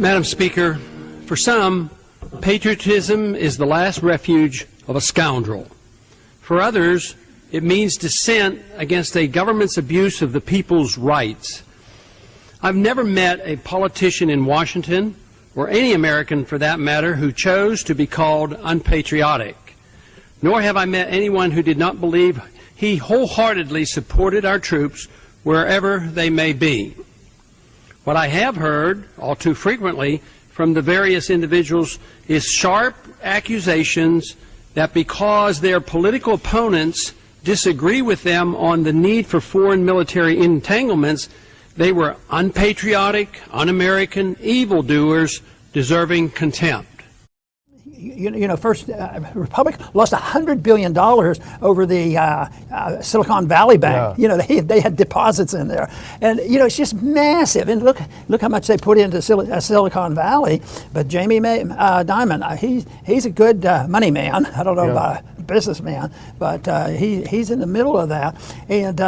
Madam Speaker, for some, patriotism is the last refuge of a scoundrel. For others, it means dissent against a government's abuse of the people's rights. I've never met a politician in Washington, or any American for that matter, who chose to be called unpatriotic. Nor have I met anyone who did not believe he wholeheartedly supported our troops wherever they may be. What I have heard, all too frequently, from the various individuals is sharp accusations that because their political opponents disagree with them on the need for foreign military entanglements, they were unpatriotic, un-American, evildoers deserving contempt. You know, first, Republic lost $100 billion over the Silicon Valley Bank. Yeah. You know, they had deposits in there. And, you know, it's just massive. And look how much they put into Silicon Valley. But Jamie Dimon, he's a good money man. I don't know about a businessman, but he's in the middle of that. And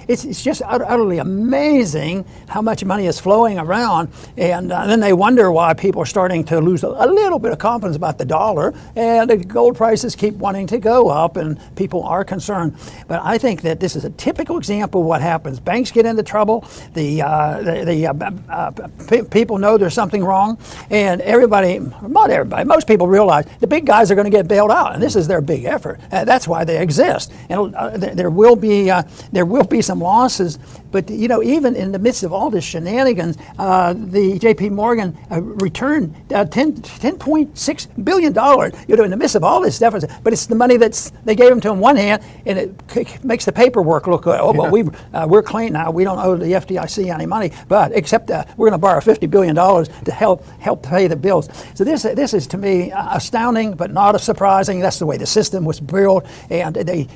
it's just utterly amazing how much money is flowing around. And then they wonder why people are starting to lose a little bit of confidence about the dollar. And the gold prices keep wanting to go up, and people are concerned. But I think that this is a typical example of what happens. Banks get into trouble. People know there's something wrong, and everybody, not everybody, most people realize the big guys are going to get bailed out, and this is their big effort. That's why they exist. And there will be some losses. But you know, even in the midst of all this shenanigans, the J.P. Morgan returned $10.6 billion. You know, in the midst of all this deficit, but it's the money they gave them to on one hand, and it makes the paperwork look good. Oh, well, we're clean now. We don't owe the FDIC any money, but except we're going to borrow $50 billion to help pay the bills. So this is to me astounding, but not surprising. That's the way the system was built, and they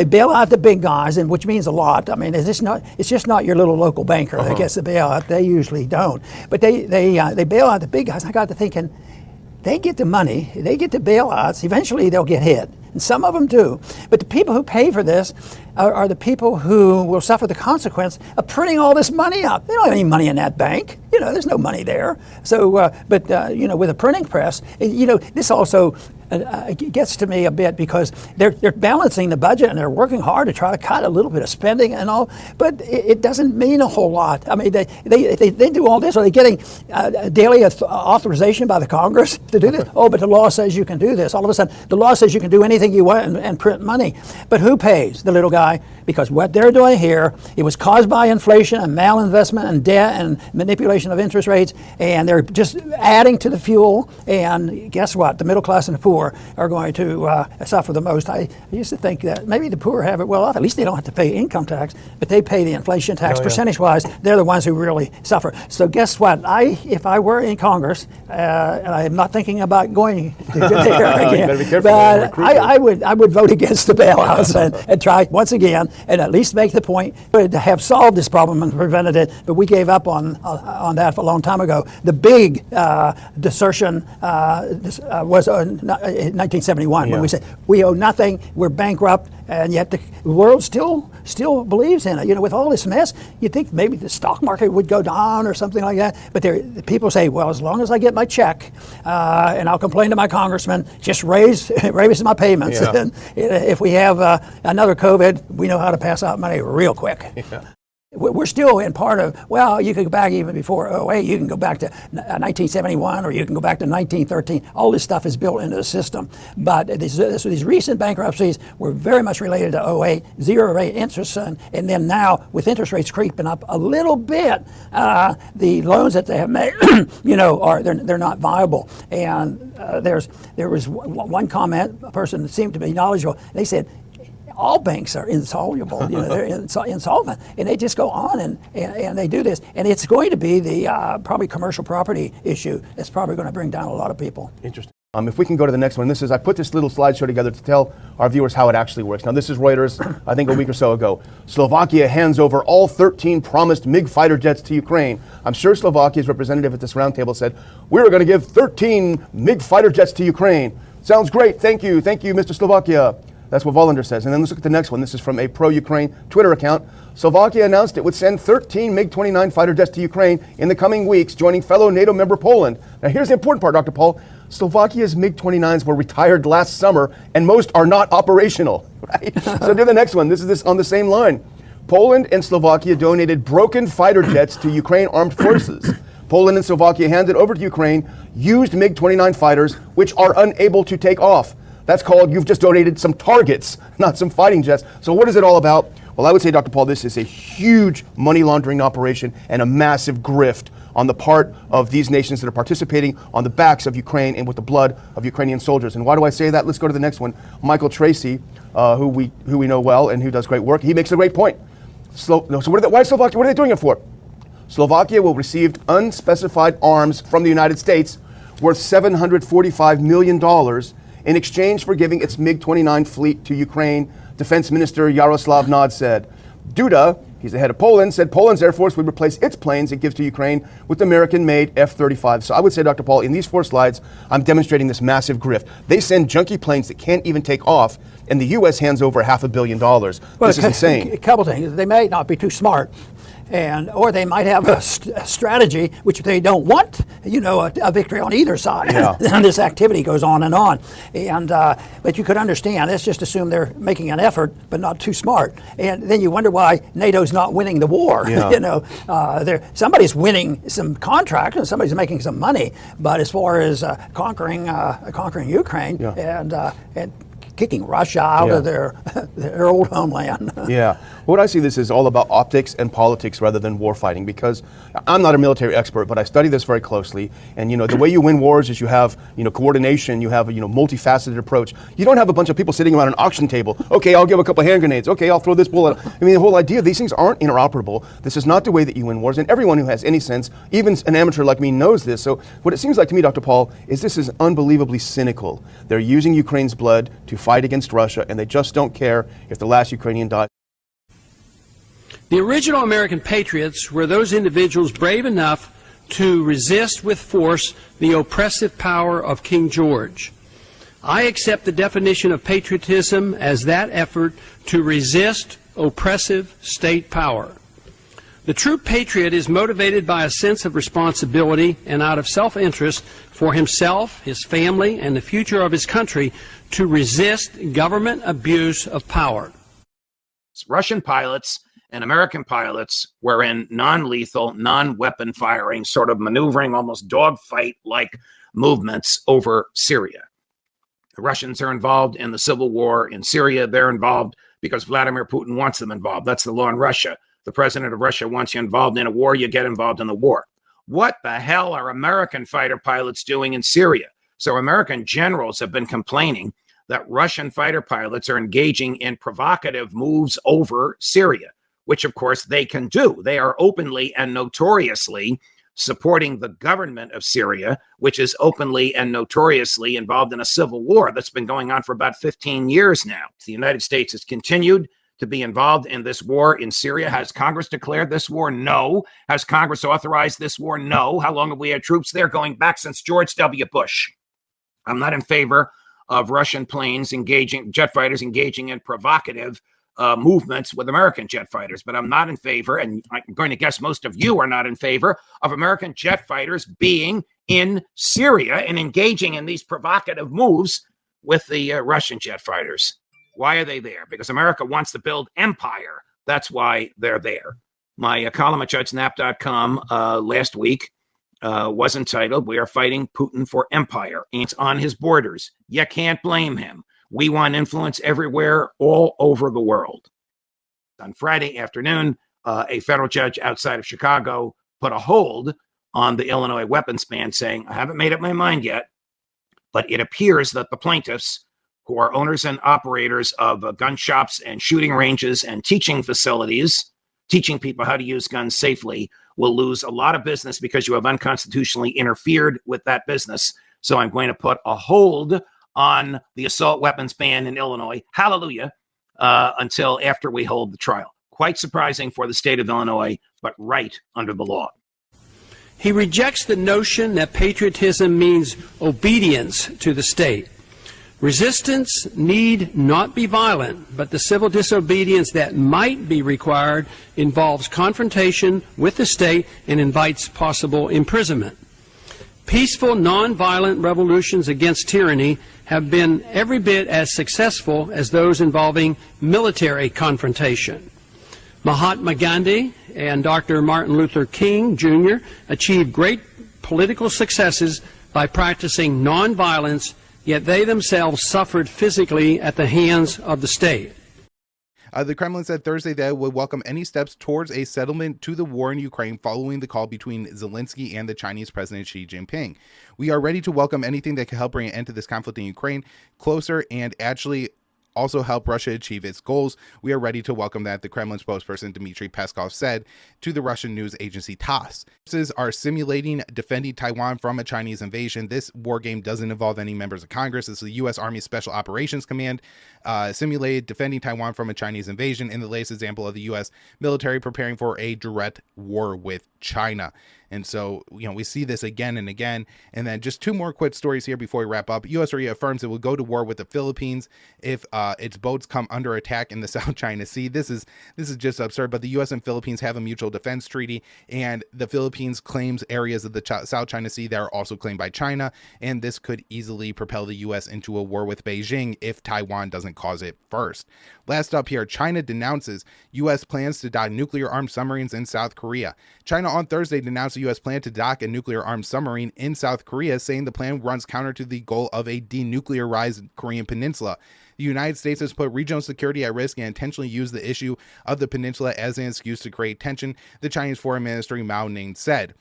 bail out the big guys, and which means a lot. I mean, it's just not your little local banker that gets the bailout. They usually don't, but they bail out the big guys. I got to thinking, they get the money, they get the bailouts, eventually they'll get hit. And some of them do. But the people who pay for this are the people who will suffer the consequence of printing all this money out. They don't have any money in that bank. You know, there's no money there. So, you know, with a printing press, you know, this also gets to me a bit because they're balancing the budget and they're working hard to try to cut a little bit of spending and all, but it doesn't mean a whole lot. I mean, they do all this. Are they getting daily authorization by the Congress to do this? Oh, but the law says you can do this. All of a sudden, the law says you can do anything you want and print money. But who pays? The little guy. Because what they're doing here, it was caused by inflation and malinvestment and debt and manipulation of interest rates, and they're just adding to the fuel. And guess what? The middle class and the poor are going to suffer the most. I used to think that maybe the poor have it well off. At least they don't have to pay income tax, but they pay the inflation tax. Percentage-wise, they're the ones who really suffer. So guess what? If I were in Congress, and I am not thinking about going to there again, but I would vote against the bailouts and try once again and at least make the point to have solved this problem and prevented it. But we gave up on that for a long time ago. The big desertion was in 1971 when we said we owe nothing, we're bankrupt, and yet the world still believes in it. You know, with all this mess, you'd think maybe the stock market would go down or something like that. But people say, well, as long as I get my check, and I'll complain to my congressman, just raise my payments. Yeah. And if we have another COVID, we know how to pass out money real quick. Yeah. We're still in part of, well, you can go back even before 08, you can go back to 1971, or you can go back to 1913. All this stuff is built into the system. But these recent bankruptcies were very much related to 08, zero rate interest, and then now with interest rates creeping up a little bit, the loans that they have made, you know, they're not viable. And there was one comment, a person that seemed to be knowledgeable, they said, all banks are insoluble, you know, they're insolvent, and they just go on and they do this. And it's going to be the probably commercial property issue that's probably going to bring down a lot of people. Interesting. If we can go to the next one, I put this little slideshow together to tell our viewers how it actually works. Now, this is Reuters, I think a week or so ago. Slovakia hands over all 13 promised MiG fighter jets to Ukraine. I'm sure Slovakia's representative at this roundtable said, we're going to give 13 MiG fighter jets to Ukraine. Sounds great. Thank you, Mr. Slovakia. That's what Volander says. And then let's look at the next one. This is from a pro-Ukraine Twitter account. Slovakia announced it would send 13 MiG-29 fighter jets to Ukraine in the coming weeks, joining fellow NATO member Poland. Now here's the important part, Dr. Paul. Slovakia's MiG-29s were retired last summer, and most are not operational. Right? So do the next one. This is on the same line. Poland and Slovakia donated broken fighter jets to Ukraine armed forces. Poland and Slovakia handed over to Ukraine used MiG-29 fighters, which are unable to take off. That's called you've just donated some targets, not some fighting jets. So what is it all about? Well, I would say, Dr. Paul, this is a huge money laundering operation and a massive grift on the part of these nations that are participating on the backs of Ukraine and with the blood of Ukrainian soldiers. And why do I say that? Let's go to the next one. Michael Tracy, who we know well and who does great work, he makes a great point. Why Slovakia? What are they doing it for? Slovakia will receive unspecified arms from the United States worth $745 million in exchange for giving its MiG-29 fleet to Ukraine, Defense Minister Yaroslav Nod said. Duda, he's the head of Poland, said Poland's Air Force would replace its planes it gives to Ukraine with American-made F-35. So I would say, Dr. Paul, in these 4 slides, I'm demonstrating this massive grift. They send junky planes that can't even take off, and the U.S. hands over $500 million. Well, this is insane. A couple things. They may not be too smart. Or they might have a strategy which they don't want, a victory on either side. Yeah. And this activity goes on and on. And but you could understand. Let's just assume they're making an effort, but not too smart. And then you wonder why NATO's not winning the war. Yeah. Somebody's winning some contracts and somebody's making some money. But as far as conquering Ukraine and kicking Russia out of their old homeland. Yeah. What I see this is all about optics and politics rather than war fighting, because I'm not a military expert, but I study this very closely. And the way you win wars is you have coordination, you have a multifaceted approach. You don't have a bunch of people sitting around an auction table. Okay, I'll give a couple hand grenades. Okay, I'll throw this bullet. I mean, the whole idea, these things aren't interoperable. This is not the way that you win wars, and everyone who has any sense, even an amateur like me, knows this. So what it seems like to me, Dr. Paul, is this is unbelievably cynical. They're using Ukraine's blood to fight against Russia, and they just don't care if the last Ukrainian dies. The original American patriots were those individuals brave enough to resist with force the oppressive power of King George. I accept the definition of patriotism as that effort to resist oppressive state power. The true patriot is motivated by a sense of responsibility and out of self-interest for himself, his family, and the future of his country to resist government abuse of power. Russian pilots and American pilots were in non-lethal, non-weapon firing, sort of maneuvering, almost dogfight-like movements over Syria. The Russians are involved in the civil war in Syria. They're involved because Vladimir Putin wants them involved. That's the law in Russia. The president of Russia wants you involved in a war, you get involved in the war. What the hell are American fighter pilots doing in Syria? So American generals have been complaining that Russian fighter pilots are engaging in provocative moves over Syria, which of course they can do. They are openly and notoriously supporting the government of Syria, which is openly and notoriously involved in a civil war that's been going on for about 15 years now. The United States has continued to be involved in this war in Syria. Has Congress declared this war? No. Has Congress authorized this war? No. How long have we had troops there? Going back since George W. Bush. I'm not in favor of Russian planes jet fighters engaging in provocative movements with American jet fighters, but I'm not in favor, and I'm going to guess most of you are not in favor, of American jet fighters being in Syria and engaging in these provocative moves with the Russian jet fighters. Why are they there? Because America wants to build empire. That's why they're there. My column at judgesnap.com last week was entitled, "We Are Fighting Putin for Empire." And it's on his borders. You can't blame him. We want influence everywhere, all over the world. On Friday afternoon, a federal judge outside of Chicago put a hold on the Illinois weapons ban, saying, I haven't made up my mind yet, but it appears that the plaintiffs, who are owners and operators of gun shops and shooting ranges and teaching facilities, teaching people how to use guns safely, will lose a lot of business because you have unconstitutionally interfered with that business. So I'm going to put a hold on the assault weapons ban in Illinois, hallelujah, until after we hold the trial. Quite surprising for the state of Illinois, but right under the law. He rejects the notion that patriotism means obedience to the state. Resistance need not be violent, but the civil disobedience that might be required involves confrontation with the state and invites possible imprisonment. Peaceful, nonviolent revolutions against tyranny have been every bit as successful as those involving military confrontation. Mahatma Gandhi and Dr. Martin Luther King, Jr. achieved great political successes by practicing nonviolence, yet they themselves suffered physically at the hands of the state. The Kremlin said Thursday that it would welcome any steps towards a settlement to the war in Ukraine following the call between Zelensky and the Chinese President Xi Jinping. We are ready to welcome anything that can help bring an end to this conflict in Ukraine closer and actually also help Russia achieve its goals. We are ready to welcome that, the Kremlin spokesperson Dmitry Peskov said to the Russian news agency TASS. Forces are simulating defending Taiwan from a Chinese invasion. This war game doesn't involve any members of Congress. It's the U.S. Army Special Operations Command simulated defending Taiwan from a Chinese invasion in the latest example of the U.S. military preparing for a direct war with China. And so, we see this again and again. And then just two more quick stories here before we wrap up. U.S. reaffirms it will go to war with the Philippines if its boats come under attack in the South China Sea. This is just absurd. But the U.S. and Philippines have a mutual defense treaty, and the Philippines claims areas of the South China Sea that are also claimed by China. And this could easily propel the U.S. into a war with Beijing if Taiwan doesn't cause it first. Last up here, China denounces U.S. plans to dock nuclear-armed submarines in South Korea. China on Thursday denounced the U.S. plan to dock a nuclear-armed submarine in South Korea, saying the plan runs counter to the goal of a denuclearized Korean peninsula. The United States has put regional security at risk and intentionally used the issue of the peninsula as an excuse to create tension, the Chinese Foreign Minister Mao Ning said.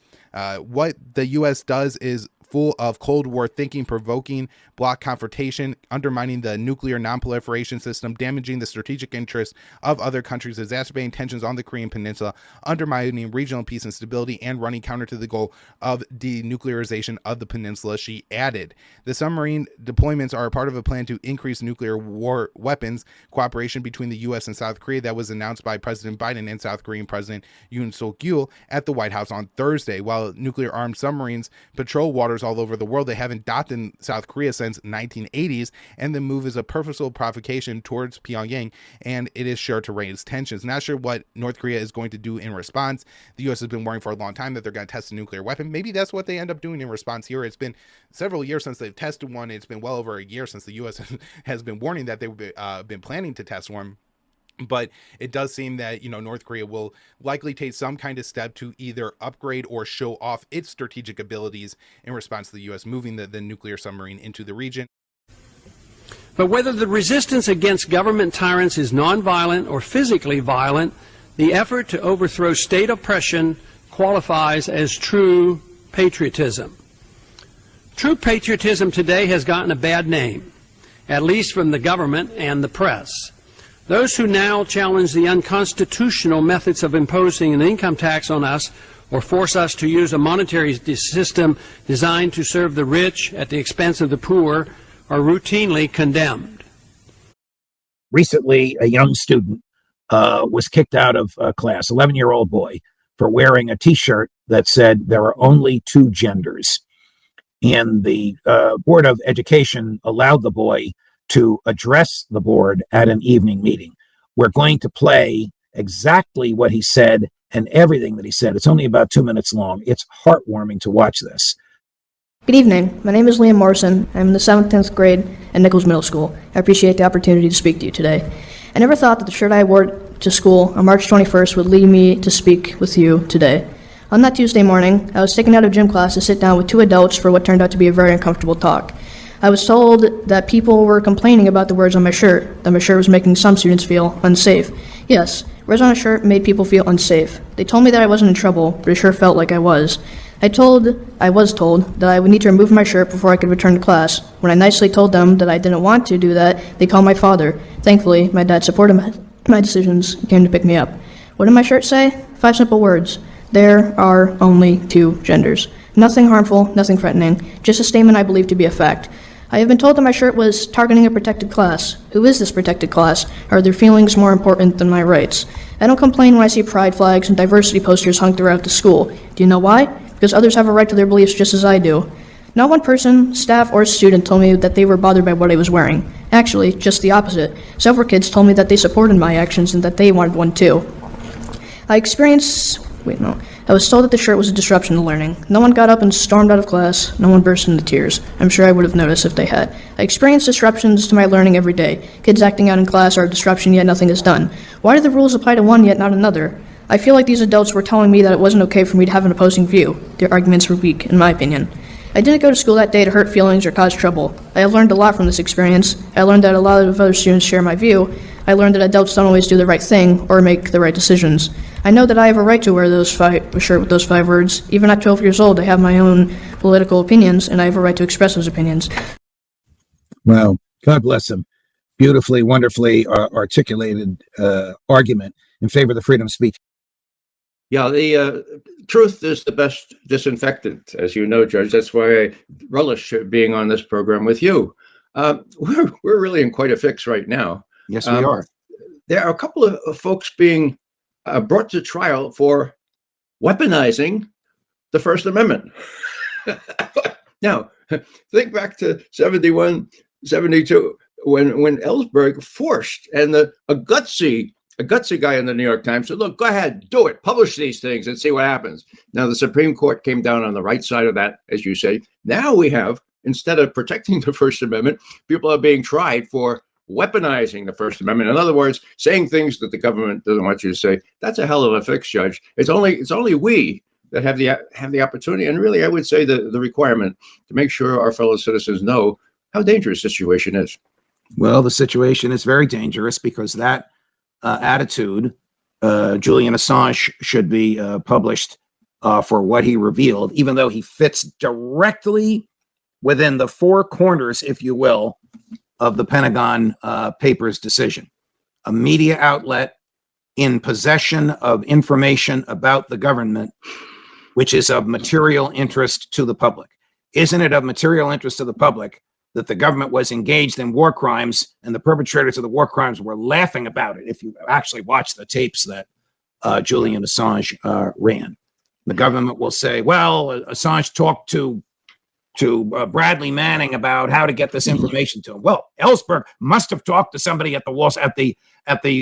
What the U.S. does is full of Cold War thinking, provoking bloc confrontation, undermining the nuclear non-proliferation system, damaging the strategic interests of other countries, exacerbating tensions on the Korean Peninsula, undermining regional peace and stability, and running counter to the goal of denuclearization of the peninsula, she added. The submarine deployments are a part of a plan to increase nuclear war weapons cooperation between the U.S. and South Korea that was announced by President Biden and South Korean President Yoon Suk-yeol at the White House on Thursday. While nuclear-armed submarines patrol waters all over the world, they haven't docked in South Korea since 1980s, and the move is a purposeful provocation towards Pyongyang, and it is sure to raise tensions. Not sure what North Korea is going to do in response. The U.S. has been worrying for a long time that they're going to test a nuclear weapon. Maybe that's what they end up doing in response here. It's been several years since they've tested one. It's been well over a year since the U.S. has been warning that they've been planning to test one. But it does seem that, North Korea will likely take some kind of step to either upgrade or show off its strategic abilities in response to the U.S. moving the nuclear submarine into the region. But whether the resistance against government tyrants is nonviolent or physically violent, the effort to overthrow state oppression qualifies as true patriotism. True patriotism today has gotten a bad name, at least from the government and the press. Those who now challenge the unconstitutional methods of imposing an income tax on us or force us to use a monetary system designed to serve the rich at the expense of the poor are routinely condemned. Recently, a young student was kicked out of class, 11-year-old boy, for wearing a T-shirt that said there are only two genders. And the Board of Education allowed the boy to address the board at an evening meeting. We're going to play exactly what he said and everything that he said. It's only about 2 minutes long. It's heartwarming to watch this. Good evening. My name is Liam Morrison. I'm in the 7th, 10th grade at Nichols Middle School. I appreciate the opportunity to speak to you today. I never thought that the shirt I wore to school on March 21st would lead me to speak with you today. On that Tuesday morning, I was taken out of gym class to sit down with two adults for what turned out to be a very uncomfortable talk. I was told that people were complaining about the words on my shirt, that my shirt was making some students feel unsafe. Yes, words on a shirt made people feel unsafe. They told me that I wasn't in trouble, but it sure felt like I was. I was told that I would need to remove my shirt before I could return to class. When I nicely told them that I didn't want to do that, they called my father. Thankfully, my dad supported my decisions and came to pick me up. What did my shirt say? 5 simple words. There are only two genders. Nothing harmful, nothing threatening, just a statement I believe to be a fact. I have been told that my shirt was targeting a protected class. Who is this protected class? Are their feelings more important than my rights? I don't complain when I see pride flags and diversity posters hung throughout the school. Do you know why? Because others have a right to their beliefs just as I do. Not one person, staff, or student told me that they were bothered by what I was wearing. Actually, just the opposite. Several kids told me that they supported my actions and that they wanted one too. I was told that the shirt was a disruption to learning. No one got up and stormed out of class. No one burst into tears. I'm sure I would have noticed if they had. I experience disruptions to my learning every day. Kids acting out in class are a disruption, yet nothing is done. Why do the rules apply to one, yet not another? I feel like these adults were telling me that it wasn't okay for me to have an opposing view. Their arguments were weak, in my opinion. I didn't go to school that day to hurt feelings or cause trouble. I have learned a lot from this experience. I learned that a lot of other students share my view. I learned that adults don't always do the right thing or make the right decisions. I know that I have a right to wear a shirt with those 5 words. Even at 12 years old, I have my own political opinions, and I have a right to express those opinions. Well, God bless him. Beautifully, wonderfully articulated argument in favor of the freedom of speech. Yeah, the truth is the best disinfectant, as you know, Judge. That's why I relish being on this program with you. We're really in quite a fix right now. Yes, we are. There are a couple of folks being brought to trial for weaponizing the First Amendment. Now, think back to 71, 72, when Ellsberg forced, and a gutsy guy in the New York Times said, look, go ahead, do it, publish these things and see what happens. Now, the Supreme Court came down on the right side of that, as you say. Now we have, instead of protecting the First Amendment, people are being tried for weaponizing the First Amendment. In other words, saying things that the government doesn't want you to say. That's a hell of a fix, Judge. It's only we that have the opportunity, and really, I would say the requirement to make sure our fellow citizens know how dangerous the situation is. Well, the situation is very dangerous because that attitude, Julian Assange should be published for what he revealed, even though he fits directly within the 4 corners, if you will, of the Pentagon Papers decision. A media outlet in possession of information about the government, which is of material interest to the public. Isn't it of material interest to the public that the government was engaged in war crimes and the perpetrators of the war crimes were laughing about it? If you actually watch the tapes that Julian Assange ran, the government will say, well, Assange talked to Bradley Manning about how to get this information to him. Well, Ellsberg must have talked to somebody at the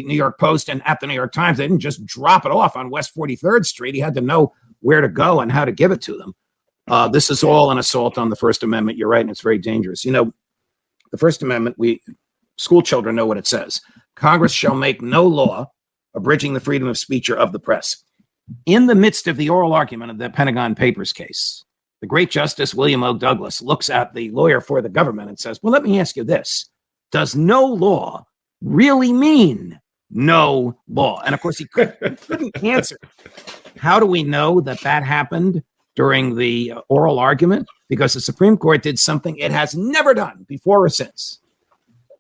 New York Post and at the New York Times. They didn't just drop it off on West 43rd Street. He had to know where to go and how to give it to them. This is all an assault on the First Amendment. You're right, and it's very dangerous. You know, the First Amendment, school children know what it says. Congress shall make no law abridging the freedom of speech or of the press. In the midst of the oral argument of the Pentagon Papers case, the great Justice William O. Douglas looks at the lawyer for the government and says, well, let me ask you this. Does no law really mean no law? And of course, he couldn't answer. How do we know that happened during the oral argument? Because the Supreme Court did something it has never done before or since.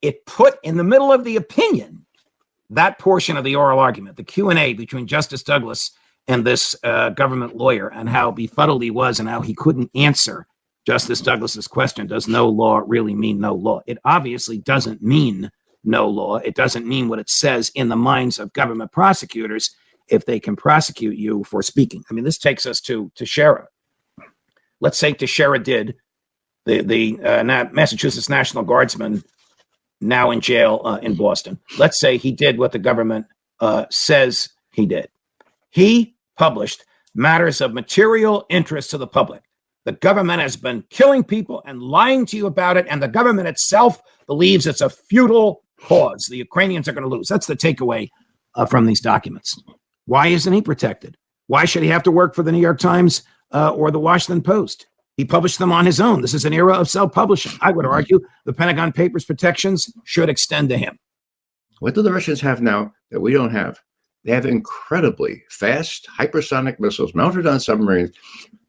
It put in the middle of the opinion that portion of the oral argument, the Q&A between Justice Douglas and this government lawyer, and how befuddled he was and how he couldn't answer Justice Douglas's question, does no law really mean no law? It obviously doesn't mean no law. It doesn't mean what it says in the minds of government prosecutors if they can prosecute you for speaking. I mean, this takes us to Teixeira. Let's say Teixeira did, the Massachusetts National Guardsman, now in jail in Boston. Let's say he did what the government says he did. He published matters of material interest to the public. The government has been killing people and lying to you about it, and the government itself believes it's a futile cause. The Ukrainians are going to lose. That's the takeaway from these documents. Why isn't he protected? Why should he have to work for the New York Times or the Washington Post? He published them on his own. This is an era of self-publishing. I would argue the Pentagon Papers protections should extend to him. What do the Russians have now that we don't have? They have incredibly fast hypersonic missiles mounted on submarines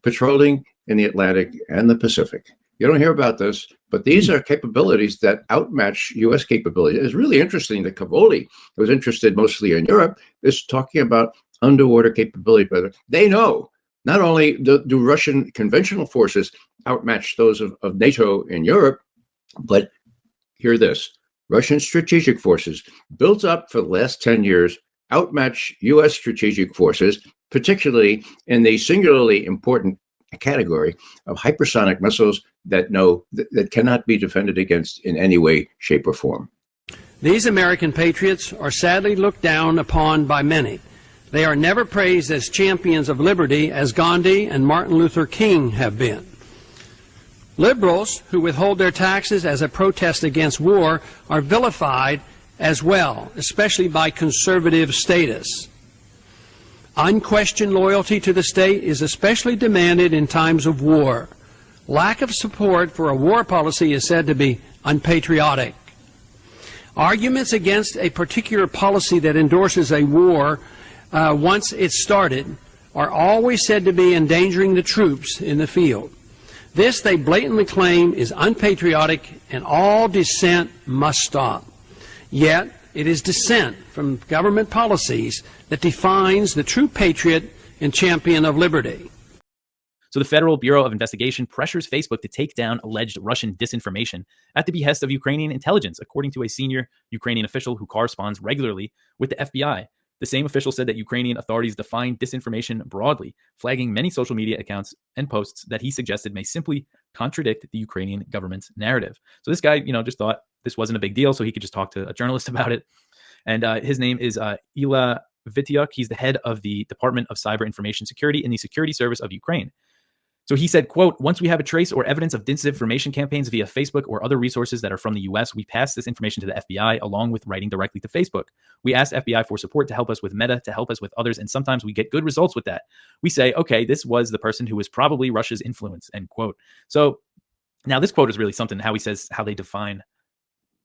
patrolling in the Atlantic and the Pacific. You don't hear about this, but these are capabilities that outmatch U.S. capabilities. It's really interesting that Cavoli, who was interested mostly in Europe, is talking about underwater capability. But they know not only do Russian conventional forces outmatch those of NATO in Europe, but hear this, Russian strategic forces built up for the last 10 years outmatch U.S. strategic forces, particularly in the singularly important category of hypersonic missiles that cannot be defended against in any way, shape, or form. These American patriots are sadly looked down upon by many. They are never praised as champions of liberty as Gandhi and Martin Luther King have been. Liberals who withhold their taxes as a protest against war are vilified as well, especially by conservative statists. Unquestioned loyalty to the state is especially demanded in times of war. Lack of support for a war policy is said to be unpatriotic. Arguments against a particular policy that endorses a war once it's started are always said to be endangering the troops in the field. This, they blatantly claim, is unpatriotic and all dissent must stop. Yet, it is dissent from government policies that defines the true patriot and champion of liberty. So the Federal Bureau of Investigation pressures Facebook to take down alleged Russian disinformation at the behest of Ukrainian intelligence, according to a senior Ukrainian official who corresponds regularly with the FBI. The same official said that Ukrainian authorities define disinformation broadly, flagging many social media accounts and posts that he suggested may simply contradict the Ukrainian government's narrative. So this guy, just thought this wasn't a big deal, so he could just talk to a journalist about it. And his name is Ila Vitiuk. He's the head of the Department of Cyber Information Security in the Security Service of Ukraine. So he said, quote, once we have a trace or evidence of disinformation campaigns via Facebook or other resources that are from the US, we pass this information to the FBI along with writing directly to Facebook. We ask FBI for support to help us with Meta, to help us with others, and sometimes we get good results with that. We say, okay, this was the person who was probably Russia's influence, end quote. So now this quote is really something, how he says, how they define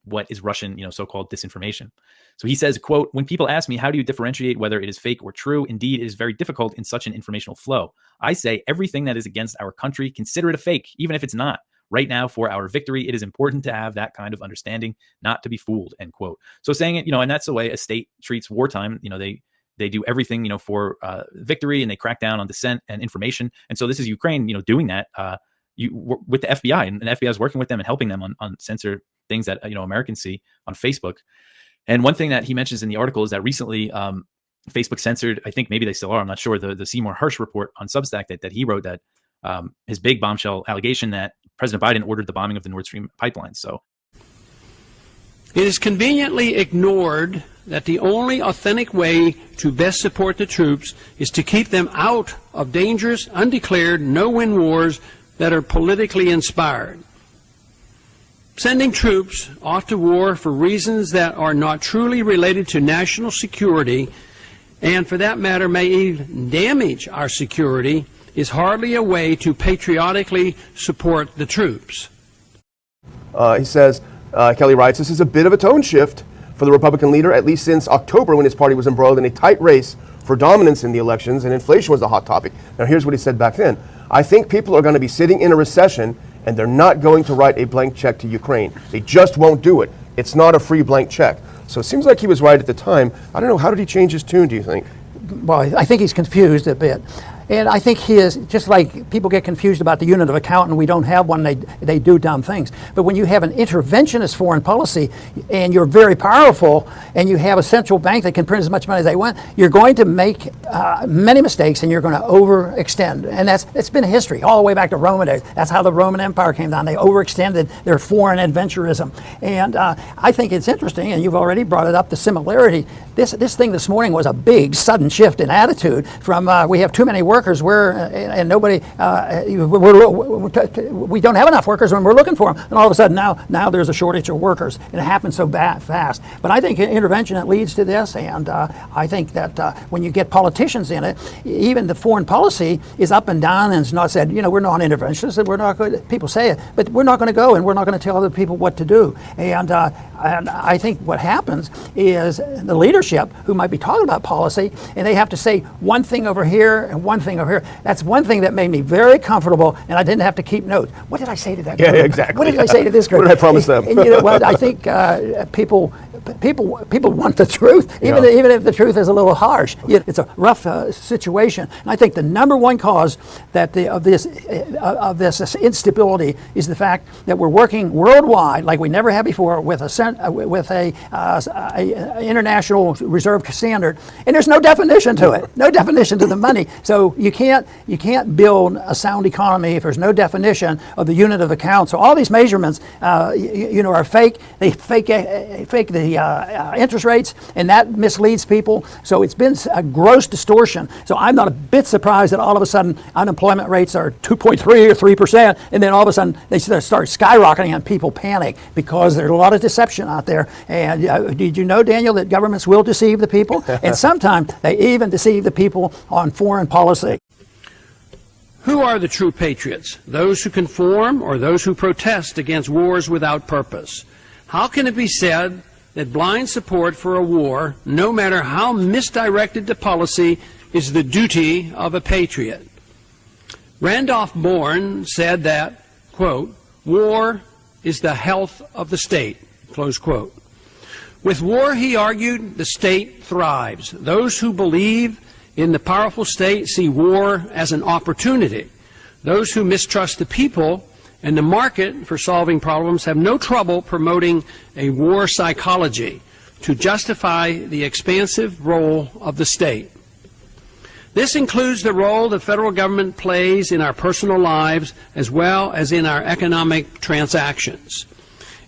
what is Russian, so-called disinformation. So he says, quote, when people ask me, how do you differentiate whether it is fake or true? Indeed, it is very difficult in such an informational flow. I say everything that is against our country, consider it a fake, even if it's not. Right now, for our victory, it is important to have that kind of understanding, not to be fooled, end quote. So saying it, and that's the way a state treats wartime. They do everything, for victory, and they crack down on dissent and information. And so this is Ukraine, doing that with the FBI, and the FBI is working with them and helping them on censor things that Americans see on Facebook. And one thing that he mentions in the article is that recently Facebook censored, I think maybe they still are, I'm not sure, the Seymour Hersh report on Substack that he wrote, that his big bombshell allegation that President Biden ordered the bombing of the Nord Stream pipeline. So it is conveniently ignored that the only authentic way to best support the troops is to keep them out of dangerous, undeclared, no-win wars that are politically inspired. Sending troops off to war for reasons that are not truly related to national security, and for that matter may even damage our security, is hardly a way to patriotically support the troops. He says, Kelly writes, this is a bit of a tone shift for the Republican leader, at least since October, when his party was embroiled in a tight race for dominance in the elections and inflation was a hot topic. Now here's what he said back then. I think people are going to be sitting in a recession and they're not going to write a blank check to Ukraine. They just won't do it. It's not a free blank check. So it seems like he was right at the time. I don't know, how did he change his tune, do you think? Well, I think he's confused a bit. And I think he is, just like people get confused about the unit of account and we don't have one, they do dumb things. But when you have an interventionist foreign policy and you're very powerful and you have a central bank that can print as much money as they want, you're going to make many mistakes and you're going to overextend. And it's been history all the way back to Roman days. That's how the Roman Empire came down. They overextended their foreign adventurism. And I think it's interesting, and you've already brought it up, the similarity. This thing this morning was a big sudden shift in attitude from we have too many workers and nobody, we don't have enough workers when we're looking for them. And all of a sudden now there's a shortage of workers. And it happens so fast. But I think intervention that leads to this, and I think that when you get politicians in it, even the foreign policy is up and down and it's not said, we're non-interventionists and we're not good. People say it, but we're not going to go and we're not going to tell other people what to do. And I think what happens is the leadership who might be talking about policy, and they have to say one thing over here and one thing over here. That's one thing that made me very comfortable, and I didn't have to keep notes. What did I say to that group? Yeah, exactly. What did I say to this group? What did I promise them? And you know what? I think people people want the truth, even if the truth is a little harsh. It's a rough situation, and I think the number one cause of this instability is the fact that we're working worldwide like we never have before with a international reserve standard, and there's no definition to it, no definition to the money. So you can't build a sound economy if there's no definition of the unit of account. So all these measurements, are fake. They fake the interest rates, and that misleads people. So it's been a gross distortion. So I'm not a bit surprised that all of a sudden unemployment rates are 2.3 or 3%, and then all of a sudden they start skyrocketing and people panic because there's a lot of deception out there. And did you know, Daniel, that governments will deceive the people? And sometimes they even deceive the people on foreign policy. Who are the true patriots? Those who conform or those who protest against wars without purpose? How can it be said that blind support for a war, no matter how misdirected the policy, is the duty of a patriot? Randolph Bourne said that, quote, war is the health of the state, close quote. With war, he argued, the state thrives. Those who believe in the powerful state see war as an opportunity. Those who mistrust the people and the market for solving problems have no trouble promoting a war psychology to justify the expansive role of the state. This includes the role the federal government plays in our personal lives as well as in our economic transactions.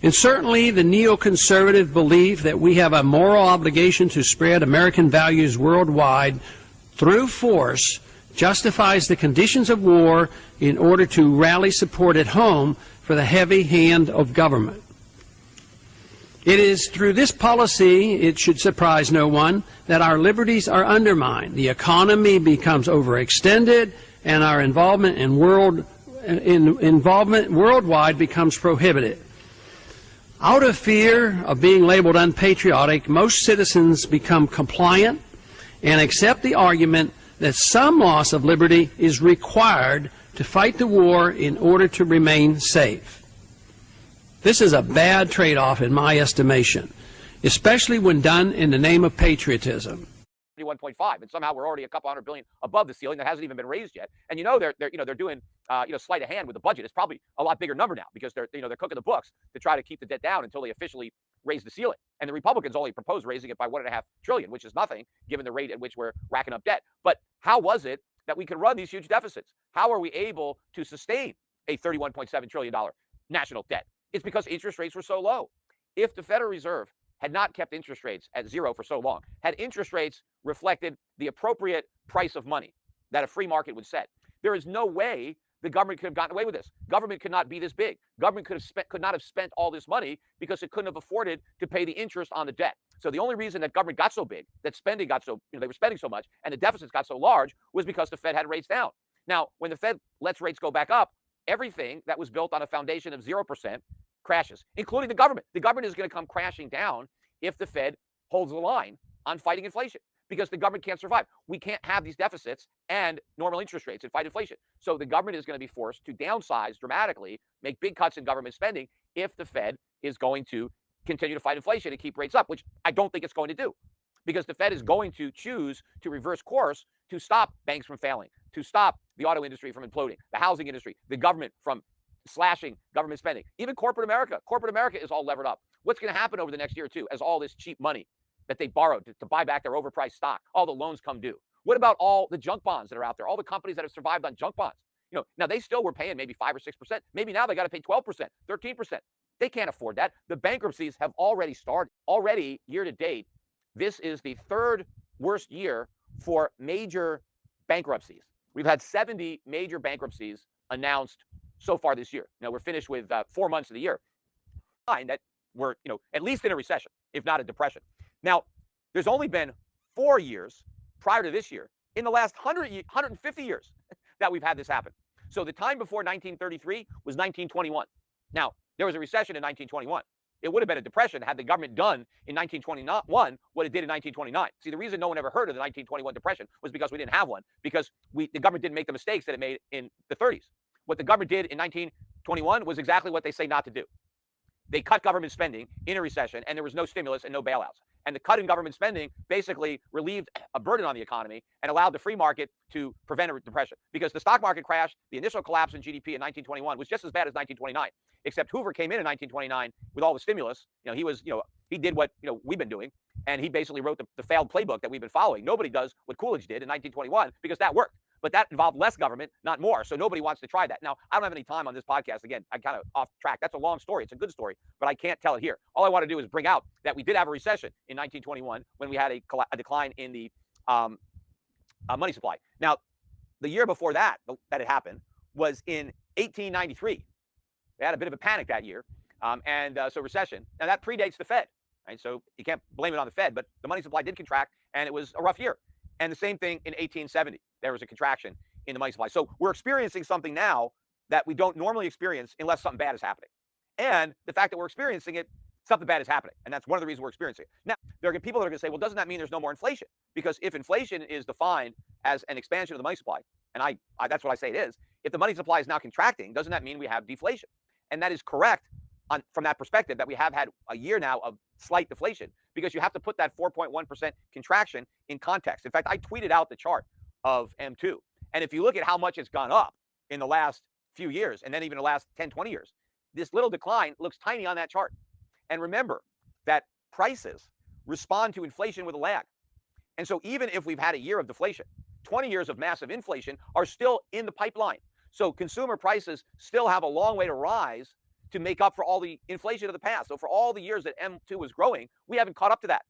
And certainly the neoconservative belief that we have a moral obligation to spread American values worldwide through force justifies the conditions of war in order to rally support at home for the heavy hand of government. It is through this policy, it should surprise no one, that our liberties are undermined. The economy becomes overextended, and our involvement worldwide becomes prohibited. Out of fear of being labeled unpatriotic, most citizens become compliant and accept the argument that some loss of liberty is required to fight the war in order to remain safe. This is a bad trade-off in my estimation, especially when done in the name of patriotism. 1.5, and somehow we're already a couple $100 billion above the ceiling that hasn't even been raised yet. And they're doing sleight of hand with the budget. It's probably a lot bigger number now because they're cooking the books to try to keep the debt down until they officially raise the ceiling. And the Republicans only proposed raising it by $1.5 trillion, which is nothing given the rate at which we're racking up debt. But how was it that we could run these huge deficits? How are we able to sustain a $31.7 trillion national debt? It's because interest rates were so low. If the Federal Reserve had not kept interest rates at zero for so long, had interest rates reflected the appropriate price of money that a free market would set, there is no way the government could have gotten away with this. Government could not be this big. Government could not have spent all this money because it couldn't have afforded to pay the interest on the debt. So the only reason that government got so big, that spending got so, they were spending so much, and the deficits got so large was because the Fed had rates down. Now, when the Fed lets rates go back up, everything that was built on a foundation of 0% crashes, including the government. The government is going to come crashing down if the Fed holds the line on fighting inflation, because the government can't survive. We can't have these deficits and normal interest rates and fight inflation. So the government is going to be forced to downsize dramatically, make big cuts in government spending if the Fed is going to continue to fight inflation and keep rates up, which I don't think it's going to do, because the Fed is going to choose to reverse course to stop banks from failing, to stop the auto industry from imploding, the housing industry, the government from slashing government spending, even corporate America. Corporate America is all levered up. What's going to happen over the next year or two as all this cheap money that they borrowed to buy back their overpriced stock, all the loans come due? What about all the junk bonds that are out there, all the companies that have survived on junk bonds? Now they still were paying maybe 5 or 6%. Maybe now they got to pay 12%, 13%. They can't afford that. The bankruptcies have already started. Already, year to date, this is the third worst year for major bankruptcies. We've had 70 major bankruptcies announced so far this year. Now we're finished with 4 months of the year. That we're, at least in a recession, if not a depression. Now, there's only been 4 years prior to this year, in the last 150 years, that we've had this happen. So the time before 1933 was 1921. Now, there was a recession in 1921. It would have been a depression had the government done in 1921 what it did in 1929. See, the reason no one ever heard of the 1921 depression was because we didn't have one, because the government didn't make the mistakes that it made in the 30s. What the government did in 1921 was exactly what they say not to do. they cut government spending in a recession, and there was no stimulus and no bailouts. And the cut in government spending basically relieved a burden on the economy and allowed the free market to prevent a depression. Because the stock market crashed, the initial collapse in GDP in 1921 was just as bad as 1929, except Hoover came in 1929 with all the stimulus. He did what we've been doing, and he basically wrote the failed playbook that we've been following. Nobody does what Coolidge did in 1921 because that worked. But that involved less government, not more. So nobody wants to try that. Now, I don't have any time on this podcast. Again, I'm kind of off track. That's a long story. It's a good story, but I can't tell it here. All I want to do is bring out that we did have a recession in 1921 when we had a decline in the money supply. Now, the year before that it happened was in 1893. They had a bit of a panic that year, so recession. Now, that predates the Fed, right? So you can't blame it on the Fed, but the money supply did contract, and it was a rough year. And the same thing in 1870. There was a contraction in the money supply. So we're experiencing something now that we don't normally experience unless something bad is happening. And the fact that we're experiencing it, something bad is happening. And that's one of the reasons we're experiencing it. Now, there are people that are going to say, well, doesn't that mean there's no more inflation? Because if inflation is defined as an expansion of the money supply, and I that's what I say it is, if the money supply is now contracting, doesn't that mean we have deflation? And that is correct from that perspective, that we have had a year now of slight deflation, because you have to put that 4.1% contraction in context. In fact, I tweeted out the chart of M2. And if you look at how much it's gone up in the last few years, and then even the last 10, 20 years, this little decline looks tiny on that chart. And remember that prices respond to inflation with a lag. And so even if we've had a year of deflation, 20 years of massive inflation are still in the pipeline. So consumer prices still have a long way to rise to make up for all the inflation of the past. So for all the years that M2 was growing, we haven't caught up to that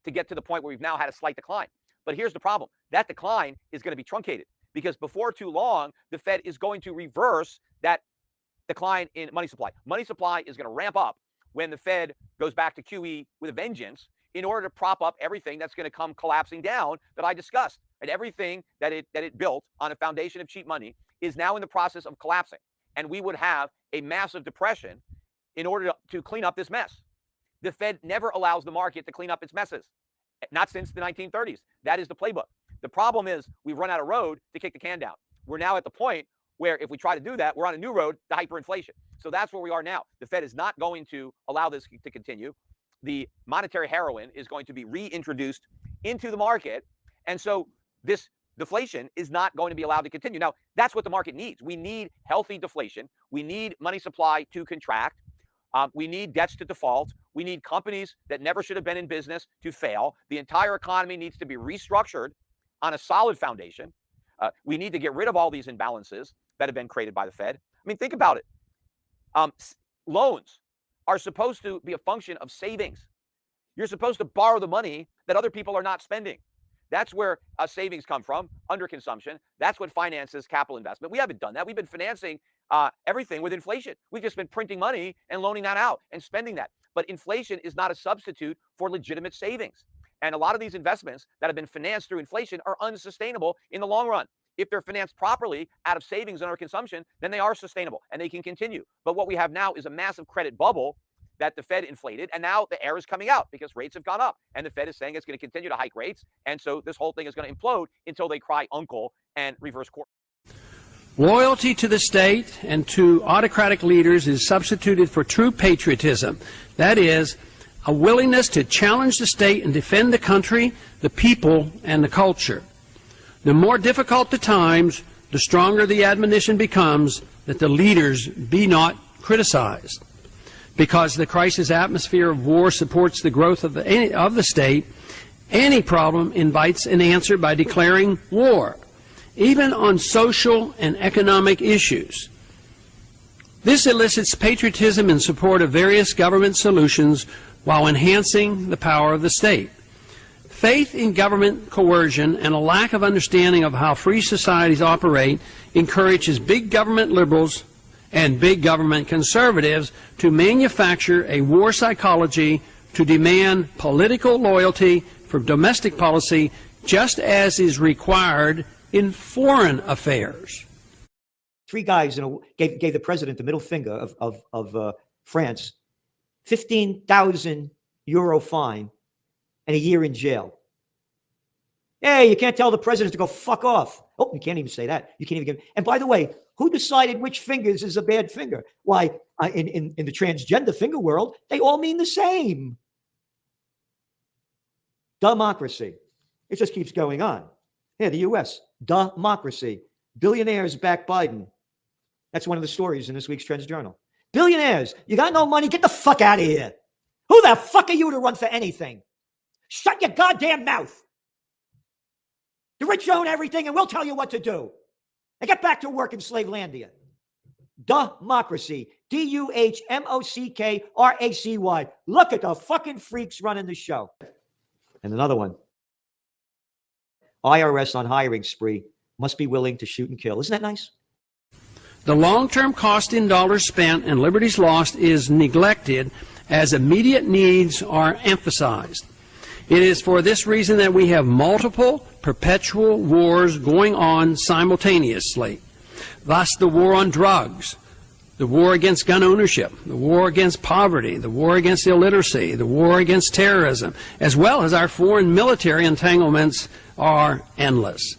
to get to the point where we've now had a slight decline. But here's the problem. That decline is going to be truncated, because before too long, the Fed is going to reverse that decline in money supply. Money supply is going to ramp up when the Fed goes back to QE with a vengeance in order to prop up everything that's going to come collapsing down that I discussed. And everything that it built on a foundation of cheap money is now in the process of collapsing. And we would have a massive depression in order to clean up this mess. The Fed never allows the market to clean up its messes, not since the 1930s. That is the playbook. The problem is we've run out of road to kick the can down. We're now at the point where if we try to do that, we're on a new road to hyperinflation. So that's where we are now. The Fed is not going to allow this to continue. The monetary heroin is going to be reintroduced into the market. And so this deflation is not going to be allowed to continue. Now, that's what the market needs. We need healthy deflation. We need money supply to contract. We need debts to default. We need companies that never should have been in business to fail. The entire economy needs to be restructured on a solid foundation. We need to get rid of all these imbalances that have been created by the Fed. I mean, think about it. Loans are supposed to be a function of savings. You're supposed to borrow the money that other people are not spending. That's where savings come from, under consumption. That's what finances capital investment. We haven't done that. We've been financing everything with inflation. We've just been printing money and loaning that out and spending that. But inflation is not a substitute for legitimate savings. And a lot of these investments that have been financed through inflation are unsustainable in the long run. If they're financed properly out of savings and our consumption, then they are sustainable and they can continue. But what we have now is a massive credit bubble that the Fed inflated, and now the air is coming out because rates have gone up, and the Fed is saying it's going to continue to hike rates, and so this whole thing is going to implode until they cry uncle and reverse course. Loyalty to the state and to autocratic leaders is substituted for true patriotism. That is, a willingness to challenge the state and defend the country, the people, and the culture. The more difficult the times, the stronger the admonition becomes that the leaders be not criticized. Because the crisis atmosphere of war supports the growth of the state, any problem invites an answer by declaring war, even on social and economic issues. This elicits patriotism in support of various government solutions while enhancing the power of the state. Faith in government coercion and a lack of understanding of how free societies operate encourages big government liberals and big government conservatives to manufacture a war psychology to demand political loyalty for domestic policy, just as is required in foreign affairs. Three guys gave the president the middle finger of France, 15,000 euro fine and a year in jail. Hey, you can't tell the president to go fuck off. Oh, you can't even say that. You can't even give. And by the way, who decided which fingers is a bad finger? Why, in the transgender finger world, they all mean the same. Democracy. It just keeps going on. Here, the U.S. Democracy. Billionaires back Biden. That's one of the stories in this week's Trends Journal. Billionaires, you got no money? Get the fuck out of here. Who the fuck are you to run for anything? Shut your goddamn mouth. The rich own everything, and we'll tell you what to do. And get back to work in Slavelandia. Democracy. DUHMOCKRACY. Look at the fucking freaks running the show. And another one. IRS on hiring spree. Must be willing to shoot and kill. Isn't that nice? The long-term cost in dollars spent and liberties lost is neglected as immediate needs are emphasized. It is for this reason that we have multiple perpetual wars going on simultaneously. Thus, the war on drugs, the war against gun ownership, the war against poverty, the war against illiteracy, the war against terrorism, as well as our foreign military entanglements are endless.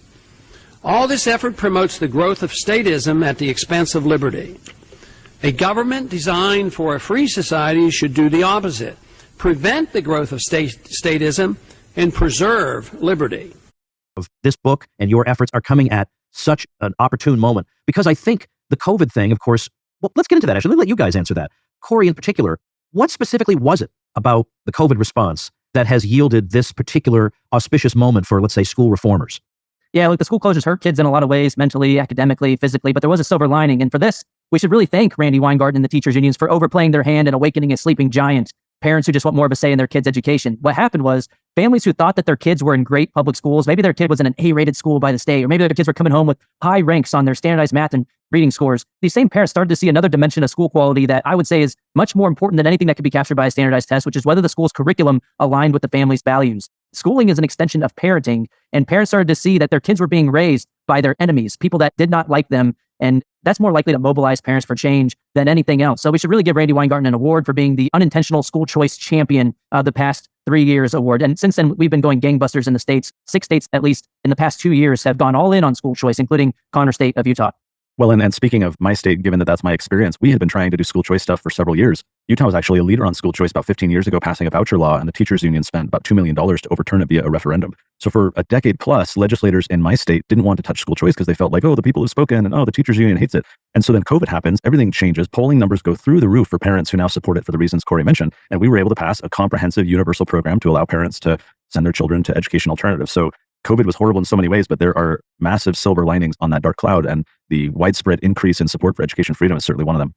All this effort promotes the growth of statism at the expense of liberty. A government designed for a free society should do the opposite, prevent the growth of statism and preserve liberty. Of this book and your efforts are coming at such an opportune moment, because I think the COVID thing, of course, well, let's get into that. Actually, let me let you guys answer that. Corey, in particular, what specifically was it about the COVID response that has yielded this particular auspicious moment for, let's say, school reformers? Yeah, look, the school closures hurt kids in a lot of ways, mentally, academically, physically, but there was a silver lining. And for this, we should really thank Randy Weingarten and the teachers unions for overplaying their hand and awakening a sleeping giant, parents who just want more of a say in their kids' education. What happened was families who thought that their kids were in great public schools, maybe their kid was in an A-rated school by the state, or maybe their kids were coming home with high ranks on their standardized math and reading scores. These same parents started to see another dimension of school quality that I would say is much more important than anything that could be captured by a standardized test, which is whether the school's curriculum aligned with the family's values. Schooling is an extension of parenting, and parents started to see that their kids were being raised by their enemies, people that did not like them, and that's more likely to mobilize parents for change than anything else. So we should really give Randy Weingarten an award for being the unintentional school choice champion of the past 3 years award. And since then, we've been going gangbusters in the states. 6 states, at least, in the past 2 years have gone all in on school choice, including Connor State of Utah. Well, and speaking of my state, given that that's my experience, we had been trying to do school choice stuff for several years. Utah was actually a leader on school choice about 15 years ago, passing a voucher law, and the teachers union spent about $2 million to overturn it via a referendum. So for a decade plus, legislators in my state didn't want to touch school choice because they felt like, oh, the people have spoken, and oh, the teachers union hates it. And so then COVID happens, everything changes, polling numbers go through the roof for parents who now support it for the reasons Corey mentioned, and we were able to pass a comprehensive universal program to allow parents to send their children to education alternatives. So COVID was horrible in so many ways, but there are massive silver linings on that dark cloud, and the widespread increase in support for education freedom is certainly one of them.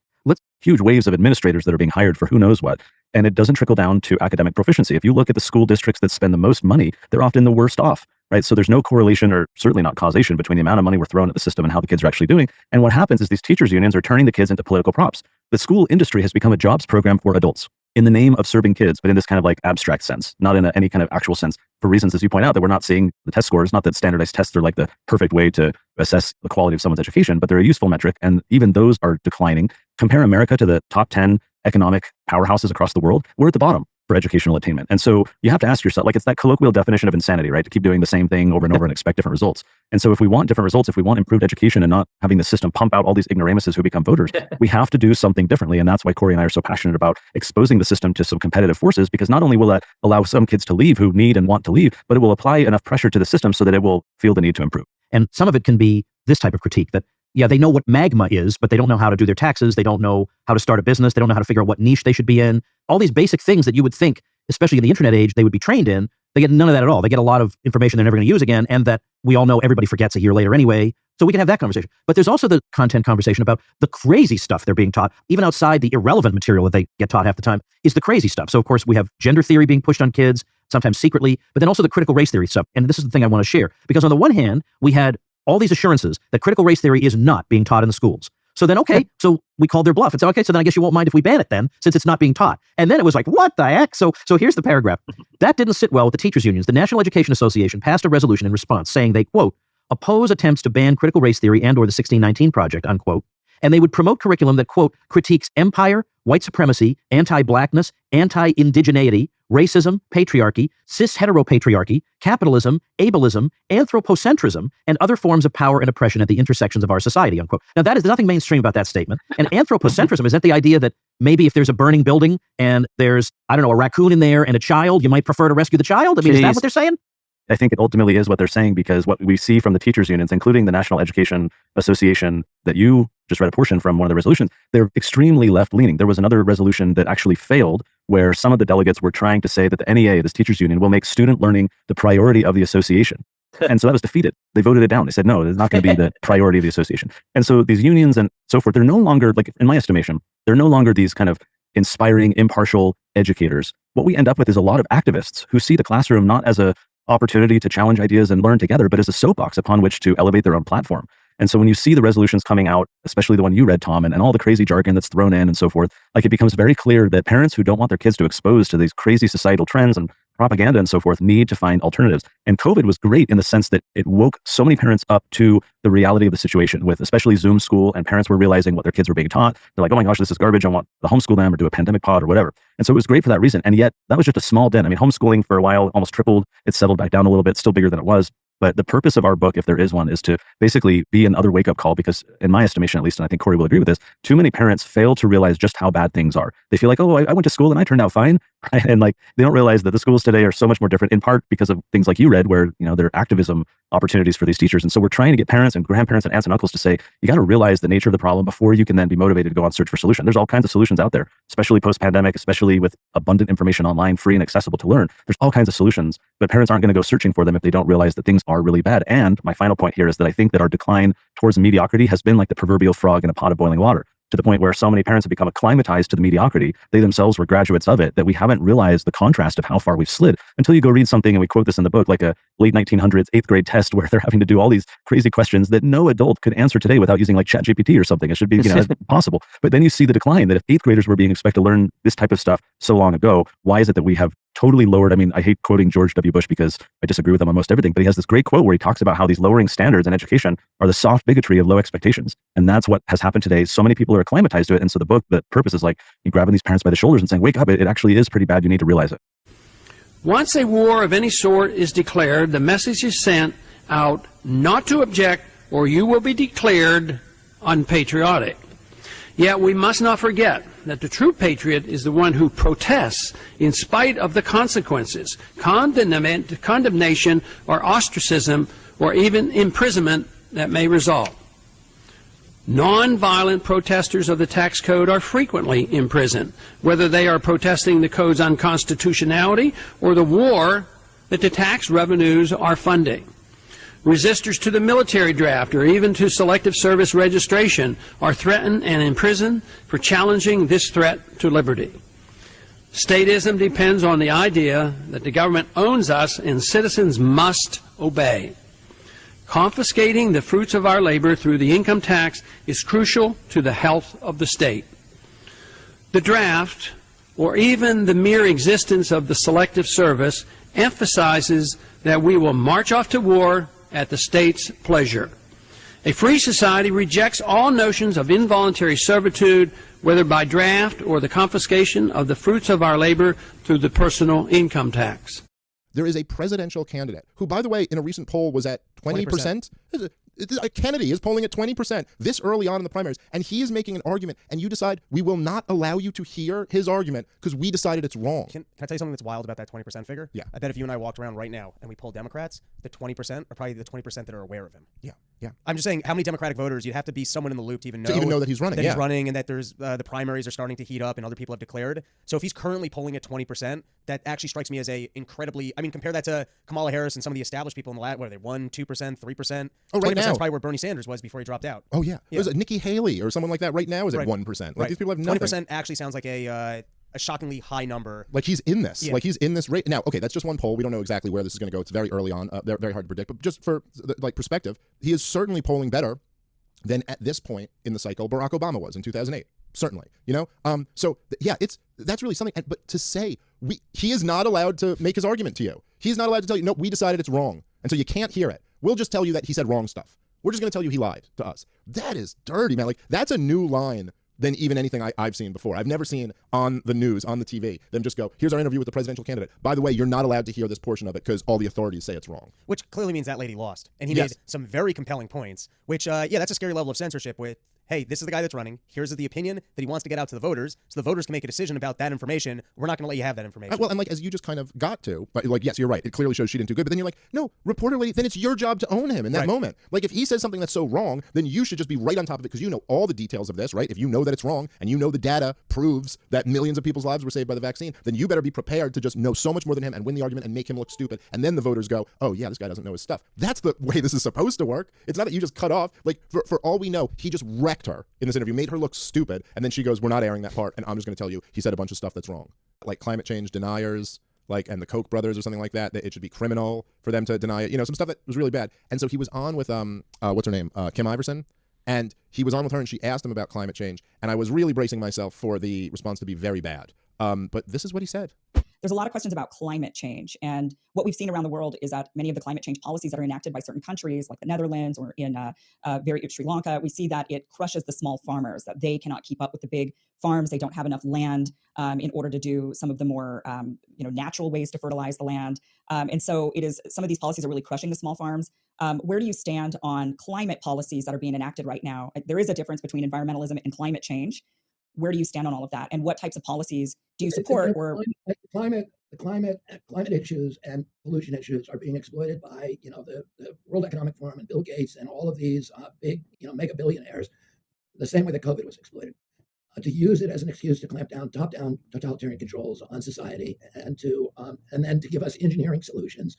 Huge waves of administrators that are being hired for who knows what, and it doesn't trickle down to academic proficiency. If you look at the school districts that spend the most money, they're often the worst off, right? So there's no correlation, or certainly not causation, between the amount of money we're throwing at the system and how the kids are actually doing. And what happens is these teachers unions are turning the kids into political props. The school industry has become a jobs program for adults in the name of serving kids, but in this kind of like abstract sense, not in any kind of actual sense, for reasons, as you point out, that we're not seeing the test scores. Not that standardized tests are like the perfect way to assess the quality of someone's education, but they're a useful metric, and even those are declining. Compare America to the top 10 economic powerhouses across the world. We're at the bottom for educational attainment. And so you have to ask yourself, like, it's that colloquial definition of insanity, right? To keep doing the same thing over and over and expect different results. And so if we want different results, if we want improved education and not having the system pump out all these ignoramuses who become voters, we have to do something differently. And that's why Corey and I are so passionate about exposing the system to some competitive forces, because not only will that allow some kids to leave who need and want to leave, but it will apply enough pressure to the system so that it will feel the need to improve. And some of it can be this type of critique that, yeah, they know what magma is, but they don't know how to do their taxes. They don't know how to start a business. They don't know how to figure out what niche they should be in. All these basic things that you would think, especially in the internet age, they would be trained in. They get none of that at all. They get a lot of information they're never going to use again, and that we all know everybody forgets a year later anyway. So we can have that conversation. But there's also the content conversation about the crazy stuff they're being taught, even outside the irrelevant material that they get taught half the time, is the crazy stuff. So of course we have gender theory being pushed on kids, sometimes secretly, but then also the critical race theory stuff. And this is the thing I want to share, because on the one hand, we had all these assurances that critical race theory is not being taught in the schools. So then, okay, so we called their bluff and said, okay, so then I guess you won't mind if we ban it then, since it's not being taught. And then it was like, what the heck? So here's the paragraph. That didn't sit well with the teachers unions. The National Education Association passed a resolution in response saying they, quote, oppose attempts to ban critical race theory and or the 1619 Project, unquote, And they would promote curriculum that, quote, critiques empire, white supremacy, anti-blackness, anti-indigeneity, racism, patriarchy, cis-heteropatriarchy, capitalism, ableism, anthropocentrism, and other forms of power and oppression at the intersections of our society, unquote. Now, that is nothing mainstream about that statement. And anthropocentrism, is that the idea that maybe if there's a burning building and there's, I don't know, a raccoon in there and a child, you might prefer to rescue the child? I mean, is that what they're saying? I think it ultimately is what they're saying, because what we see from the teachers unions, including the National Education Association that you just read a portion from one of the resolutions, they're extremely left-leaning. There was another resolution that actually failed where some of the delegates were trying to say that the NEA, this teachers union, will make student learning the priority of the association. And so that was defeated. They voted it down. They said, no, it's not going to be the priority of the association. And so these unions and so forth, they're no longer, like in my estimation, they're no longer these kind of inspiring, impartial educators. What we end up with is a lot of activists who see the classroom not as a opportunity to challenge ideas and learn together, but as a soapbox upon which to elevate their own platform. And so when you see the resolutions coming out, especially the one you read, Tom, and all the crazy jargon that's thrown in and so forth, like it becomes very clear that parents who don't want their kids to expose to these crazy societal trends and propaganda and so forth need to find alternatives. And COVID was great in the sense that it woke so many parents up to the reality of the situation, with especially Zoom school, and parents were realizing what their kids were being taught. They're like, oh my gosh, this is garbage. I want to homeschool them or do a pandemic pod or whatever. And so it was great for that reason. And yet that was just a small dent. I mean, homeschooling for a while almost tripled. It's settled back down a little bit, still bigger than it was. But the purpose of our book, if there is one, is to basically be another wake-up call, because in my estimation, at least, and I think Corey will agree with this, too many parents fail to realize just how bad things are. They feel like, oh, I went to school and I turned out fine. And like, they don't realize that the schools today are so much more different, in part because of things like you read, where, you know, there are activism opportunities for these teachers. And so we're trying to get parents and grandparents and aunts and uncles to say, you got to realize the nature of the problem before you can then be motivated to go on search for solution. There's all kinds of solutions out there, especially post-pandemic, especially with abundant information online, free and accessible to learn. There's all kinds of solutions, but parents aren't going to go searching for them if they don't realize that things are really bad. And my final point here is that I think that our decline towards mediocrity has been like the proverbial frog in a pot of boiling water, to the point where so many parents have become acclimatized to the mediocrity. They themselves were graduates of it, that we haven't realized the contrast of how far we've slid until you go read something, and we quote this in the book, like a late 1900s 8th grade test where they're having to do all these crazy questions that no adult could answer today without using like ChatGPT or something. It should be, you know, possible. But then you see the decline, that if 8th graders were being expected to learn this type of stuff so long ago, why is it that we have totally lowered? I mean, I hate quoting George W. Bush because I disagree with him on most everything, but he has this great quote where he talks about how these lowering standards in education are the soft bigotry of low expectations. And that's what has happened today. So many people are acclimatized to it. And so the book, the purpose is like you grabbing these parents by the shoulders and saying, wake up, it actually is pretty bad. You need to realize it. Once a war of any sort is declared, the message is sent out not to object, or you will be declared unpatriotic. Yet we must not forget that the true patriot is the one who protests in spite of the consequences, condemnation or ostracism, or even imprisonment that may result. Non-violent protesters of the tax code are frequently imprisoned, whether they are protesting the code's unconstitutionality or the war that the tax revenues are funding. Resistors to the military draft or even to selective service registration are threatened and imprisoned for challenging this threat to liberty. Statism depends on the idea that the government owns us and citizens must obey. Confiscating the fruits of our labor through the income tax is crucial to the health of the state. The draft, or even the mere existence of the selective service, emphasizes that we will march off to war at the state's pleasure. A free society rejects all notions of involuntary servitude, whether by draft or the confiscation of the fruits of our labor through the personal income tax. There is a presidential candidate who, by the way, in a recent poll was at 20%. Kennedy is polling at 20% this early on in the primaries, and he is making an argument, and you decide we will not allow you to hear his argument because we decided it's wrong. Can I tell you something that's wild about that 20% figure? Yeah. I bet if you and I walked around right now and we polled Democrats, the 20% are probably the 20% that are aware of him. Yeah. Yeah. I'm just saying, how many Democratic voters, you'd have to be someone in the loop to even know that he's running. That he's running, and that there's the primaries are starting to heat up and other people have declared. So if he's currently polling at 20%, that actually strikes me as a incredibly, I mean, compare that to Kamala Harris and some of the established people in the what are they, 1%, 2%, 3%? Oh, right 20% now. is probably where Bernie Sanders was before he dropped out. Oh, yeah. There's Nikki Haley or someone like that right now is at 1%. Like, these people have nothing. 20% actually sounds like a shockingly high number. Like he's in this. Yeah. Like he's in this rate. Now, okay, that's just one poll. We don't know exactly where this is going to go. It's very early on. They're very hard to predict. But just for like perspective, he is certainly polling better than at this point in the cycle Barack Obama was in 2008. Certainly, you know. That's really something. But to say he is not allowed to make his argument to you. He's not allowed to tell you, no, we decided it's wrong, and so you can't hear it. We'll just tell you that he said wrong stuff. we're just going to tell you he lied to us. That is dirty, man. Like, that's a new line than even anything I've seen before. I've never seen on the news, on the TV, them just go, here's our interview with the presidential candidate. By the way, you're not allowed to hear this portion of it because all the authorities say it's wrong. Which clearly means that lady lost. And he Yes. made some very compelling points, which, that's a scary level of censorship with, hey, this is the guy that's running. Here's the opinion that he wants to get out to the voters, so the voters can make a decision about that information. We're not going to let you have that information. Well, and like, as you just kind of got to, but like, yes, you're right. It clearly shows she didn't do good. But then you're like, no, reporter lady, then it's your job to own him in that Right. moment. Like, if he says something that's so wrong, then you should just be right on top of it because you know all the details of this, right? If you know that it's wrong and you know the data proves that millions of people's lives were saved by the vaccine, then you better be prepared to just know so much more than him and win the argument and make him look stupid. And then the voters go, oh yeah, this guy doesn't know his stuff. That's the way this is supposed to work. It's not that you just cut off. Like, for all we know, he just wrecked her in this interview, made her look stupid, and then she goes, we're not airing that part, and I'm just going to tell you he said a bunch of stuff that's wrong, like climate change deniers, like, and the Koch brothers or something like that it should be criminal for them to deny it, some stuff that was really bad. And so he was on with what's her name, Kim Iverson, and he was on with her, and she asked him about climate change, and I was really bracing myself for the response to be very bad, but this is what he said. There's a lot of questions about climate change. And what we've seen around the world is that many of the climate change policies that are enacted by certain countries, like the Netherlands or in Sri Lanka, we see that it crushes the small farmers, that they cannot keep up with the big farms. They don't have enough land in order to do some of the more natural ways to fertilize the land. And so some of these policies are really crushing the small farms. Where do you stand on climate policies that are being enacted right now? There is a difference between environmentalism and climate change. Where do you stand on all of that? And what types of policies do you support? The climate issues and pollution issues are being exploited by, the World Economic Forum and Bill Gates and all of these big, mega billionaires, the same way that COVID was exploited, to use it as an excuse to clamp down top-down totalitarian controls on society and then to give us engineering solutions.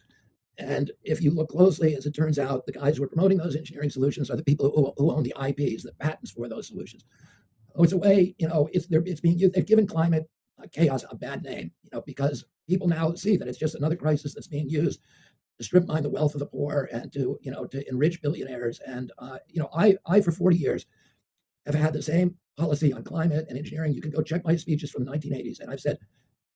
And if you look closely, as it turns out, the guys who are promoting those engineering solutions are the people who own the IPs, the patents for those solutions. It's a way, it's being used. They've given climate chaos a bad name, because people now see that it's just another crisis that's being used to strip mine the wealth of the poor and to enrich billionaires. And I for 40 years have had the same policy on climate and engineering. You can go check my speeches from the 1980s, and I've said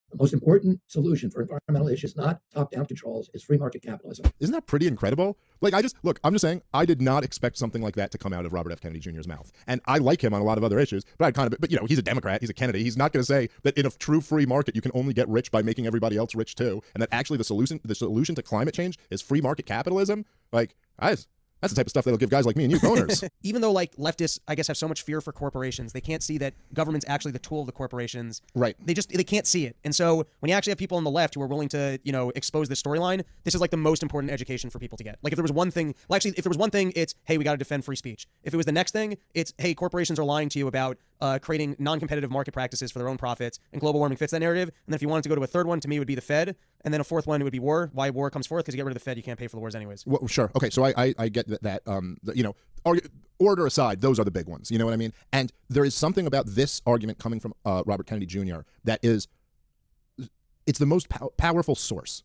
the most important solution for environmental issues, not top-down controls, is free market capitalism. Isn't that pretty incredible? Like, I'm just saying, I did not expect something like that to come out of Robert F. Kennedy Jr.'s mouth. And I like him on a lot of other issues, but he's a Democrat, he's a Kennedy. He's not going to say that in a true free market, you can only get rich by making everybody else rich too. And that actually the solution to climate change is free market capitalism. Like, that's the type of stuff that'll give guys like me and you boners. Even though leftists, I guess, have so much fear for corporations, they can't see that government's actually the tool of the corporations. Right. They can't see it. And so when you actually have people on the left who are willing to, expose this storyline, this is the most important education for people to get. Like if there was one thing, it's, hey, we got to defend free speech. If it was the next thing, it's, hey, corporations are lying to you about creating non-competitive market practices for their own profits, and global warming fits that narrative. And then if you wanted to go to a third one, to me, it would be the Fed. And then a fourth one, it would be war. Why war comes fourth? Because you get rid of the Fed, you can't pay for the wars anyways. Well, sure. Okay, so I get that order aside, those are the big ones. You know what I mean? And there is something about this argument coming from Robert Kennedy Jr. that it's the most powerful source.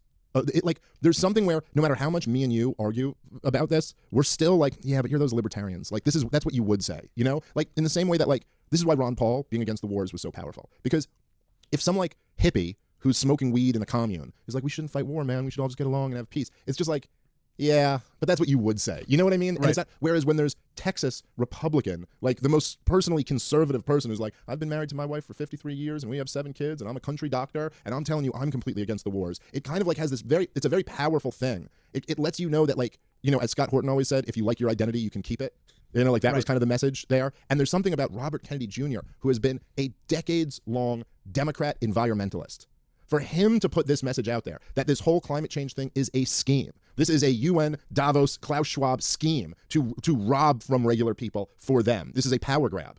There's something where no matter how much me and you argue about this, we're still like, yeah, but you're those libertarians. Like that's what you would say, Like in the same way that this is why Ron Paul being against the wars was so powerful. Because if some hippie who's smoking weed in a commune is like, we shouldn't fight war, man. We should all just get along and have peace. It's just like, yeah, but that's what you would say. You know what I mean? Right. And it's not, whereas when there's Texas Republican, the most personally conservative person who's like, I've been married to my wife for 53 years and we have 7 kids and I'm a country doctor and I'm telling you I'm completely against the wars. It kind of has this it's a very powerful thing. It lets you know that as Scott Horton always said, if you like your identity, you can keep it. That right. was kind of the message there. And there's something about Robert Kennedy Jr., who has been a decades-long Democrat environmentalist. For him to put this message out there, that this whole climate change thing is a scheme. This is a UN, Davos, Klaus Schwab scheme to rob from regular people for them. This is a power grab.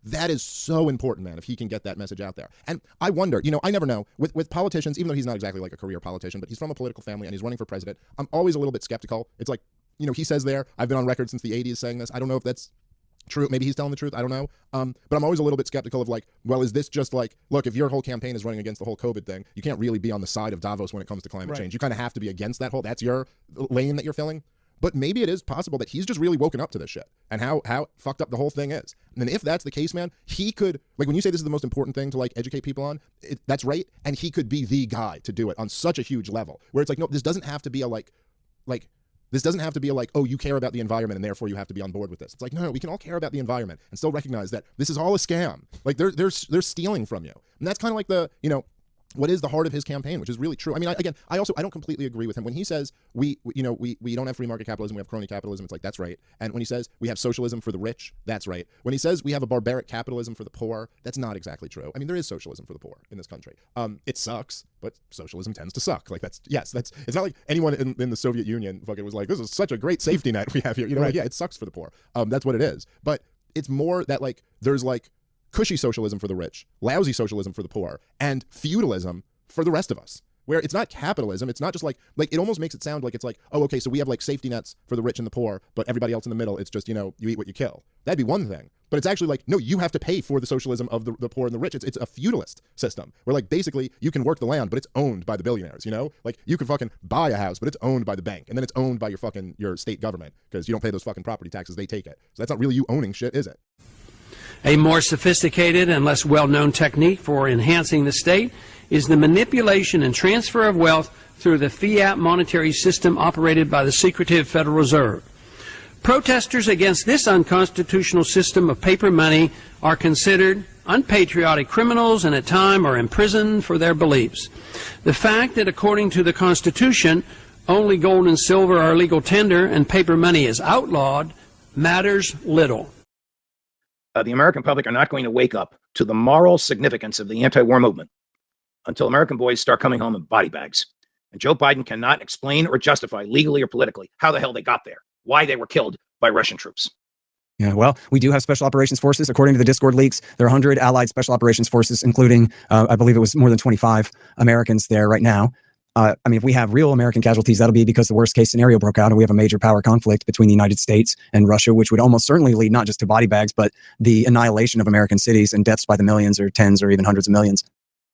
That is so important, man, if he can get that message out there. And I wonder, I never know, with politicians, even though he's not exactly a career politician, but he's from a political family and he's running for president, I'm always a little bit skeptical. It's he says there, I've been on record since the 80s saying this. I don't know if that's true. Maybe he's telling the truth. I don't know. But I'm always a little bit skeptical of is this just look, if your whole campaign is running against the whole COVID thing, you can't really be on the side of Davos when it comes to climate change. You kind of have to be against that's your lane that you're filling. But maybe it is possible that he's just really woken up to this shit and how fucked up the whole thing is. And then if that's the case, man, he could, when you say this is the most important thing to educate people on, that's right. And he could be the guy to do it on such a huge level where it's no, this doesn't have to be a This doesn't have to be like, oh, you care about the environment and therefore you have to be on board with this. It's like, no, we can all care about the environment and still recognize that this is all a scam. Like they're stealing from you. And that's kind of like the, what is the heart of his campaign, which is really true. I mean, I don't completely agree with him when he says we don't have free market capitalism, we have crony capitalism. It's like, that's right. And when he says we have socialism for the rich, that's right. When he says we have a barbaric capitalism for the poor, that's not exactly true. I mean, there is socialism for the poor in this country. It sucks, but socialism tends to suck. Like it's not like anyone in the Soviet Union fucking was like, this is such a great safety net we have here. Right. Like, yeah, it sucks for the poor. That's what it is. But it's more that like there's like cushy socialism for the rich, lousy socialism for the poor, and feudalism for the rest of us. Where it's not capitalism, it's not just like it almost makes it sound like it's like, oh, okay, so we have like safety nets for the rich and the poor, but everybody else in the middle, it's just, you eat what you kill. That'd be one thing. But it's actually like, no, you have to pay for the socialism of the poor and the rich. It's a feudalist system where like basically you can work the land, but it's owned by the billionaires, Like you can fucking buy a house, but it's owned by the bank. And then it's owned by your state government because you don't pay those fucking property taxes, they take it. So that's not really you owning shit, is it? A more sophisticated and less well-known technique for enhancing the state is the manipulation and transfer of wealth through the fiat monetary system operated by the secretive Federal Reserve. Protesters against this unconstitutional system of paper money are considered unpatriotic criminals and at times are imprisoned for their beliefs. The fact that according to the Constitution, only gold and silver are legal tender and paper money is outlawed matters little. The American public are not going to wake up to the moral significance of the anti-war movement until American boys start coming home in body bags. And Joe Biden cannot explain or justify legally or politically how the hell they got there, why they were killed by Russian troops. Yeah, well, we do have special operations forces. According to the Discord leaks, there are 100 allied special operations forces, including, I believe it was more than 25 Americans there right now. If we have real American casualties, that'll be because the worst case scenario broke out and we have a major power conflict between the United States and Russia, which would almost certainly lead not just to body bags, but the annihilation of American cities and deaths by the millions or tens or even hundreds of millions.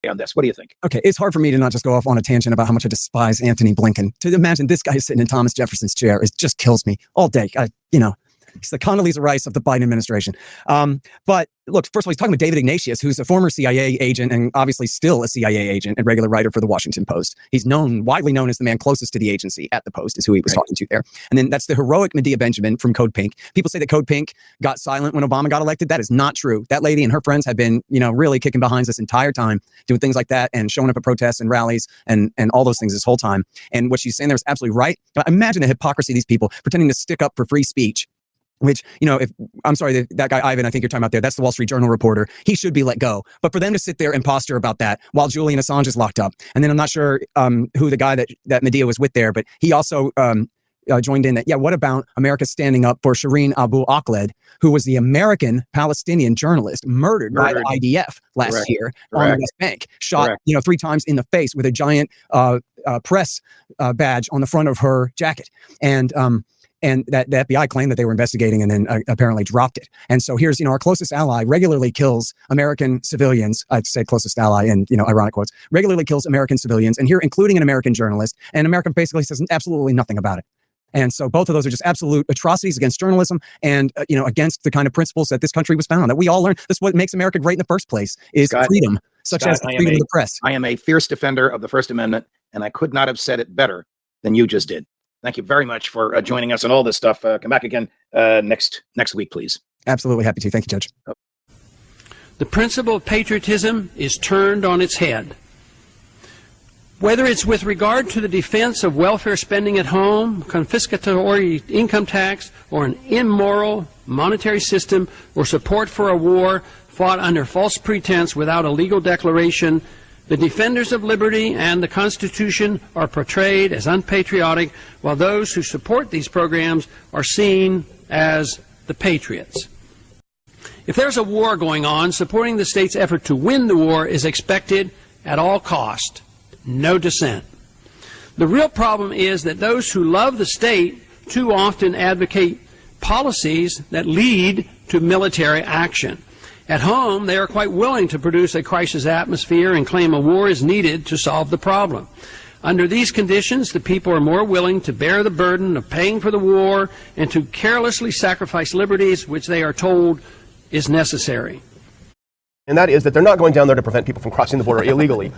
On this, what do you think? Okay, it's hard for me to not just go off on a tangent about how much I despise Antony Blinken. To imagine this guy sitting in Thomas Jefferson's chair, it just kills me all day. He's the Condoleezza Rice of the Biden administration. But look, first of all, he's talking about David Ignatius, who's a former CIA agent and obviously still a CIA agent and regular writer for the Washington Post. He's widely known as the man closest to the agency at the Post, is who he was talking to there. And then that's the heroic Medea Benjamin from Code Pink. People say that Code Pink got silent when Obama got elected. That is not true. That lady and her friends have been, really kicking behind this entire time, doing things like that and showing up at protests and rallies and all those things this whole time. And what she's saying there is absolutely right. But imagine the hypocrisy of these people pretending to stick up for free speech. Which, that guy Ivan, I think you're talking about there, that's the Wall Street Journal reporter. He should be let go. But for them to sit there and posture about that while Julian Assange is locked up. And then I'm not sure who the guy that Medea was with there, but he also joined in that, what about America standing up for Shireen Abu Akleh, who was the American Palestinian journalist murdered by the IDF last year on the West Bank, shot 3 times in the face with a giant press badge on the front of her jacket. And that the FBI claimed that they were investigating and then apparently dropped it. And so here's, our closest ally regularly kills American civilians. I'd say closest ally and, ironic quotes, regularly kills American civilians. And here, including an American journalist. And America basically says absolutely nothing about it. And so both of those are just absolute atrocities against journalism and, against the kind of principles that this country was founded on, that we all learned. That's what makes America great in the first place is freedom, such as the freedom of the press. I am a fierce defender of the First Amendment, and I could not have said it better than you just did. Thank you very much for joining us on all this stuff. Come back again next week, please. Absolutely happy to. Thank you, Judge. The principle of patriotism is turned on its head. Whether it's with regard to the defense of welfare spending at home, confiscatory income tax, or an immoral monetary system, or support for a war fought under false pretense without a legal declaration, the defenders of liberty and the Constitution are portrayed as unpatriotic, while those who support these programs are seen as the patriots. If there's a war going on, supporting the state's effort to win the war is expected at all cost. No dissent. The real problem is that those who love the state too often advocate policies that lead to military action. At home, they are quite willing to produce a crisis atmosphere and claim a war is needed to solve the problem. Under these conditions, the people are more willing to bear the burden of paying for the war and to carelessly sacrifice liberties which they are told is necessary. And that is that they're not going down there to prevent people from crossing the border illegally.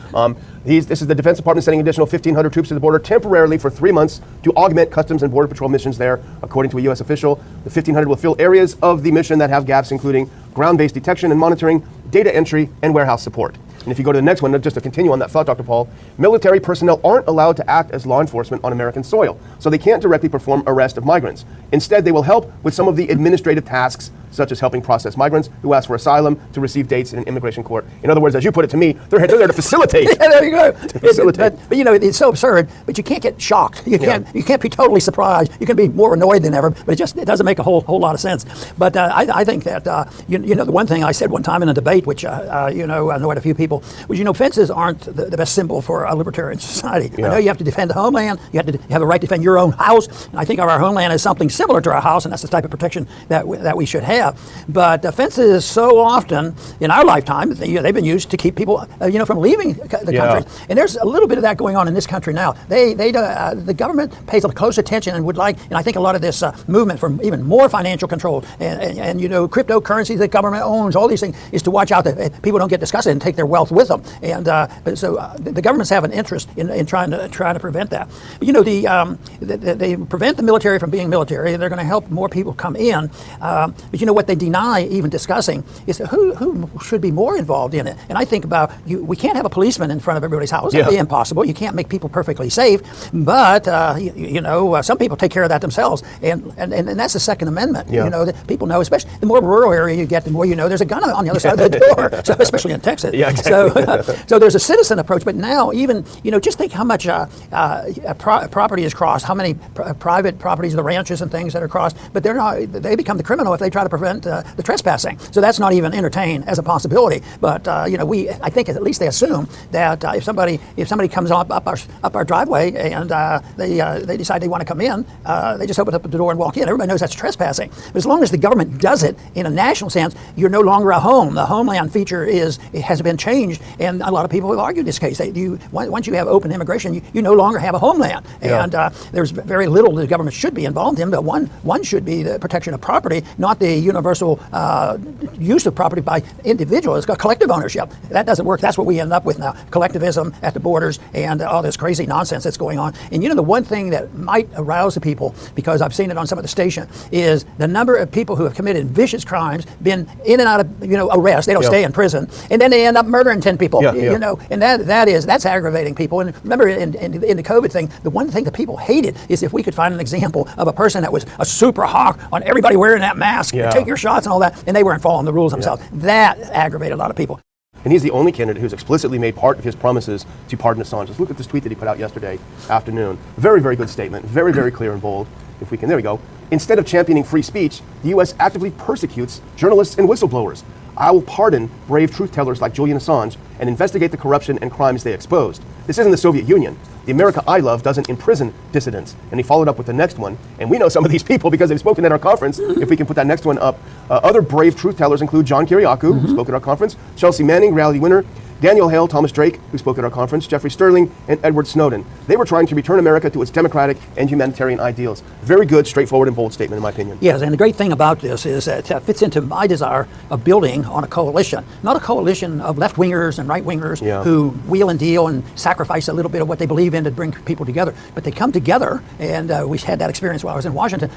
This is the Defense Department sending additional 1,500 troops to the border temporarily for 3 months to augment Customs and Border Patrol missions there, according to a U.S. official. The 1,500 will fill areas of the mission that have gaps, including ground-based detection and monitoring, data entry, and warehouse support. And if you go to the next one, just to continue on that thought, Dr. Paul, military personnel aren't allowed to act as law enforcement on American soil, so they can't directly perform arrest of migrants. Instead, they will help with some of the administrative tasks, such as helping process migrants who ask for asylum to receive dates in an immigration court. In other words, as you put it to me, they're there to facilitate. Yeah, there you go. To facilitate. But you know, it's so absurd. But you can't get shocked. You can't be totally surprised. You can be more annoyed than ever. But it doesn't make a whole lot of sense. But I think that you know, the one thing I said one time in a debate, which you know, annoyed a few people, was, you know, fences aren't the best symbol for a libertarian society. Yeah. I know you have to defend the homeland. You have a right to defend your own house. And I think our homeland is something similar to our house, and that's the type of protection that we should have. But fences, so often in our lifetime, they've been used to keep people, you know, from leaving the country. And there's a little bit of that going on in this country now. The government pays close attention and would like, and I think a lot of this movement for even more financial control and you know, cryptocurrencies that government owns, all these things, is to watch out that people don't get disgusted and take their wealth with them. And so the governments have an interest in trying to prevent that. But, you know, they prevent the military from being military. They're going to help more people come in. But you know what they deny even discussing is who should be more involved in it. And I think about, we can't have a policeman in front of everybody's house. That'd be impossible. You can't make people perfectly safe. But you know, some people take care of that themselves, and that's the Second Amendment. You know, that people know, especially the more rural area you get, the more you know there's a gun on the other side of the door. So, especially in Texas. Yeah, exactly. So there's a citizen approach. But now, even, you know, just think how much property is crossed, how many private properties, the ranches and things that are crossed. But they become the criminal if they try to prevent the trespassing. So that's not even entertained as a possibility. But you know, I think at least they assume that if somebody comes up our driveway and they decide they want to come in, they just open up the door and walk in. Everybody knows that's trespassing. But as long as the government does it in a national sense, you're no longer a home. The homeland feature has been changed, and a lot of people have argued this case. Once you have open immigration, you no longer have a homeland, and there's very little the government should be involved in. But one should be the protection of property, not the universal use of property by individuals. It's got collective ownership. That doesn't work. That's what we end up with now: collectivism at the borders and all this crazy nonsense that's going on. And you know, the one thing that might arouse the people, because I've seen it on some of the station, is the number of people who have committed vicious crimes, been in and out of, you know, arrest. They don't stay in prison, and then they end up murdering 10 people. You know, and that's aggravating people. And remember, in the COVID thing, the one thing that people hated is if we could find an example of a person that was a super hawk on everybody wearing that mask, take your shots and all that, and they weren't following the rules themselves. That aggravated a lot of people. And he's the only candidate who's explicitly made part of his promises to pardon Assange. Just look at this tweet that he put out yesterday afternoon. Very, very good statement. Very, very clear and bold. If we can, there we go. Instead of championing free speech, the U.S. actively persecutes journalists and whistleblowers. I will pardon brave truth tellers like Julian Assange and investigate the corruption and crimes they exposed. This isn't the Soviet Union. The America I love doesn't imprison dissidents. And he followed up with the next one. And we know some of these people because they've spoken at our conference. If we can put that next one up. Other brave truth tellers include John Kiriakou, who spoke at our conference, Chelsea Manning, reality winner, Daniel Hale, Thomas Drake, who spoke at our conference, Jeffrey Sterling, and Edward Snowden. They were trying to return America to its democratic and humanitarian ideals. Very good, straightforward, and bold statement, in my opinion. Yes, and the great thing about this is that it fits into my desire of building on a coalition, not a coalition of left-wingers and right-wingers who wheel and deal and sacrifice a little bit of what they believe in to bring people together. But they come together, and we had that experience while I was in Washington.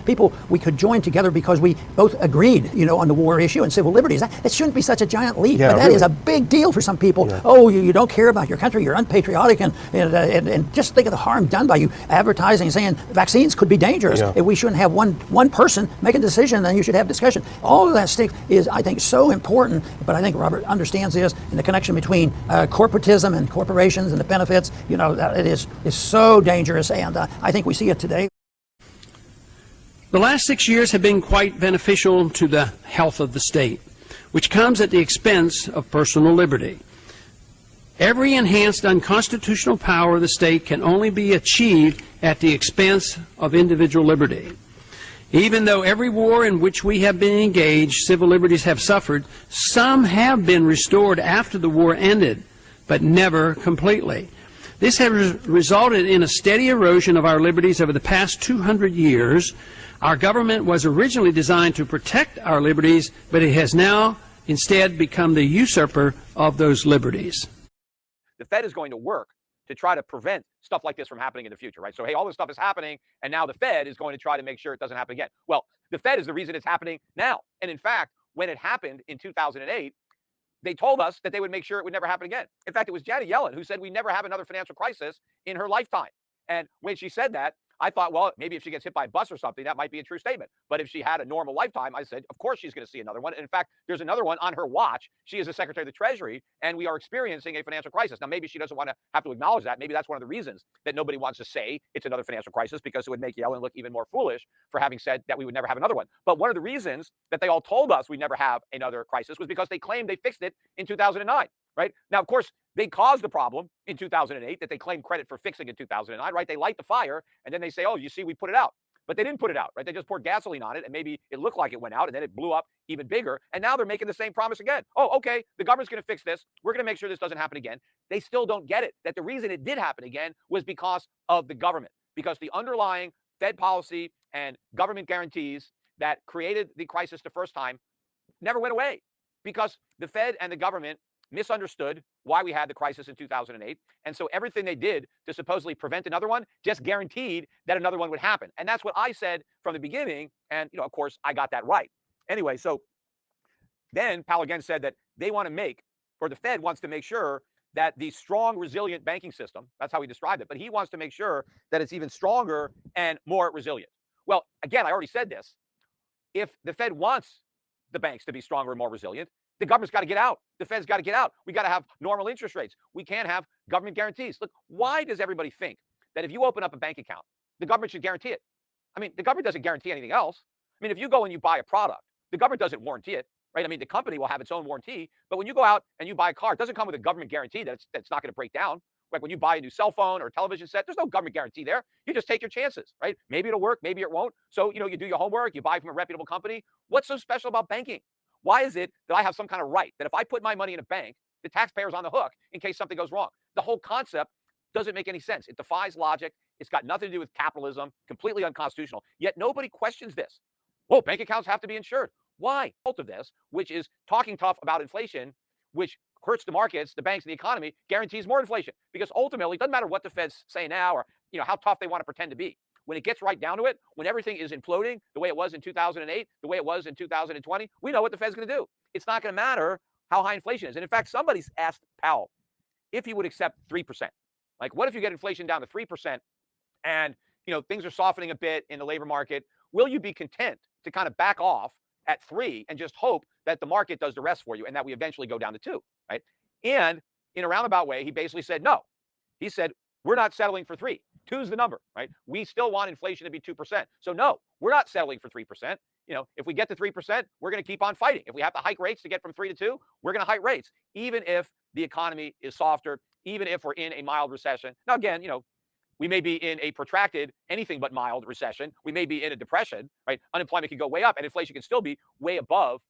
We could join together because we both agreed, you know, on the war issue and civil liberties. That shouldn't be such a giant leap, but that is a big deal for some people. Oh, you don't care about your country, you're unpatriotic, and just think of the harm done by you advertising and saying vaccines could be dangerous. If we shouldn't have one person make a decision, then you should have discussion. All of that stuff is, I think, so important, but I think Robert understands this, and the connection between corporatism and corporations and the benefits, you know, that it is so dangerous, and I think we see it today. The last 6 years have been quite beneficial to the health of the state, which comes at the expense of personal liberty. Every enhanced unconstitutional power of the state can only be achieved at the expense of individual liberty. Even though every war in which we have been engaged, civil liberties have suffered, some have been restored after the war ended, but never completely. This has resulted in a steady erosion of our liberties over the past 200 years. Our government was originally designed to protect our liberties, but it has now instead become the usurper of those liberties. The Fed is going to work to try to prevent stuff like this from happening in the future, right? So, hey, all this stuff is happening, and now the Fed is going to try to make sure it doesn't happen again. Well, the Fed is the reason it's happening now. And in fact, when it happened in 2008, they told us that they would make sure it would never happen again. In fact, it was Janet Yellen who said we never have another financial crisis in her lifetime. And when she said that, I thought, well, maybe if she gets hit by a bus or something, that might be a true statement. But if she had a normal lifetime, I said, of course she's going to see another one. And in fact, there's another one on her watch. She is the Secretary of the Treasury, and we are experiencing a financial crisis. Now, maybe she doesn't want to have to acknowledge that. Maybe that's one of the reasons that nobody wants to say it's another financial crisis, because it would make Yellen look even more foolish for having said that we would never have another one. But one of the reasons that they all told us we'd never have another crisis was because they claimed they fixed it in 2009. Right? Now, of course, they caused the problem in 2008 that they claimed credit for fixing in 2009, right? They light the fire, and then they say, oh, you see, we put it out. But they didn't put it out, right? They just poured gasoline on it, and maybe it looked like it went out, and then it blew up even bigger. And now they're making the same promise again. Oh, okay, the government's going to fix this. We're going to make sure this doesn't happen again. They still don't get it, that the reason it did happen again was because of the government, because the underlying Fed policy and government guarantees that created the crisis the first time never went away, because the Fed and the government misunderstood why we had the crisis in 2008. And so everything they did to supposedly prevent another one just guaranteed that another one would happen. And that's what I said from the beginning. And, of course, I got that right. Anyway, so then Powell again said that they want to make, or the Fed wants to make sure that the strong, resilient banking system, that's how he described it, but he wants to make sure that it's even stronger and more resilient. Well, again, I already said this. If the Fed wants the banks to be stronger and more resilient, the government's got to get out. The Fed's got to get out. We got to have normal interest rates. We can't have government guarantees. Look, why does everybody think that if you open up a bank account, the government should guarantee it? I mean, the government doesn't guarantee anything else. I mean, if you go and you buy a product, the government doesn't warranty it, right? I mean, the company will have its own warranty, but when you go out and you buy a car, it doesn't come with a government guarantee that it's not going to break down. Like when you buy a new cell phone or a television set, there's no government guarantee there. You just take your chances, right? Maybe it'll work, maybe it won't. So, you do your homework, you buy from a reputable company. What's so special about banking? Why is it that I have some kind of right that if I put my money in a bank, the taxpayer's on the hook in case something goes wrong? The whole concept doesn't make any sense. It defies logic. It's got nothing to do with capitalism, completely unconstitutional. Yet nobody questions this. Oh, bank accounts have to be insured. Why? Both of this, which is talking tough about inflation, which hurts the markets, the banks, and the economy, guarantees more inflation. Because ultimately, it doesn't matter what the Feds say now or how tough they want to pretend to be. When it gets right down to it, when everything is imploding the way it was in 2008, the way it was in 2020, we know what the Fed's going to do. It's not going to matter how high inflation is. And in fact, somebody's asked Powell if he would accept 3%. Like, what if you get inflation down to 3% and, things are softening a bit in the labor market? Will you be content to kind of back off at 3 and just hope that the market does the rest for you and that we eventually go down to 2, right? And in a roundabout way, he basically said no. He said, we're not settling for 3. 2 is the number, right? We still want inflation to be 2%. So no, we're not settling for 3%. If we get to 3%, we're going to keep on fighting. If we have to hike rates to get from 3 to 2, we're going to hike rates, even if the economy is softer, even if we're in a mild recession. Now, again, we may be in a protracted, anything but mild recession. We may be in a depression, right? Unemployment can go way up and inflation can still be way above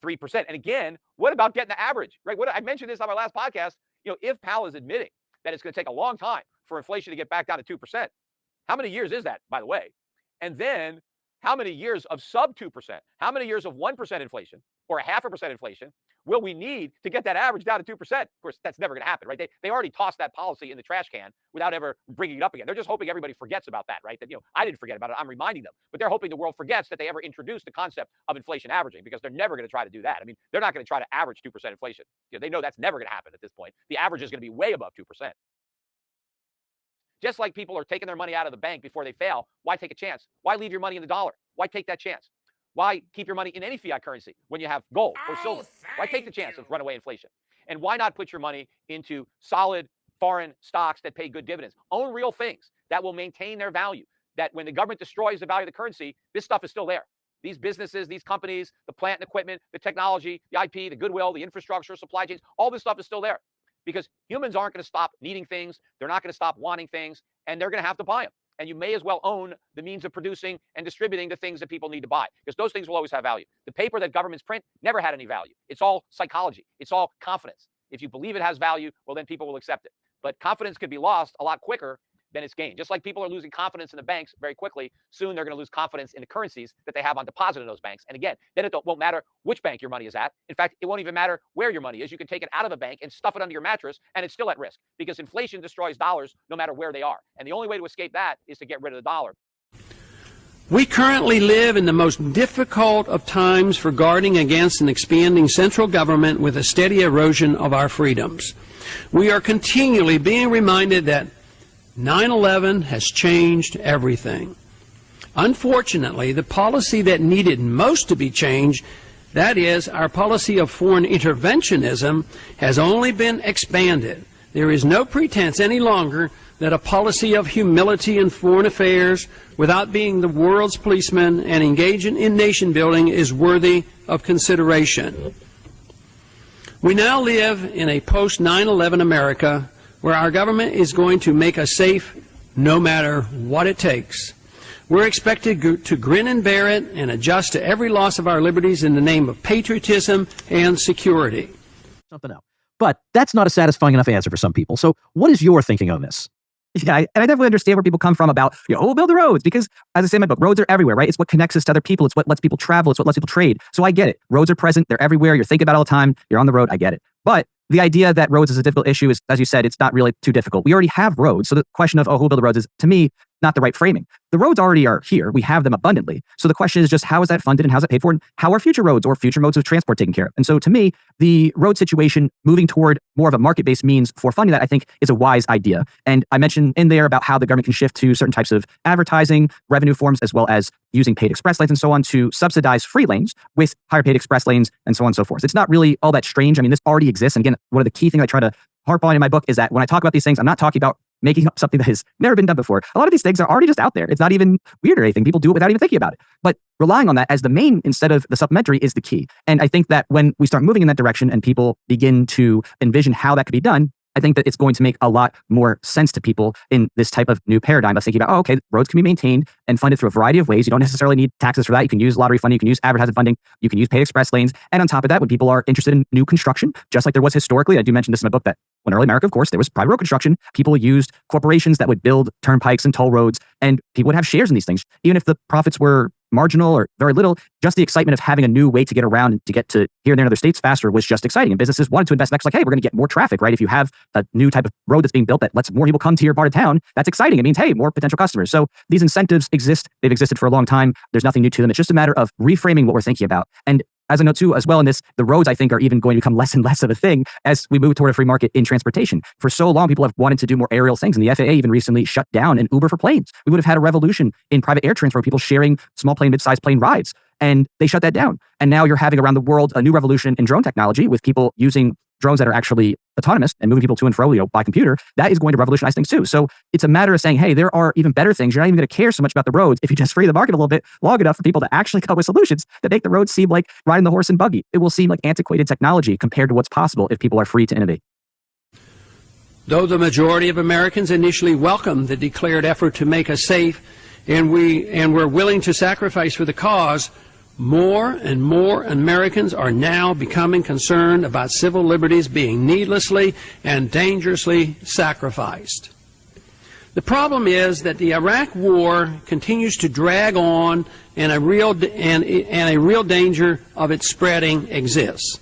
3%. And again, what about getting the average, right? I mentioned this on my last podcast. If Powell is admitting that it's going to take a long time for inflation to get back down to 2%. How many years is that, by the way? And then how many years of sub 2%? How many years of 1% inflation or 0.5% inflation will we need to get that average down to 2%? Of course, that's never going to happen, right? They already tossed that policy in the trash can without ever bringing it up again. They're just hoping everybody forgets about that, right? That, I didn't forget about it. I'm reminding them. But they're hoping the world forgets that they ever introduced the concept of inflation averaging, because they're never going to try to do that. I mean, they're not going to try to average 2% inflation. They know that's never going to happen at this point. The average is going to be way above 2%. Just like people are taking their money out of the bank before they fail, why take a chance? Why leave your money in the dollar? Why take that chance? Why keep your money in any fiat currency when you have gold or silver? Why take the chance of runaway inflation? And why not put your money into solid foreign stocks that pay good dividends? Own real things that will maintain their value, that when the government destroys the value of the currency, this stuff is still there. These businesses, these companies, the plant and equipment, the technology, the IP, the goodwill, the infrastructure, supply chains, all this stuff is still there. Because humans aren't going to stop needing things. They're not going to stop wanting things, and they're going to have to buy them. And you may as well own the means of producing and distributing the things that people need to buy, because those things will always have value. The paper that governments print never had any value. It's all psychology. It's all confidence. If you believe it has value, well, then people will accept it. But confidence could be lost a lot quicker then it's gain. Just like people are losing confidence in the banks very quickly, soon they're going to lose confidence in the currencies that they have on deposit in those banks. And again, then it won't matter which bank your money is at. In fact, it won't even matter where your money is. You can take it out of the bank and stuff it under your mattress, and it's still at risk because inflation destroys dollars no matter where they are. And the only way to escape that is to get rid of the dollar. We currently live in the most difficult of times for guarding against an expanding central government with a steady erosion of our freedoms. We are continually being reminded that 9/11 has changed everything. Unfortunately, the policy that needed most to be changed, that is, our policy of foreign interventionism, has only been expanded. There is no pretense any longer that a policy of humility in foreign affairs without being the world's policeman and engaging in nation building is worthy of consideration. We now live in a post-9/11 America where our government is going to make us safe no matter what it takes. We're expected to grin and bear it and adjust to every loss of our liberties in the name of patriotism and security. Something else. But that's not a satisfying enough answer for some people. So what is your thinking on this? Yeah, and I definitely understand where people come from about, we'll build the roads because, as I say in my book, roads are everywhere, right? It's what connects us to other people. It's what lets people travel. It's what lets people trade. So I get it. Roads are present. They're everywhere. You're thinking about it all the time. You're on the road. I get it. But the idea that roads is a difficult issue is, as you said, it's not really too difficult. We already have roads. So the question of, who will build the roads is, to me, not the right framing. The roads already are here. We have them abundantly. So the question is just, how is that funded and how is it paid for? And how are future roads or future modes of transport taken care of? And so to me, the road situation moving toward more of a market-based means for funding that, I think, is a wise idea. And I mentioned in there about how the government can shift to certain types of advertising, revenue forms, as well as using paid express lanes and so on to subsidize free lanes with higher paid express lanes and so on and so forth. It's not really all that strange. I mean, this already exists. And again, one of the key things I try to harp on in my book is that when I talk about these things, I'm not talking about making up something that has never been done before. A lot of these things are already just out there. It's not even weird or anything. People do it without even thinking about it. But relying on that as the main instead of the supplementary is the key. And I think that when we start moving in that direction and people begin to envision how that could be done, I think that it's going to make a lot more sense to people in this type of new paradigm of thinking about, okay, roads can be maintained and funded through a variety of ways. You don't necessarily need taxes for that. You can use lottery funding. You can use advertising funding. You can use paid express lanes. And on top of that, when people are interested in new construction, just like there was historically, I do mention this in my book, that when early America, of course, there was private road construction. People used corporations that would build turnpikes and toll roads, and people would have shares in these things. Even if the profits were marginal or very little, just the excitement of having a new way to get around and to get to here and there in other states faster was just exciting. And businesses wanted to invest next, like, hey, we're going to get more traffic, right? If you have a new type of road that's being built that lets more people come to your part of town, that's exciting. It means, hey, more potential customers. So these incentives exist. They've existed for a long time. There's nothing new to them. It's just a matter of reframing what we're thinking about. And as I know too, as well in this, the roads, I think, are even going to become less and less of a thing as we move toward a free market in transportation. For so long, people have wanted to do more aerial things, and the FAA even recently shut down an Uber for planes. We would have had a revolution in private air transport, people sharing small plane, mid-sized plane rides, and they shut that down. And now you're having around the world a new revolution in drone technology with people using drones that are actually autonomous and moving people to and fro, by computer. That is going to revolutionize things too. So it's a matter of saying, hey, there are even better things. You're not even going to care so much about the roads if you just free the market a little bit long enough for people to actually come up with solutions that make the roads seem like riding the horse and buggy. It will seem like antiquated technology compared to what's possible if people are free to innovate. Though the majority of Americans initially welcomed the declared effort to make us safe, and we're willing to sacrifice for the cause, more and more Americans are now becoming concerned about civil liberties being needlessly and dangerously sacrificed. The problem is that the Iraq War continues to drag on, and a real danger of its spreading exists.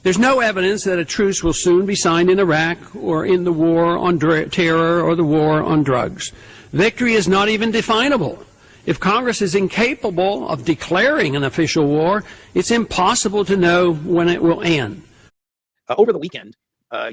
There's no evidence that a truce will soon be signed in Iraq or in the war on terror or the war on drugs. Victory is not even definable. If Congress is incapable of declaring an official war, it's impossible to know when it will end. Over the weekend,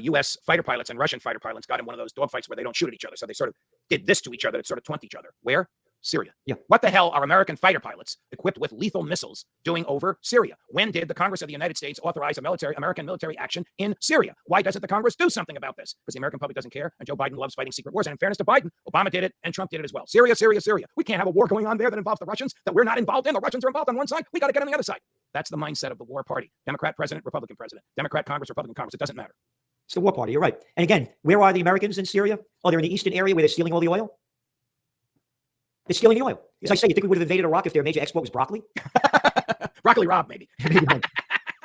U.S. fighter pilots and Russian fighter pilots got in one of those dogfights where they don't shoot at each other. So they sort of did this to each other. It sort of taunt each other. Where? Syria. Yeah. What the hell are American fighter pilots equipped with lethal missiles doing over Syria? When did the Congress of the United States authorize American military action in Syria? Why doesn't the Congress do something about this? Because the American public doesn't care, and Joe Biden loves fighting secret wars. And in fairness to Biden, Obama did it, and Trump did it as well. Syria, Syria, Syria. We can't have a war going on there that involves the Russians that we're not involved in. The Russians are involved on one side. We got to get on the other side. That's the mindset of the war party. Democrat president, Republican president. Democrat Congress, Republican Congress. It doesn't matter. It's the war party. You're right. And again, where are the Americans in Syria? Oh, they're in the eastern area where they're stealing all the oil. They're stealing the oil. As I say, you think we would have invaded Iraq if their major export was broccoli? Broccoli Rob, maybe.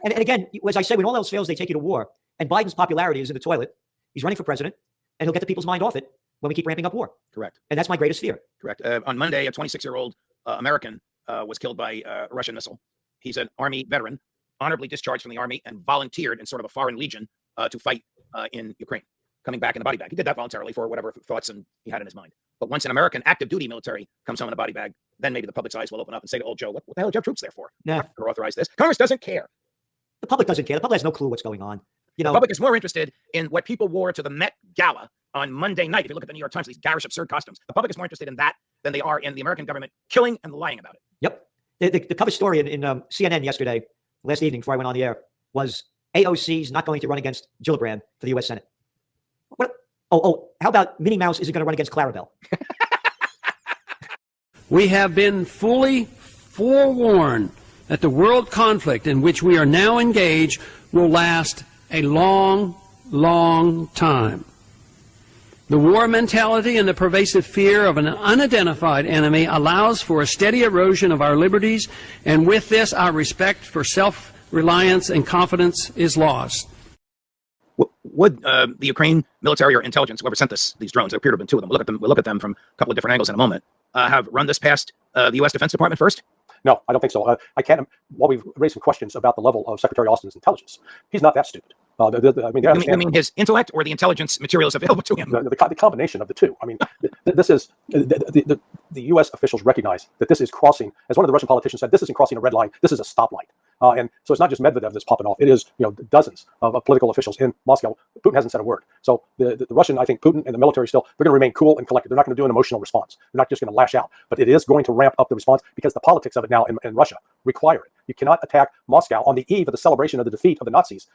and again, as I say, when all else fails, they take you to war. And Biden's popularity is in the toilet. He's running for president, and he'll get the people's mind off it when we keep ramping up war. Correct. And that's my greatest fear. Correct. On Monday, a 26-year-old American was killed by a Russian missile. He's an Army veteran, honorably discharged from the Army, and volunteered in sort of a foreign legion to fight in Ukraine, coming back in a body bag. He did that voluntarily for whatever thoughts he had in his mind. But once an American active duty military comes home in a body bag, then maybe the public's eyes will open up and say to old Joe, what the hell do you have troops there for? Nah. Or authorize this. Congress doesn't care. The public doesn't care. The public has no clue what's going on. You know, the public is more interested in what people wore to the Met Gala on Monday night. If you look at the New York Times, these garish, absurd costumes, the public is more interested in that than they are in the American government killing and lying about it. Yep. The cover story in CNN yesterday, last evening before I went on the air, was AOC's not going to run against Gillibrand for the U.S. Senate. What? Oh, how about Minnie Mouse isn't going to run against Clarabelle? We have been fully forewarned that the world conflict in which we are now engaged will last a long, long time. The war mentality and the pervasive fear of an unidentified enemy allows for a steady erosion of our liberties, and with this, our respect for self-reliance and confidence is lost. Would the Ukraine military or intelligence, whoever sent these drones, there appear to have been two of them, we'll look at them from a couple of different angles in a moment, have run this past the U.S. Defense Department first? No, I don't think so. I can't. While we've raised some questions about the level of Secretary Austin's intelligence, he's not that stupid. You mean his intellect or the intelligence materials available to him? The combination of the two. I mean, this is the U.S. officials recognize that this is crossing, as one of the Russian politicians said, this isn't crossing a red line. This is a stoplight. And so it's not just Medvedev that's popping off. It is, dozens of political officials in Moscow. Putin hasn't said a word. So the Russian, I think Putin and the military still, they're going to remain cool and collected. They're not going to do an emotional response. They're not just going to lash out. But it is going to ramp up the response because the politics of it now in Russia require it. You cannot attack Moscow on the eve of the celebration of the defeat of the Nazis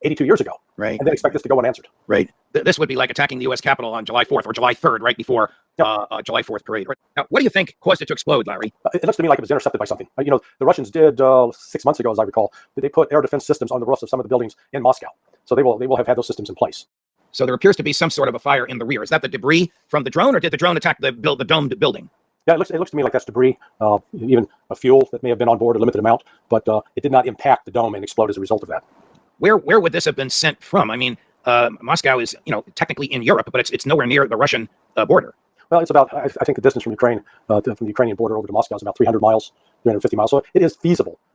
82 years ago. Right. And then expect this to go unanswered. Right. This would be like attacking the U.S. Capitol on July 4th or July 3rd, right before July 4th parade. Right. Now, what do you think caused it to explode, Larry? It looks to me like it was intercepted by something. The Russians did 6 months ago, as I recall, they put air defense systems on the roofs of some of the buildings in Moscow. So they will have had those systems in place. So there appears to be some sort of a fire in the rear. Is that the debris from the drone, or did the drone attack the domed building? Yeah, it looks to me like that's debris, even a fuel that may have been on board, a limited amount, but it did not impact the dome and explode as a result of that. Where would this have been sent from? I mean, Moscow is, technically in Europe, but it's nowhere near the Russian border. Well, it's about, I think the distance from Ukraine, from the Ukrainian border over to Moscow is about 300 miles, 350 miles. So it is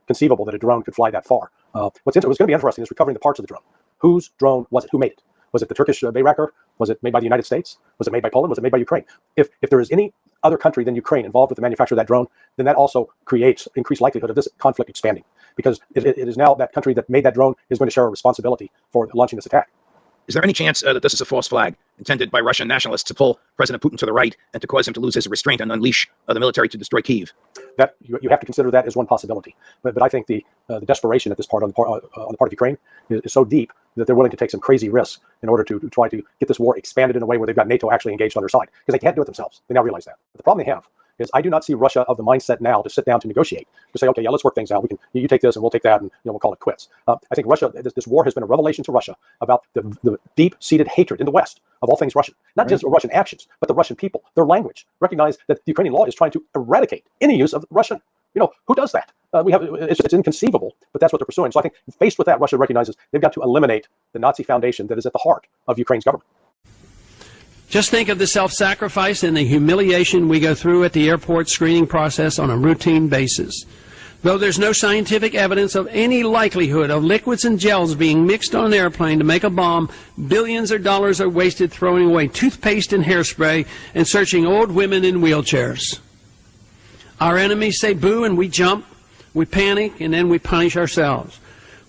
conceivable that a drone could fly that far. What's going to be interesting is recovering the parts of the drone. Whose drone was it? Who made it? Was it the Turkish Bayraktar? Was it made by the United States? Was it made by Poland? Was it made by Ukraine? If there is any other country than Ukraine involved with the manufacture of that drone, then that also creates increased likelihood of this conflict expanding, because it is now that country that made that drone is going to share a responsibility for launching this attack. Is there any chance that this is a false flag intended by Russian nationalists to pull President Putin to the right and to cause him to lose his restraint and unleash the military to destroy Kyiv? That you have to consider that as one possibility. But I think the desperation at this part on the part of Ukraine is so deep that they're willing to take some crazy risks in order to try to get this war expanded in a way where they've got NATO actually engaged on their side, because they can't do it themselves. They now realize that. But the problem they have is I do not see Russia of the mindset now to sit down to negotiate, to say, okay, yeah, let's work things out. You take this and we'll take that, and we'll call it quits. I think Russia, this war has been a revelation to Russia about the deep-seated hatred in the West of all things Russian. Not just Russian actions, but the Russian people, their language. Recognize that the Ukrainian law is trying to eradicate any use of Russian. Who does that? It's inconceivable, but that's what they're pursuing. So I think faced with that, Russia recognizes they've got to eliminate the Nazi foundation that is at the heart of Ukraine's government. Just think of the self-sacrifice and the humiliation we go through at the airport screening process on a routine basis. Though there's no scientific evidence of any likelihood of liquids and gels being mixed on an airplane to make a bomb, billions of dollars are wasted throwing away toothpaste and hairspray and searching old women in wheelchairs. Our enemies say boo and we jump, we panic, and then we punish ourselves.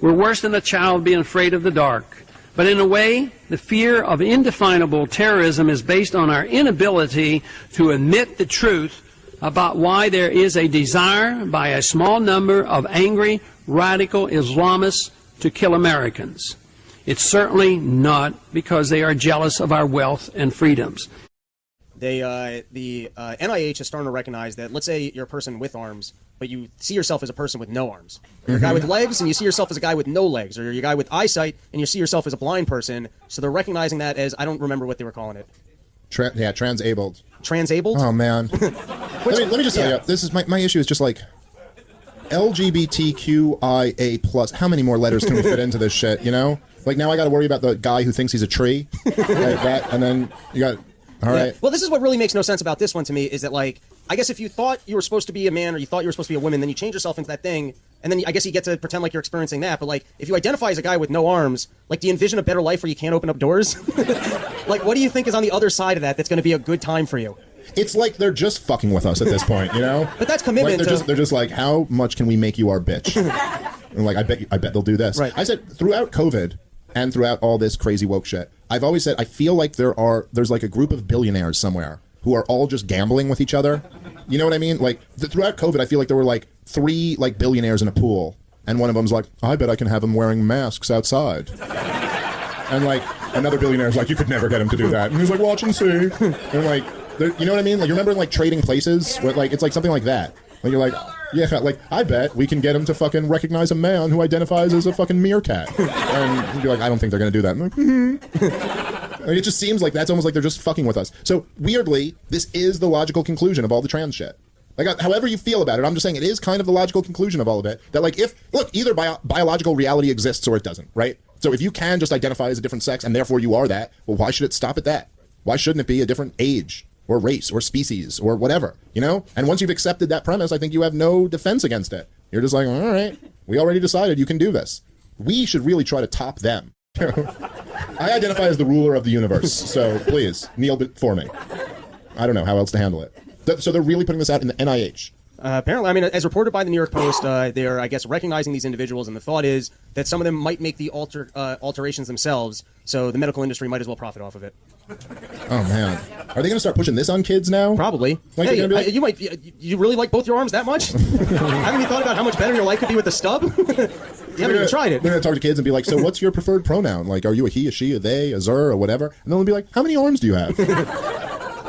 We're worse than a child being afraid of the dark. But in a way, the fear of indefinable terrorism is based on our inability to admit the truth about why there is a desire by a small number of angry, radical Islamists to kill Americans. It's certainly not because they are jealous of our wealth and freedoms. The NIH is starting to recognize that, let's say you're a person with arms, but you see yourself as a person with no arms. You're a guy with legs, and you see yourself as a guy with no legs. Or you're a guy with eyesight, and you see yourself as a blind person. So they're recognizing that as, I don't remember what they were calling it. Transabled. Transabled? Oh, man. let me just tell you, this is my issue is just like LGBTQIA+. How many more letters can we fit into this shit, Like, now I got to worry about the guy who thinks he's a tree. Like that, and then you got All right. Well, this is what really makes no sense about this one to me is that, like, I guess if you thought you were supposed to be a man or you thought you were supposed to be a woman, then you change yourself into that thing, and then I guess you get to pretend like you're experiencing that. But, like, if you identify as a guy with no arms, like, do you envision a better life where you can't open up doors? Like, what do you think is on the other side of that that's going to be a good time for you? It's like they're just fucking with us at this point, you know? But that's commitment. Like they're just like, how much can we make you our bitch? And like, I bet they'll do this. Right. I said throughout COVID and throughout all this crazy woke shit, I've always said I feel like there's like a group of billionaires somewhere who are all just gambling with each other. You know what I mean? Like throughout COVID, I feel like there were like 3 like billionaires in a pool, and one of them's like, I bet I can have them wearing masks outside. And like another billionaire's like, you could never get him to do that. And he's like, watch and see. And like, you know what I mean? Like, you remember in like Trading Places, where like it's like something like that. Like you're like, yeah, like I bet we can get him to fucking recognize a man who identifies as a fucking meerkat. And you're like, I don't think they're gonna do that. And like, it just seems like that's almost like they're just fucking with us. So weirdly, this is the logical conclusion of all the trans shit. Like, however you feel about it, I'm just saying it is kind of the logical conclusion of all of it. That like, either biological reality exists or it doesn't, right? So if you can just identify as a different sex and therefore you are that, well, why should it stop at that? Why shouldn't it be a different age or race or species or whatever, you know? And once you've accepted that premise, I think you have no defense against it. You're just like, all right, we already decided you can do this. We should really try to top them. I identify as the ruler of the universe, so please, kneel before me. I don't know how else to handle it. So they're really putting this out in the NIH. Apparently, I mean, as reported by the New York Post, they're, I guess, recognizing these individuals, and the thought is that some of them might make the alterations themselves, so the medical industry might as well profit off of it. Oh, man. Are they going to start pushing this on kids now? Probably. Like, hey, like, you really like both your arms that much? Haven't you thought about how much better your life could be with the stub? You haven't even tried it. They're going to talk to kids and be like, so what's your preferred pronoun? Like, are you a he, a she, a they, a zer, or whatever? And then they'll be like, how many arms do you have?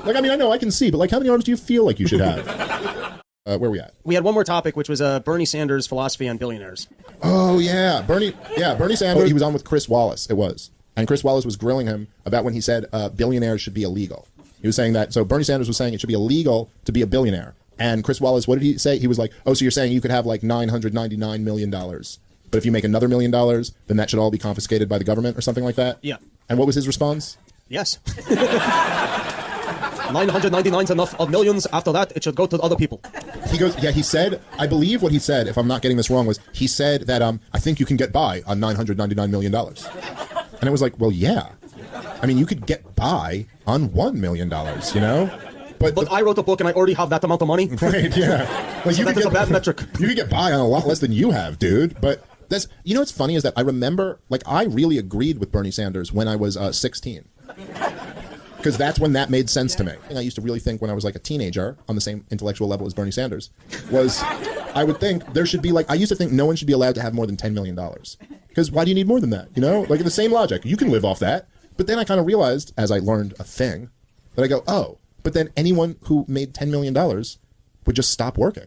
Like, I mean, I know I can see, but like, how many arms do you feel like you should have? Where are we at? We had one more topic, which was Bernie Sanders' philosophy on billionaires. Oh, yeah. Bernie Sanders, he was on with Chris Wallace, it was. And Chris Wallace was grilling him about when he said billionaires should be illegal. He was saying that, so Bernie Sanders was saying it should be illegal to be a billionaire. And Chris Wallace, what did he say? He was like, oh, so you're saying you could have like $999 million. But if you make another $1 million, then that should all be confiscated by the government or something like that? Yeah. And what was his response? Yes. 999 is enough of millions. After that, it should go to other people. He goes, yeah, he said, I believe what he said, if I'm not getting this wrong, was he said that I think you can get by on $999 million. And it was like, well, yeah. I mean, you could get by on $1 million, you know? But I wrote a book and I already have that amount of money. Right, yeah. Like, so that is a bad metric. You could get by on a lot less than you have, dude. But that's, you know what's funny is that I remember, like, I really agreed with Bernie Sanders when I was 16. Because that's when that made sense to me. And I used to really think when I was like a teenager, on the same intellectual level as Bernie Sanders, was I would think there should be like, I used to think no one should be allowed to have more than $10 million. Because why do you need more than that? You know, like the same logic. You can live off that. But then I kind of realized, as I learned a thing, that I go, oh, but then anyone who made $10 million would just stop working.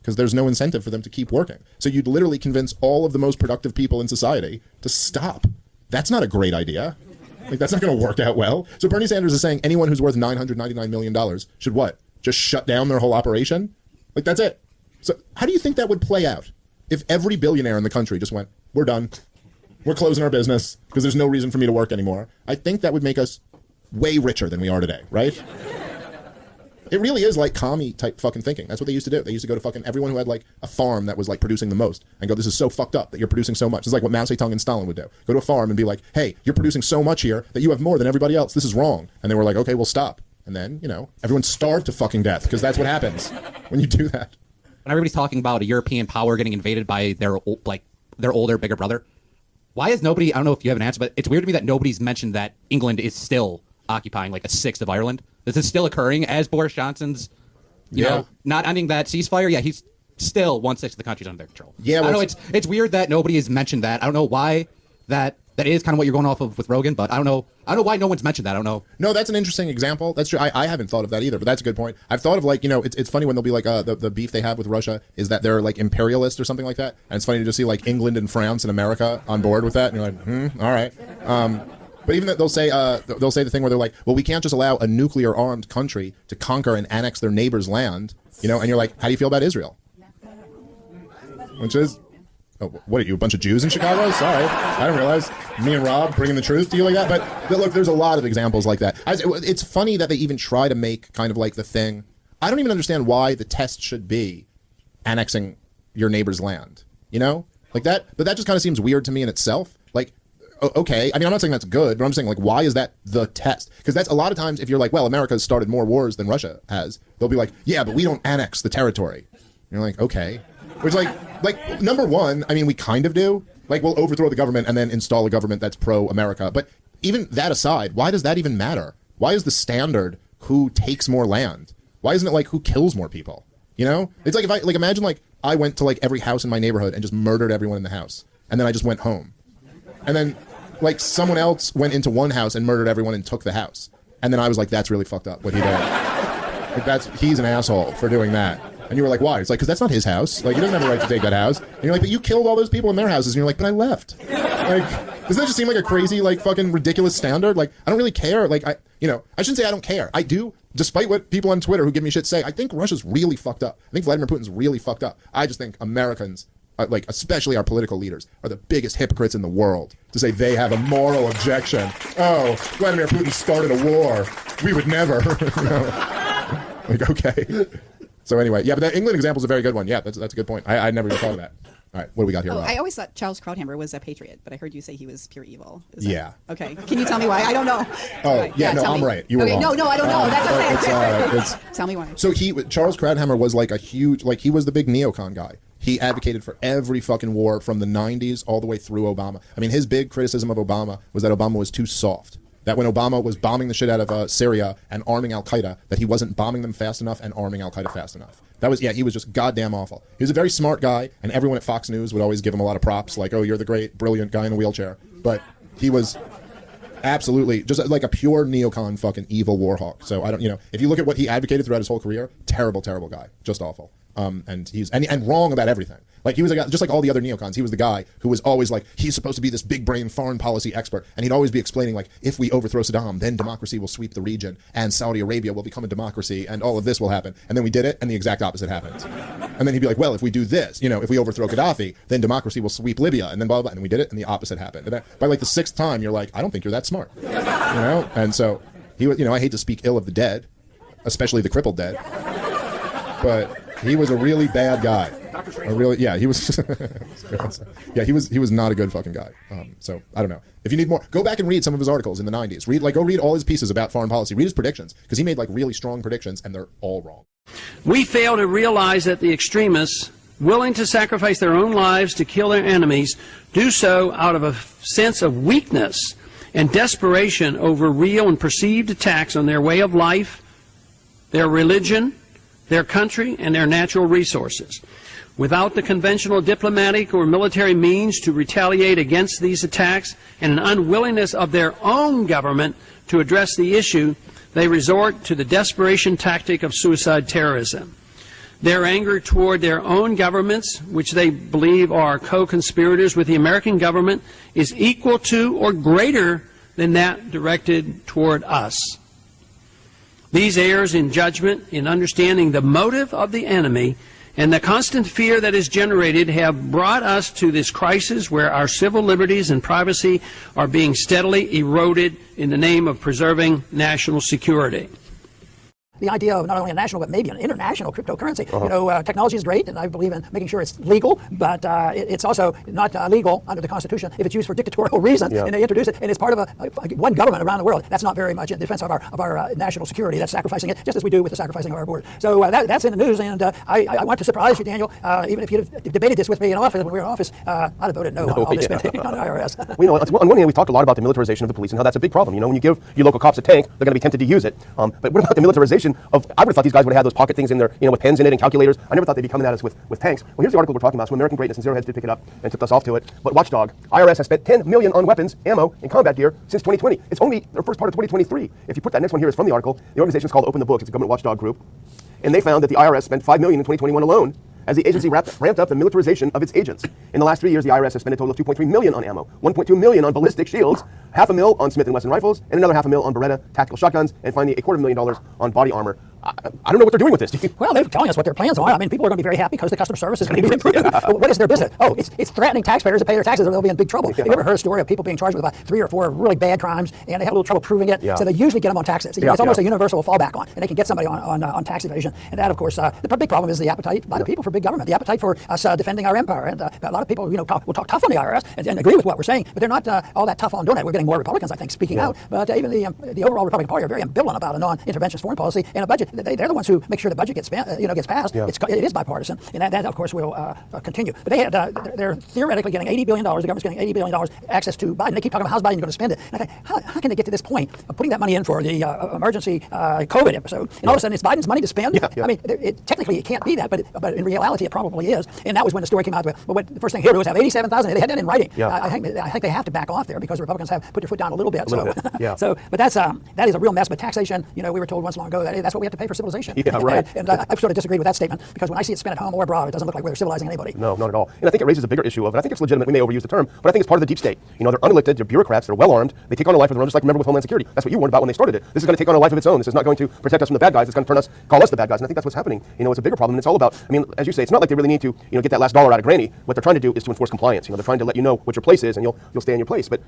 Because there's no incentive for them to keep working. So you'd literally convince all of the most productive people in society to stop. That's not a great idea. Like, that's not going to work out well. So Bernie Sanders is saying anyone who's worth $999 million should what? Just shut down their whole operation? Like, that's it. So how do you think that would play out if every billionaire in the country just went, we're done. We're closing our business because there's no reason for me to work anymore? I think that would make us way richer than we are today, right? It really is like commie type fucking thinking. That's what they used to do. They used to go to fucking everyone who had like a farm that was like producing the most and go, this is so fucked up that you're producing so much. It's like what Mao Zedong and Stalin would do. Go to a farm and be like, hey, you're producing so much here that you have more than everybody else. This is wrong. And they were like, okay, we'll stop. And then, you know, everyone starved to fucking death because that's what happens when you do that. When everybody's talking about a European power getting invaded by their older, bigger brother, why is nobody, I don't know if you have an answer, but it's weird to me that nobody's mentioned that England is still occupying like a sixth of Ireland. This is still occurring as Boris Johnson's you know, not ending that ceasefire. Yeah, he's still 1/6 of the country's under their control. Yeah, I know it's weird that nobody has mentioned that. I don't know why that is kind of what you're going off of with Rogan, but I don't know why no one's mentioned that. I don't know. No, that's an interesting example. That's true. I haven't thought of that either, but that's a good point. I've thought of like, you know, it's funny when they'll be like the beef they have with Russia is that they're like imperialist or something like that, and it's funny to just see like England and France and America on board with that, and you're like, all right. But even that they'll say the thing where they're like, well, we can't just allow a nuclear armed country to conquer and annex their neighbor's land, you know, and you're like, how do you feel about Israel? Which is Oh, what are you, a bunch of Jews in Chicago? Sorry, I didn't realize. Me and Rob bringing the truth to you like that. But look, there's a lot of examples like that. It's funny that they even try to make kind of like the thing. I don't even understand why the test should be annexing your neighbor's land. You know, like that. But that just kind of seems weird to me in itself. Like, okay, I mean, I'm not saying that's good, but I'm saying like, why is that the test? Because that's a lot of times if you're like, well, America's started more wars than Russia has, they'll be like, yeah, but we don't annex the territory. And you're like, okay. Which like number one, I mean, we kind of do. Like, we'll overthrow the government and then install a government that's pro-America. But even that aside, why does that even matter? Why is the standard who takes more land? Why isn't it like who kills more people? You know? It's like if I, like, imagine like I went to like every house in my neighborhood and just murdered everyone in the house. And then I just went home. And then like someone else went into one house and murdered everyone and took the house. And then I was like, that's really fucked up what he did. Like he's an asshole for doing that. And you were like, why? It's like, because that's not his house. Like, he doesn't have a right to take that house. And you're like, but you killed all those people in their houses. And you're like, but I left. Like, doesn't that just seem like a crazy, like, fucking ridiculous standard? Like, I don't really care. Like, I shouldn't say I don't care. I do, despite what people on Twitter who give me shit say. I think Russia's really fucked up. I think Vladimir Putin's really fucked up. I just think Americans, like, especially our political leaders, are the biggest hypocrites in the world to say they have a moral objection. Oh, Vladimir Putin started a war. We would never. Like, okay. So anyway, yeah, but that England example is a very good one. Yeah, that's a good point. I never even thought of that. All right, what do we got here, Rob? I always thought Charles Krauthammer was a patriot, but I heard you say he was pure evil. Yeah. Okay. Can you tell me why? I don't know. Oh, right. yeah, no, I'm right. You were wrong. No, I don't know. That's okay. Tell me why. So Charles Krauthammer was like a huge, like he was the big neocon guy. He advocated for every fucking war from the 90s all the way through Obama. I mean, his big criticism of Obama was that Obama was too soft. That when Obama was bombing the shit out of Syria and arming Al-Qaeda, that he wasn't bombing them fast enough and arming Al-Qaeda fast enough. He was just goddamn awful. He was a very smart guy, and everyone at Fox News would always give him a lot of props, like, oh, you're the great, brilliant guy in a wheelchair. But he was absolutely just like a pure neocon fucking evil war hawk. So I don't, if you look at what he advocated throughout his whole career, terrible, terrible guy. Just awful. And he's and wrong about everything. Like he was a guy, just like all the other neocons, he was the guy who was always like, he's supposed to be this big brain foreign policy expert. And he'd always be explaining like, if we overthrow Saddam, then democracy will sweep the region and Saudi Arabia will become a democracy and all of this will happen. And then we did it and the exact opposite happened. And then he'd be like, well, if we do this, if we overthrow Gaddafi, then democracy will sweep Libya and then blah, blah, blah. And we did it and the opposite happened. And then, by like the sixth time, you're like, I don't think you're that smart. And so he was, I hate to speak ill of the dead, especially the crippled dead, but he was a really bad guy. He was. He was not a good fucking guy. So I don't know. If you need more, go back and read some of his articles in the 90s. Go read all his pieces about foreign policy. Read his predictions because he made like really strong predictions and they're all wrong. We fail to realize that the extremists, willing to sacrifice their own lives to kill their enemies, do so out of a sense of weakness and desperation over real and perceived attacks on their way of life, their religion, their country, and their natural resources. Without the conventional diplomatic or military means to retaliate against these attacks and an unwillingness of their own government to address the issue, they resort to the desperation tactic of suicide terrorism. Their anger toward their own governments, which they believe are co-conspirators with the American government, is equal to or greater than that directed toward us. These errors in judgment, in understanding the motive of the enemy, and the constant fear that is generated have brought us to this crisis where our civil liberties and privacy are being steadily eroded in the name of preserving national security. The idea of not only a national but maybe an international cryptocurrency. Technology is great, and I believe in making sure it's legal, but it's also not legal under the Constitution if it's used for dictatorial reasons. And they introduce it, and it's part of one government around the world. That's not very much in defense of our national security. That's sacrificing it, just as we do with the sacrificing of our border. So that's in the news, and I want to surprise you, Daniel. Even if you'd debated this with me in office when we were in office, I'd have voted no on this spending on the IRS. On one hand, we've talked a lot about the militarization of the police and how that's a big problem. When you give your local cops a tank, they're going to be tempted to use it. But what about the militarization of? I would have thought these guys would have had those pocket things in there, with pens in it and calculators. I never thought they'd be coming at us with tanks. Well, here's the article we're talking about. So American Greatness, and Zero Heads did pick it up and tipped us off to it. But Watchdog, IRS has spent $10 million on weapons, ammo, and combat gear since 2020. It's only the first part of 2023. If you put that next one here is from the article. The organization is called Open the Book. It's a government watchdog group. And they found that the IRS spent $5 million in 2021 alone as the agency ramped up the militarization of its agents. In the last 3 years, the IRS has spent a total of $2.3 million on ammo, $1.2 million on ballistic shields, $500,000 on Smith & Wesson rifles, and another $500,000 on Beretta tactical shotguns, and finally $250,000 on body armor. I don't know what they're doing with this. Well, they're telling us what their plans are. I mean, people are going to be very happy because the customer service is going to be improved. What is their business? Oh, it's threatening taxpayers to pay their taxes or they'll be in big trouble. Have you ever heard a story of people being charged with about 3 or 4 really bad crimes and they have a little trouble proving it? So they usually get them on taxes. It's almost a universal fallback on, and they can get somebody on tax evasion. And that, of course, the big problem is the appetite by the people for big government, the appetite for us defending our empire. And a lot of people, will talk tough on the IRS and agree with what we're saying, but they're not all that tough on doing it. We're getting more Republicans, I think, speaking out. But even the overall Republican Party are very ambivalent about a non-interventionist foreign policy and a budget. They're the ones who make sure the budget gets passed. It is bipartisan, and that of course will continue. But they're theoretically getting $80 billion. The government's getting $80 billion access to Biden. They keep talking about how's Biden going to spend it. And I think, how can they get to this point of putting that money in for the emergency COVID episode, and all of a sudden it's Biden's money to spend? I mean, technically it can't be that, but in reality it probably is. And that was when the story came out. But the first thing here to do is have 87,000. They had that in writing. I think they have to back off there because the Republicans have put their foot down a little bit. But that is a real mess. But taxation, we were told once long ago that that's what we have to pay for civilization. And I've sort of disagreed with that statement because when I see it spent at home or abroad, it doesn't look like we're civilizing anybody. No, not at all. And I think it raises a bigger issue of, and I think it's legitimate, we may overuse the term, but I think it's part of the deep state. They're unelected, they're bureaucrats, they're well armed, they take on a life of their own, just like remember with Homeland Security. That's what you warned about when they started it. This is going to take on a life of its own. This is not going to protect us from the bad guys. It's going to call us the bad guys. And I think that's what's happening. It's a bigger problem. And it's all about, as you say, it's not like they really need to, get that last dollar out of granny. What they're trying to do is to enforce compliance. They're trying to let you know what your place is and you'll stay in your place. But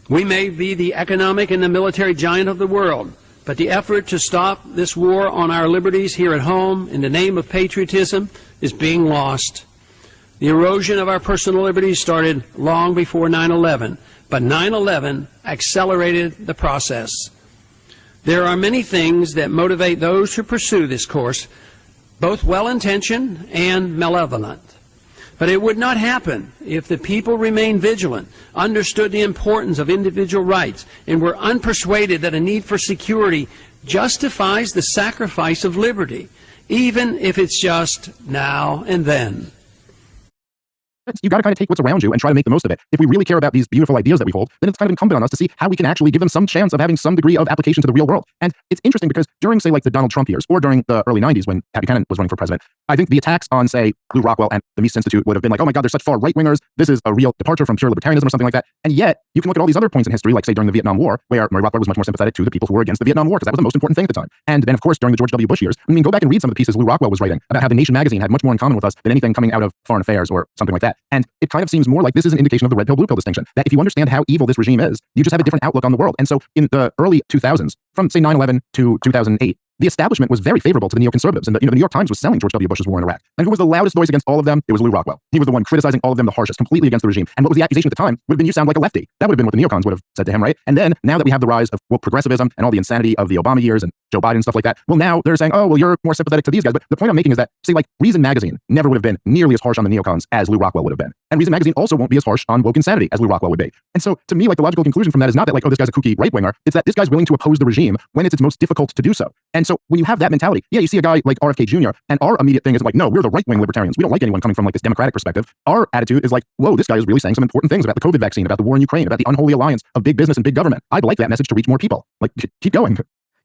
we may be the economic and the military giant of the world, but the effort to stop this war on our liberties here at home in the name of patriotism is being lost. The erosion of our personal liberties started long before 9/11, but 9/11 accelerated the process. There are many things that motivate those who pursue this course, both well-intentioned and malevolent. But it would not happen if the people remained vigilant, understood the importance of individual rights, and were unpersuaded that a need for security justifies the sacrifice of liberty, even if it's just now and then. You got to kind of take what's around you and try to make the most of it. If we really care about these beautiful ideas that we hold, then it's kind of incumbent on us to see how we can actually give them some chance of having some degree of application to the real world. And it's interesting because during, say, like the Donald Trump years, or during the early 90s when Pat Buchanan was running for president, I think the attacks on, say, Lew Rockwell and the Mises Institute would have been like, oh my God, they're such far right-wingers. This is a real departure from pure libertarianism or something like that. And yet, you can look at all these other points in history, like, say, during the Vietnam War, where Murray Rothbard was much more sympathetic to the people who were against the Vietnam War, because that was the most important thing at the time. And then, of course, during the George W. Bush years, go back and read some of the pieces Lew Rockwell was writing about how the Nation magazine had much more in common with us than anything coming out of Foreign Affairs or something like that. And it kind of seems more like this is an indication of the red pill, blue pill distinction, that if you understand how evil this regime is, you just have a different outlook on the world. And so in the early 2000s, from, say, 9/11 to 2008, the establishment was very favorable to the neoconservatives. And the New York Times was selling George W. Bush's war in Iraq. And who was the loudest voice against all of them? It was Lew Rockwell. He was the one criticizing all of them the harshest, completely against the regime. And what was the accusation at the time would have been, you sound like a lefty. That would have been what the neocons would have said to him, right? And then, now that we have the rise of woke progressivism and all the insanity of the Obama years and Joe Biden and stuff like that, well, now they're saying, oh, well, you're more sympathetic to these guys. But the point I'm making is that, say, like, Reason magazine never would have been nearly as harsh on the neocons as Lew Rockwell would have been. And Reason magazine also won't be as harsh on woke insanity as Lew Rockwell would be. And so, to me, like, the logical conclusion from that is not that, like, oh, this guy's a kooky right-winger. It's that this guy's willing to oppose the regime when it's its most difficult to do so. And so, when you have that mentality, yeah, you see a guy like RFK Jr., and our immediate thing is like, no, we're the right-wing libertarians. We don't like anyone coming from, like, this democratic perspective. Our attitude is like, whoa, this guy is really saying some important things about the COVID vaccine, about the war in Ukraine, about the unholy alliance of big business and big government. I'd like that message to reach more people. Like, keep going.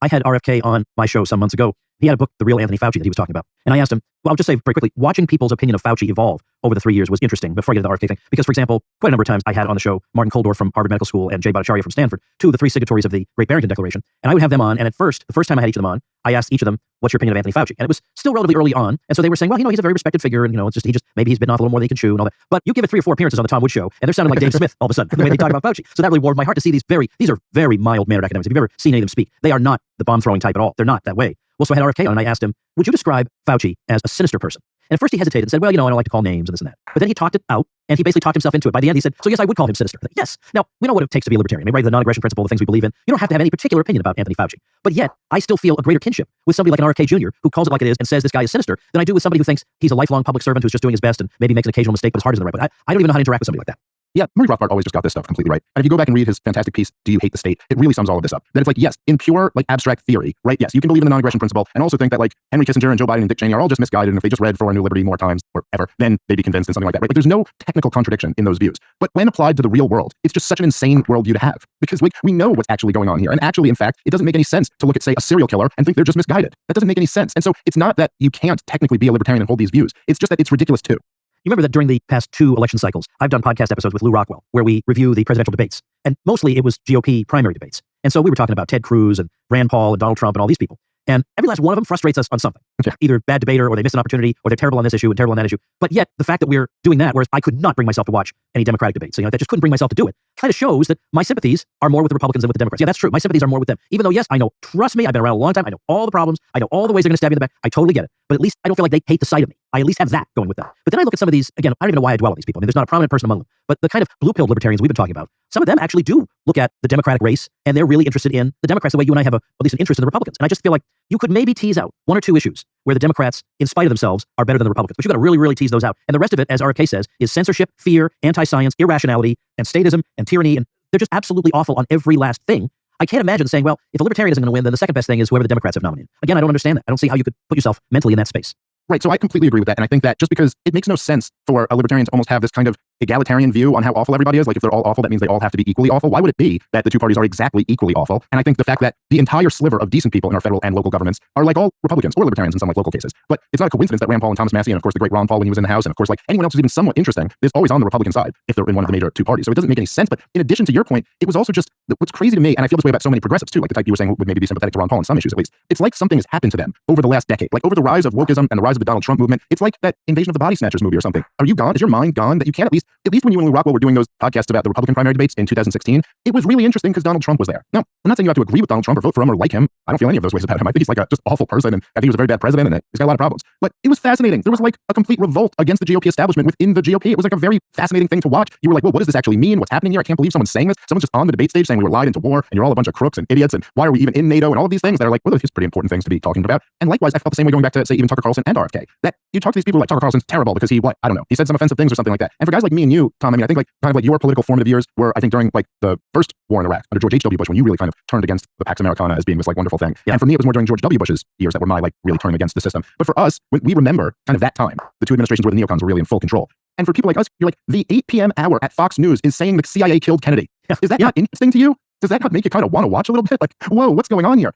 I had RFK on my show some months ago. He had a book, The Real Anthony Fauci, that he was talking about. And I asked him, well, I'll just say very quickly, watching people's opinion of Fauci evolve over the 3 years was interesting before I get to the RFK thing. Because, for example, quite a number of times I had on the show Martin Kulldorff from Harvard Medical School and Jay Bhattacharya from Stanford, 2 of the 3 signatories of the Great Barrington Declaration. And I would have them on. And at first, the first time I had each of them on, I asked each of them, what's your opinion of Anthony Fauci? And it was still relatively early on. And so they were saying, well, he's a very respected figure. And, it's just, maybe he's bitten off a little more than he can chew and all that. But you give it 3 or 4 appearances on the Tom Woods show, and they're sounding like Dave Smith all of a sudden, the way they talk about Fauci. So that really warmed my heart to see these are very mild-mannered academics. If you've ever seen any of them speak, they are not the bomb-throwing type at all. They're not that way. Well, so I had RFK on, and I asked him, would you describe Fauci as a sinister person? And at first he hesitated and said, well, I don't like to call names and this and that. But then he talked it out, and he basically talked himself into it. By the end, he said, so yes, I would call him sinister. Yes. Now, we know what it takes to be a libertarian. Maybe the non-aggression principle, the things we believe in. You don't have to have any particular opinion about Anthony Fauci. But yet, I still feel a greater kinship with somebody like an RFK Jr., who calls it like it is and says this guy is sinister, than I do with somebody who thinks he's a lifelong public servant who's just doing his best and maybe makes an occasional mistake, but his heart is in the right place. I don't even know how to interact with somebody like that. Yeah, Murray Rothbard always just got this stuff completely right. And if you go back and read his fantastic piece, Do You Hate the State? It really sums all of this up. That it's like, yes, in pure, like, abstract theory, right? Yes, you can believe in the non-aggression principle and also think that, like, Henry Kissinger and Joe Biden and Dick Cheney are all just misguided, and if they just read For a New Liberty more times or ever, then they'd be convinced in something like that, right? Like, there's no technical contradiction in those views. But when applied to the real world, it's just such an insane worldview to have. Because, like, we know what's actually going on here. And actually, in fact, it doesn't make any sense to look at, say, a serial killer and think they're just misguided. That doesn't make any sense. And so it's not that you can't technically be a libertarian and hold these views. It's just that it's ridiculous too. You remember that during the past 2 election cycles, I've done podcast episodes with Lew Rockwell, where we review the presidential debates. And mostly it was GOP primary debates. And so we were talking about Ted Cruz and Rand Paul and Donald Trump and all these people. And every last one of them frustrates us on something. Either bad debater, or they miss an opportunity, or they're terrible on this issue and terrible on that issue. But yet, the fact that we're doing that, whereas I could not bring myself to watch any Democratic debates, that just couldn't bring myself to do it, kind of shows that my sympathies are more with the Republicans than with the Democrats. Yeah, that's true. My sympathies are more with them. Even though, yes, I know, trust me, I've been around a long time. I know all the problems. I know all the ways they're going to stab you in the back. I totally get it. But at least I don't feel like they hate the sight of me. I at least have that going with them. But then I look at some of these, again, I don't even know why I dwell on these people. I mean, there's not a prominent person among them. But the kind of blue-pilled libertarians we've been talking about, some of them actually do look at the Democratic race, and they're really interested in the Democrats the way you and I have at least an interest in the Republicans. And I just feel like you could maybe tease out one or two issues where the Democrats, in spite of themselves, are better than the Republicans. But you've got to really, really tease those out. And the rest of it, as RFK says, is censorship, fear, anti-science, irrationality, and statism, and tyranny, and they're just absolutely awful on every last thing. I can't imagine saying, well, if a libertarian isn't going to win, then the second best thing is whoever the Democrats have nominated. Again, I don't understand that. I don't see how you could put yourself mentally in that space. Right. So I completely agree with that. And I think that just because it makes no sense for a libertarian to almost have this kind of egalitarian view on how awful everybody is, like if they're all awful, that means they all have to be equally awful. Why would it be that the two parties are exactly equally awful? And I think the fact that the entire sliver of decent people in our federal and local governments are like all Republicans or libertarians in some like local cases. But it's not a coincidence that Rand Paul and Thomas Massie, and of course the great Ron Paul when he was in the House, and of course like anyone else who's even somewhat interesting, is always on the Republican side if they're in one of the major two parties. So it doesn't make any sense. But in addition to your point, it was also just what's crazy to me, and I feel this way about so many progressives too, like the type you were saying would maybe be sympathetic to Ron Paul on some issues at least. It's like something has happened to them over the last decade, like over the rise of wokeism and the rise of the Donald Trump movement. It's like that Invasion of the Body Snatchers movie or something. Are you gone? Is your mind gone that you can't at least when you and Lou Rockwell were doing those podcasts about the Republican primary debates in 2016, it was really interesting because Donald Trump was there. Now, I'm not saying you have to agree with Donald Trump or vote for him or like him. I don't feel any of those ways about him. I think he's like a just awful person, and I think he was a very bad president, and he's got a lot of problems. But it was fascinating. There was like a complete revolt against the GOP establishment within the GOP. It was like a very fascinating thing to watch. You were like, well, what does this actually mean? What's happening here? I can't believe someone's saying this. Someone's just on the debate stage saying we were lied into war, and you're all a bunch of crooks and idiots, and why are we even in NATO, and all of these things that are like, well, those are pretty important things to be talking about. And likewise, I felt the same way going back to, say, even Tucker Carlson and RFK. That you talk to these people like Tucker Carlson's terrible because he, I don't know, he said some offensive things or something like that. And for guys like me and you, Tom, I mean, I think like kind of like your political formative years were, I think, during like the first war in Iraq under George H.W. Bush, when you really kind of turned against the Pax Americana as being this like wonderful thing. Yeah. And for me, it was more during George W. Bush's years that were my like really turning against the system. But for us, when we remember kind of that time, the two administrations where the neocons were really in full control. And for people like us, you're like, the 8 p.m. hour at Fox News is saying the CIA killed Kennedy. Is that not interesting to you? Does that not make you kind of want to watch a little bit? Like, whoa, what's going on here?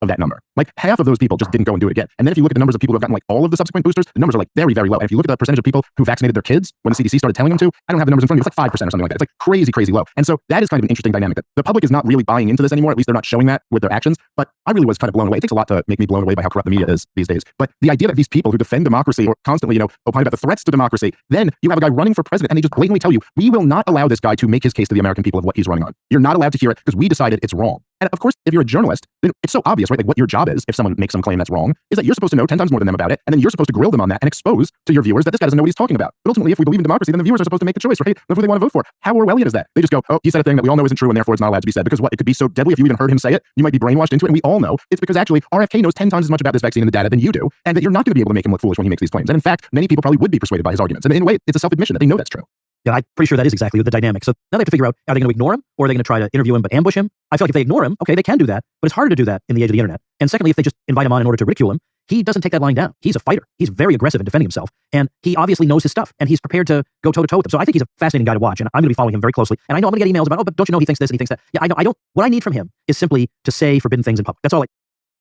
Of that number. Like half of those people just didn't go and do it again. And then if you look at the numbers of people who have gotten like all of the subsequent boosters, the numbers are like very, very low. And if you look at the percentage of people who vaccinated their kids when the CDC started telling them to, I don't have the numbers in front of me, it's like 5% or something like that. It's like crazy, crazy low. And so that is kind of an interesting dynamic that the public is not really buying into this anymore. At least they're not showing that with their actions. But I really was kind of blown away. It takes a lot to make me blown away by how corrupt the media is these days. But the idea that these people who defend democracy or constantly, opine about the threats to democracy, then you have a guy running for president and they just blatantly tell you, we will not allow this guy to make his case to the American people of what he's running on. You're not allowed to hear it because we decided it's wrong. And of course, if you're a journalist, then it's so obvious, right? Like what your job is, if someone makes some claim that's wrong, is that you're supposed to know 10 times more than them about it, and then you're supposed to grill them on that and expose to your viewers that this guy doesn't know what he's talking about. But ultimately, if we believe in democracy, then the viewers are supposed to make the choice, right? Of who they want to vote for. How Orwellian is that? They just go, oh, he said a thing that we all know isn't true, and therefore it's not allowed to be said. Because what? It could be so deadly if you even heard him say it. You might be brainwashed into it, and we all know it's because actually RFK knows 10 times as much about this vaccine and the data than you do, and that you're not going to be able to make him look foolish when he makes these claims. And in fact, many people probably would be persuaded by his arguments. And in a way, it's a self-admission that they know that's true. Yeah, I'm pretty sure that is exactly the dynamic. So now they have to figure out, are they going to ignore him or are they going to try to interview him but ambush him? I feel like if they ignore him, okay, they can do that, but it's harder to do that in the age of the internet. And secondly, if they just invite him on in order to ridicule him, he doesn't take that line down. He's a fighter. He's very aggressive in defending himself, and he obviously knows his stuff, and he's prepared to go toe-to-toe with them. So I think he's a fascinating guy to watch, and I'm going to be following him very closely. And I know I'm going to get emails about, oh, but don't you know he thinks this and he thinks that? Yeah, I know. I don't. What I need from him is simply to say forbidden things in public. That's all. I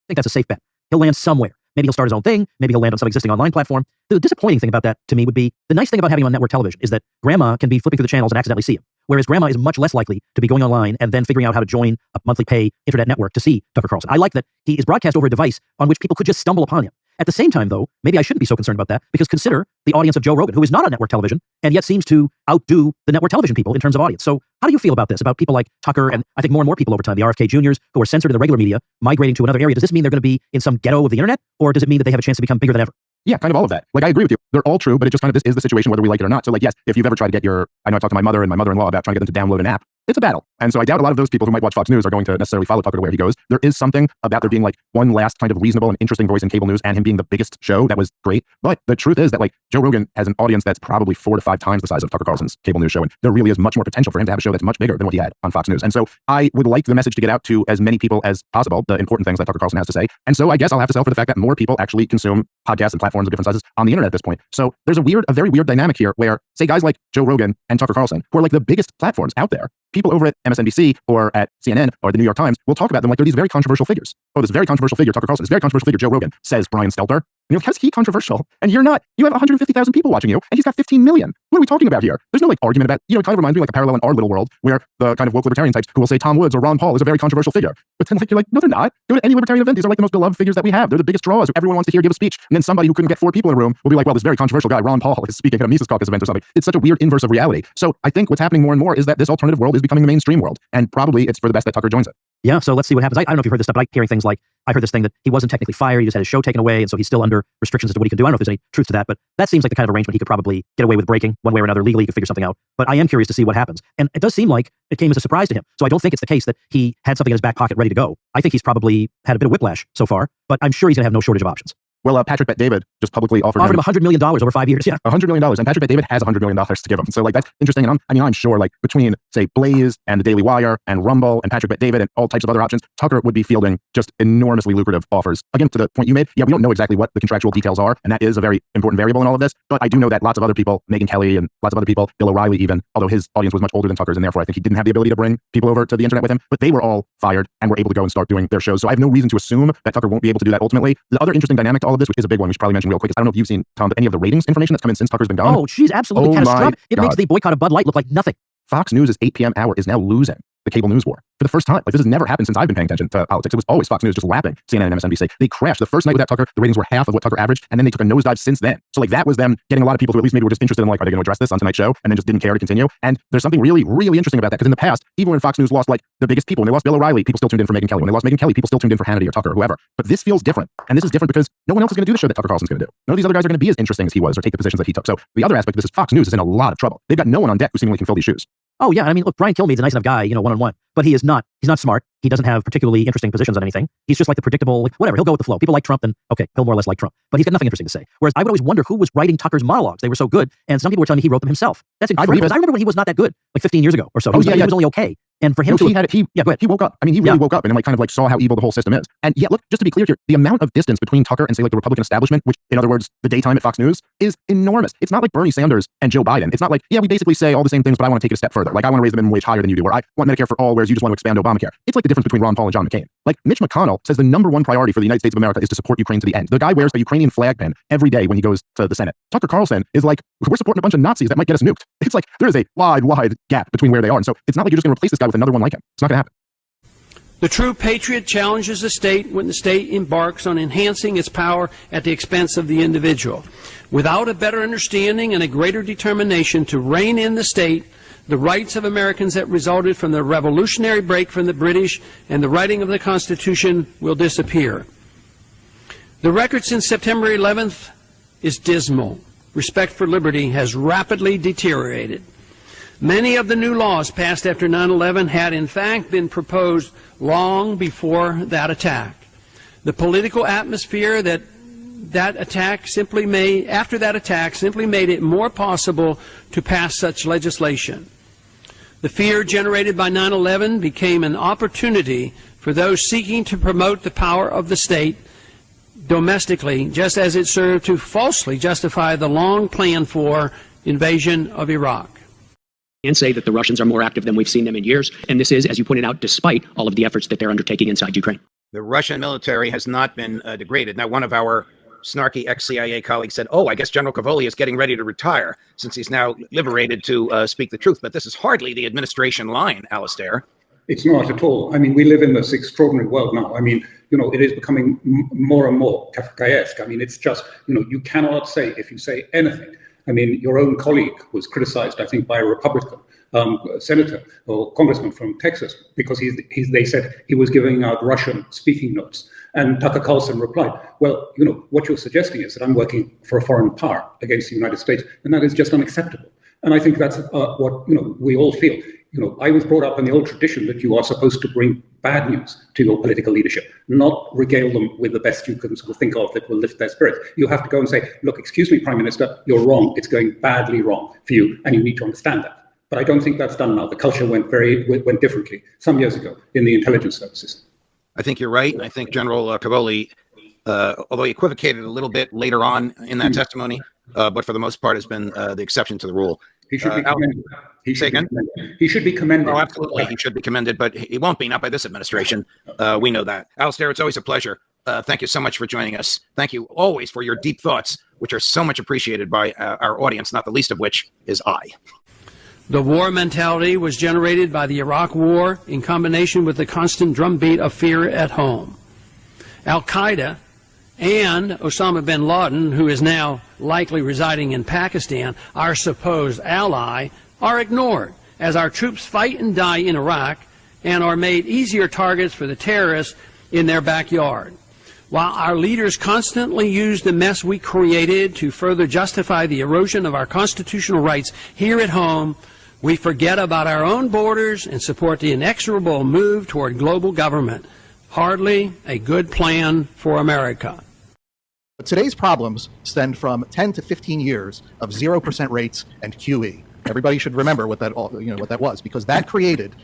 think that's a safe bet. He'll land somewhere. Maybe he'll start his own thing. Maybe he'll land on some existing online platform. The disappointing thing about that to me would be the nice thing about having him on network television is that grandma can be flipping through the channels and accidentally see him. Whereas grandma is much less likely to be going online and then figuring out how to join a monthly pay internet network to see Tucker Carlson. I like that he is broadcast over a device on which people could just stumble upon him. At the same time, though, maybe I shouldn't be so concerned about that because consider the audience of Joe Rogan, who is not on network television and yet seems to outdo the network television people in terms of audience. So how do you feel about this, about people like Tucker and I think more and more people over time, the RFK Juniors who are censored in the regular media, migrating to another area? Does this mean they're going to be in some ghetto of the internet, or does it mean that they have a chance to become bigger than ever? Yeah, kind of all of that. Like, I agree with you. They're all true, but it just kind of, this is the situation whether we like it or not. So like, yes, if you've ever tried to get I know I talked to my mother and my mother-in-law about trying to get them to download an app. It's a battle. And so I doubt a lot of those people who might watch Fox News are going to necessarily follow Tucker to where he goes. There is something about there being like one last kind of reasonable and interesting voice in cable news and him being the biggest show that was great. But the truth is that like Joe Rogan has an audience that's probably 4 to 5 times the size of Tucker Carlson's cable news show. And there really is much more potential for him to have a show that's much bigger than what he had on Fox News. And so I would like the message to get out to as many people as possible, the important things that Tucker Carlson has to say. And so I guess I'll have to sell for the fact that more people actually consume podcasts and platforms of different sizes on the internet at this point. So there's a very weird dynamic here where, say, guys like Joe Rogan and Tucker Carlson, who are like the biggest platforms out there, people over at MSNBC or at CNN or the New York Times will talk about them like they're these very controversial figures. Oh, this very controversial figure, Tucker Carlson, this very controversial figure, Joe Rogan, says Brian Stelter. how's he controversial? And you're not. You have 150,000 people watching you, and he's got 15 million. What are we talking about here? There's no like argument about, it kind of reminds me like a parallel in our little world where the kind of woke libertarian types who will say Tom Woods or Ron Paul is a very controversial figure. But then like, you're like, no, they're not. Go to any libertarian event. These are like the most beloved figures that we have. They're the biggest draws who everyone wants to hear give a speech. And then somebody who couldn't get 4 people in a room will be like, well, this very controversial guy, Ron Paul, is speaking at a Mises Caucus event or something. It's such a weird inverse of reality. So I think what's happening more and more is that this alternative world is becoming the mainstream world. And probably it's for the best that Tucker joins it. Yeah, so let's see what happens. I don't know if you've heard this stuff, but I'm hearing things like, I heard this thing that he wasn't technically fired, he just had his show taken away, and so he's still under restrictions as to what he can do. I don't know if there's any truth to that, but that seems like the kind of arrangement he could probably get away with breaking one way or another. Legally, he could figure something out. But I am curious to see what happens. And it does seem like it came as a surprise to him. So I don't think it's the case that he had something in his back pocket ready to go. I think he's probably had a bit of whiplash so far, but I'm sure he's going to have no shortage of options. Well, Patrick Bet-David just publicly offered him $100 million over 5 years. Yeah, $100 million, and Patrick Bet-David has $100 million to give him. So like that's interesting. And I'm sure like between say Blaze and the Daily Wire and Rumble and Patrick Bet-David and all types of other options, Tucker would be fielding just enormously lucrative offers. Again, to the point you made, yeah, we don't know exactly what the contractual details are, and that is a very important variable in all of this. But I do know that lots of other people, Megyn Kelly and lots of other people, Bill O'Reilly even, although his audience was much older than Tucker's, and therefore I think he didn't have the ability to bring people over to the internet with him. But they were all fired and were able to go and start doing their shows. So I have no reason to assume that Tucker won't be able to do that ultimately. The other interesting dynamic to all of this, which is a big one, we should probably mention real quick, is I don't know if you've seen, Tom, but any of the ratings information that's come in since Tucker's been gone. Oh, geez, absolutely catastrophic. It makes the boycott of Bud Light look like nothing. Fox News' 8 p.m. hour is now losing the cable news war for the first time. Like this has never happened since I've been paying attention to politics. It was always Fox News just lapping CNN and MSNBC. They crashed the first night without Tucker. The ratings were half of what Tucker averaged, and then they took a nosedive since then. So like that was them getting a lot of people who at least maybe were just interested in like, are they going to address this on tonight's show, and then just didn't care to continue. And there's something really, really interesting about that because in the past, even when Fox News lost like the biggest people, when they lost Bill O'Reilly, people still tuned in for Megyn Kelly. When they lost Megyn Kelly, people still tuned in for Hannity or Tucker or whoever. But this feels different, and this is different because no one else is going to do the show that Tucker Carlson's going to do. None of these other guys are going to be as interesting as he was or take the positions that he took. So the other aspect of this is Fox News is in a lot of trouble. They've got no one on deck who seemingly can fill these shoes. Oh yeah, I mean, look, Brian Kilmeade's a nice enough guy, one-on-one, but he's not smart. He doesn't have particularly interesting positions on anything. He's just like the predictable, like, whatever, he'll go with the flow. People like Trump, and okay, he'll more or less like Trump, but he's got nothing interesting to say. Whereas I would always wonder who was writing Tucker's monologues. They were so good, and some people were telling me he wrote them himself. That's incredible. I remember when he was not that good, like 15 years ago or so. He was only okay. And for him go ahead. He woke up. I mean, he really woke up and then kind of saw how evil the whole system is. And yet, look, just to be clear here, the amount of distance between Tucker and say like the Republican establishment, which in other words, the daytime at Fox News, is enormous. It's not like Bernie Sanders and Joe Biden. It's not like, yeah, we basically say all the same things, but I want to take it a step further. Like I want to raise the minimum wage higher than you do, or I want Medicare for all, whereas you just want to expand Obamacare. It's like the difference between Ron Paul and John McCain. Like Mitch McConnell says the number one priority for the United States of America is to support Ukraine to the end. The guy wears a Ukrainian flag pin every day when he goes to the Senate. Tucker Carlson is like, we're supporting a bunch of Nazis that might get us nuked. It's like there is a wide gap between where they are. And so it's not like you're just going to replace this guy with another one like him. It's not going to happen. The true patriot challenges the state when the state embarks on enhancing its power at the expense of the individual. Without a better understanding and a greater determination to rein in the state, the rights of Americans that resulted from the revolutionary break from the British and the writing of the Constitution will disappear. The record since September 11th is dismal. Respect for liberty has rapidly deteriorated. Many of the new laws passed after 9/11 had in fact been proposed long before that attack. The political atmosphere after that attack simply made it more possible to pass such legislation. The fear generated by 9/11 became an opportunity for those seeking to promote the power of the state domestically, just as it served to falsely justify the long planned for invasion of Iraq. And say that the Russians are more active than we've seen them in years. And this is, as you pointed out, despite all of the efforts that they're undertaking inside Ukraine. The Russian military has not been degraded. Now, one of our snarky ex-CIA colleagues said, I guess General Cavoli is getting ready to retire since he's now liberated to speak the truth. But this is hardly the administration line, Alistair. It's not at all. I mean, we live in this extraordinary world now. I mean, it is becoming more and more Kafkaesque. I mean, it's just, you cannot say, if you say anything. I mean, your own colleague was criticized, I think, by a Republican senator or congressman from Texas because they said he was giving out Russian speaking notes. And Tucker Carlson replied, well, what you're suggesting is that I'm working for a foreign power against the United States, and that is just unacceptable. And I think that's what, we all feel. I was brought up in the old tradition that you are supposed to bring bad news to your political leadership, not regale them with the best you can sort of think of that will lift their spirits. You have to go and say, look, excuse me, Prime Minister, you're wrong. It's going badly wrong for you, and you need to understand that. But I don't think that's done now. The culture went differently some years ago in the intelligence services. I think you're right. And I think General Cavoli, although he equivocated a little bit later on in that testimony, but for the most part has been the exception to the rule. He should be commended. He should be commended. Oh, absolutely. He should be commended, but he won't be, not by this administration. We know that. Alistair, it's always a pleasure. Thank you so much for joining us. Thank you always for your deep thoughts, which are so much appreciated by our audience, not the least of which is I. The war mentality was generated by the Iraq War in combination with the constant drumbeat of fear at home. Al-Qaeda and Osama bin Laden, who is now likely residing in Pakistan, our supposed ally, are ignored as our troops fight and die in Iraq and are made easier targets for the terrorists in their backyard. While our leaders constantly use the mess we created to further justify the erosion of our constitutional rights here at home, we forget about our own borders and support the inexorable move toward global government. Hardly a good plan for America. But today's problems stem from 10 to 15 years of 0% rates and QE. Everybody should remember what that what that was, because that created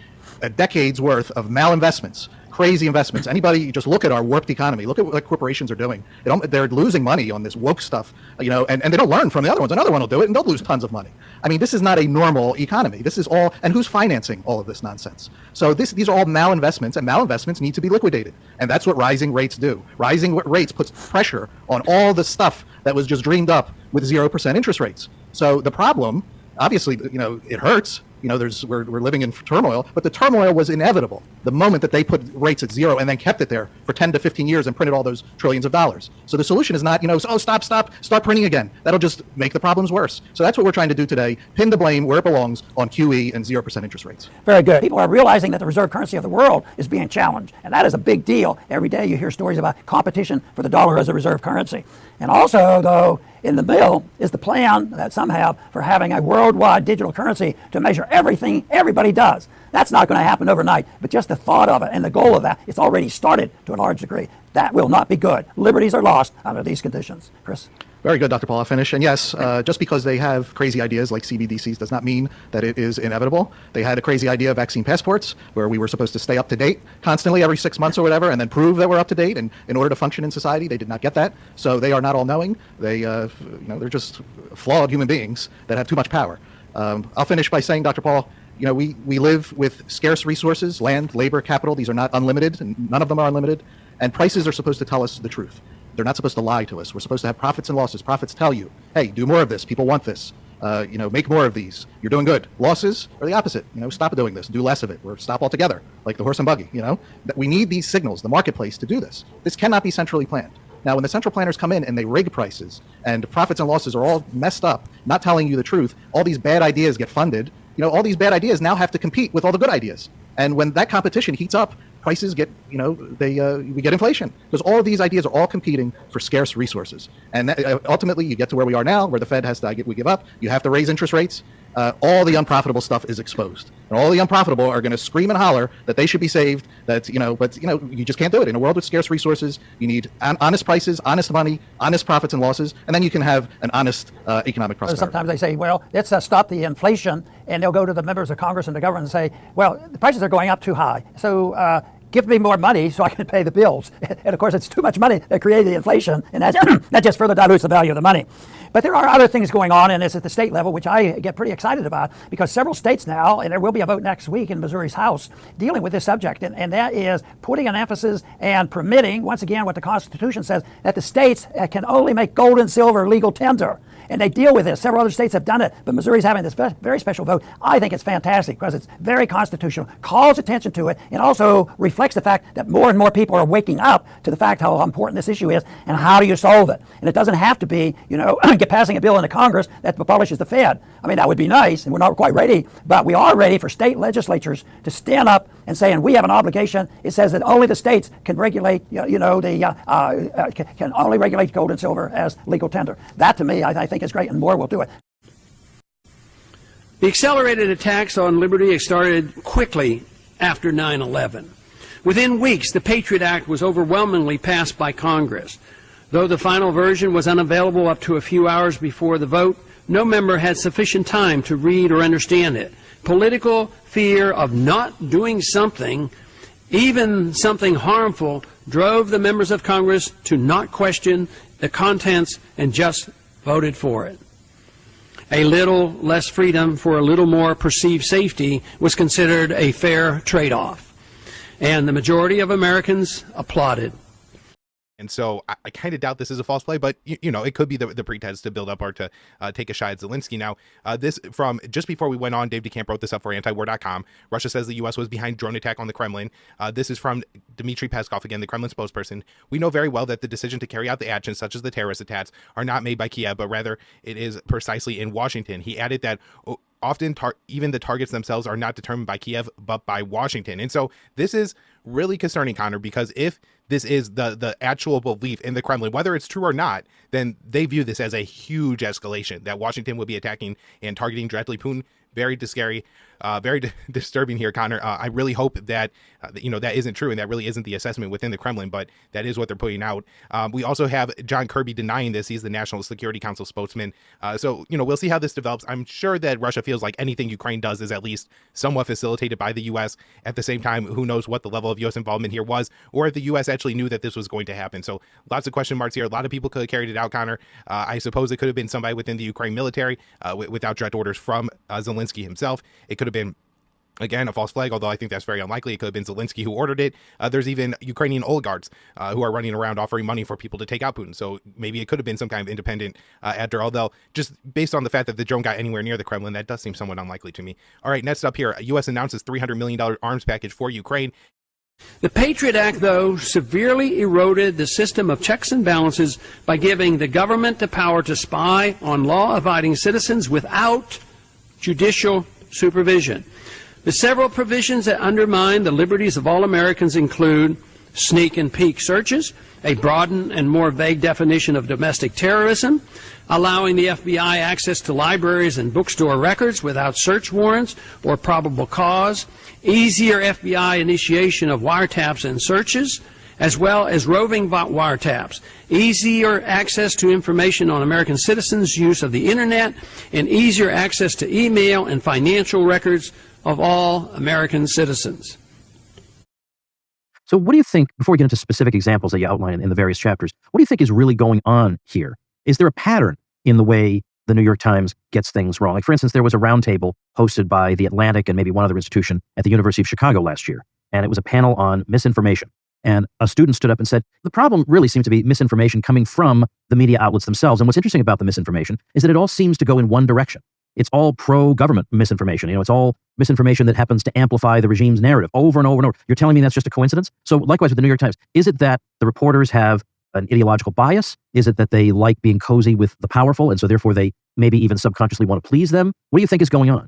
a decade's worth of malinvestments, crazy investments. Anybody, you just look at our warped economy. Look at what corporations are doing. They're losing money on this woke stuff, and they don't learn from the other ones. Another one will do it, and they'll lose tons of money. I mean, this is not a normal economy. This is all, and who's financing all of this nonsense? So these are all malinvestments, and malinvestments need to be liquidated. And that's what rising rates do. Rising rates puts pressure on all the stuff that was just dreamed up with 0% interest rates. So the problem, obviously, it hurts. We're living in turmoil, but the turmoil was inevitable the moment that they put rates at zero and then kept it there for 10 to 15 years and printed all those trillions of dollars. So the solution is not, start printing again. That'll just make the problems worse. So that's what we're trying to do today, pin the blame where it belongs on QE and 0% interest rates. Very good. People are realizing that the reserve currency of the world is being challenged, and that is a big deal. Every day you hear stories about competition for the dollar as a reserve currency. And also, though, in the bill is the plan that some have for having a worldwide digital currency to measure everything everybody does. That's not going to happen overnight, but just the thought of it and the goal of that, it's already started to a large degree. That will not be good. Liberties are lost under these conditions. Chris? Very good, Dr. Paul. I'll finish. And yes, just because they have crazy ideas like CBDCs does not mean that it is inevitable. They had a crazy idea of vaccine passports, where we were supposed to stay up to date constantly every 6 months or whatever, and then prove that we're up to date. And in order to function in society, they did not get that. So they are not all knowing. They, they're just flawed human beings that have too much power. I'll finish by saying, Dr. Paul, we live with scarce resources, land, labor, capital. These are not unlimited, and none of them are unlimited. And prices are supposed to tell us the truth. They're not supposed to lie to us. We're supposed to have profits and losses. Profits tell you, hey, do more of this. People want this. Make more of these. You're doing good. Losses are the opposite. Stop doing this. Do less of it. Or stop altogether, like the horse and buggy. That we need these signals, the marketplace, to do this. This cannot be centrally planned. Now, when the central planners come in and they rig prices and profits and losses are all messed up, not telling you the truth, all these bad ideas get funded. All these bad ideas now have to compete with all the good ideas. And when that competition heats up, prices get, we get inflation, because all of these ideas are all competing for scarce resources. And ultimately, you get to where we are now, where the Fed has to, we give up. You have to raise interest rates. All the unprofitable stuff is exposed. And all the unprofitable are going to scream and holler that they should be saved, but you just can't do it. In a world with scarce resources, you need honest prices, honest money, honest profits and losses, and then you can have an honest economic prosperity. Sometimes they say, well, let's stop the inflation, and they'll go to the members of Congress and the government and say, well, the prices are going up too high. So give me more money so I can pay the bills. And of course, it's too much money that created the inflation, and that just further dilutes the value of the money. But there are other things going on in this at the state level, which I get pretty excited about, because several states now, and there will be a vote next week in Missouri's House, dealing with this subject, and that is putting an emphasis and permitting, once again, what the Constitution says, that the states can only make gold and silver legal tender. And they deal with this. Several other states have done it, but Missouri's having this very special vote. I think it's fantastic because it's very constitutional, calls attention to it, and also reflects the fact that more and more people are waking up to the fact how important this issue is and how do you solve it. And it doesn't have to be, passing a bill into Congress that abolishes the Fed. I mean, that would be nice, and we're not quite ready, but we are ready for state legislatures to stand up and say, and we have an obligation. It says that only the states can regulate, can only regulate gold and silver as legal tender. That, to me, I think is great, and more will do it. The accelerated attacks on liberty started quickly after 9/11. Within weeks, the Patriot Act was overwhelmingly passed by Congress. Though the final version was unavailable up to a few hours before the vote, no member had sufficient time to read or understand it. Political fear of not doing something, even something harmful, drove the members of Congress to not question the contents and just voted for it. A little less freedom for a little more perceived safety was considered a fair trade-off, and the majority of Americans applauded. And so I kind of doubt this is a false play, but you know, it could be the pretense to build up or to take a shot at Zelensky. Now, this from just before we went on, Dave DeCamp wrote this up for antiwar.com. Russia says the U.S. was behind drone attack on the Kremlin. This is from Dmitry Peskov, again, the Kremlin spokesperson. We know very well that the decision to carry out the actions, such as the terrorist attacks, are not made by Kiev, but rather it is precisely in Washington. He added that often even the targets themselves are not determined by Kiev, but by Washington. And so this is really concerning, Connor, because if this is the actual belief in the Kremlin, whether it's true or not, then they view this as a huge escalation, that Washington would be attacking and targeting directly Putin. Very scary, very disturbing here, Connor. I really hope that, that isn't true and that really isn't the assessment within the Kremlin, but that is what they're putting out. We also have John Kirby denying this. He's the National Security Council spokesman. So, we'll see how this develops. I'm sure that Russia feels like anything Ukraine does is at least somewhat facilitated by the U.S. At the same time, who knows what the level of U.S. involvement here was, or if the U.S. actually knew that this was going to happen. So lots of question marks here. A lot of people could have carried it out, Connor. I suppose it could have been somebody within the Ukraine military without direct orders from Zelensky himself. It could have been, again, a false flag, although I think that's very unlikely. It could have been Zelensky who ordered it. There's even Ukrainian oligarchs who are running around offering money for people to take out Putin. So maybe it could have been some kind of independent actor, although just based on the fact that the drone got anywhere near the Kremlin, that does seem somewhat unlikely to me. All right, next up here, U.S. announces $300 million arms package for Ukraine. The Patriot Act, though, severely eroded the system of checks and balances by giving the government the power to spy on law-abiding citizens without judicial supervision. The several provisions that undermine the liberties of all Americans include sneak and peek searches, a broadened and more vague definition of domestic terrorism, allowing the FBI access to libraries and bookstore records without search warrants or probable cause, easier FBI initiation of wiretaps and searches, as well as roving wiretaps, easier access to information on American citizens' use of the Internet, and easier access to email and financial records of all American citizens. So what do you think, before we get into specific examples that you outline in the various chapters, what do you think is really going on here? Is there a pattern in the way the New York Times gets things wrong? Like, for instance, there was a roundtable hosted by The Atlantic and maybe one other institution at the University of Chicago last year, and it was a panel on misinformation. And a student stood up and said, the problem really seems to be misinformation coming from the media outlets themselves. And what's interesting about the misinformation is that it all seems to go in one direction. It's all pro-government misinformation. It's all misinformation that happens to amplify the regime's narrative over and over and over. You're telling me that's just a coincidence? So likewise with the New York Times, is it that the reporters have an ideological bias? Is it that they like being cozy with the powerful, and so therefore they maybe even subconsciously want to please them? What do you think is going on?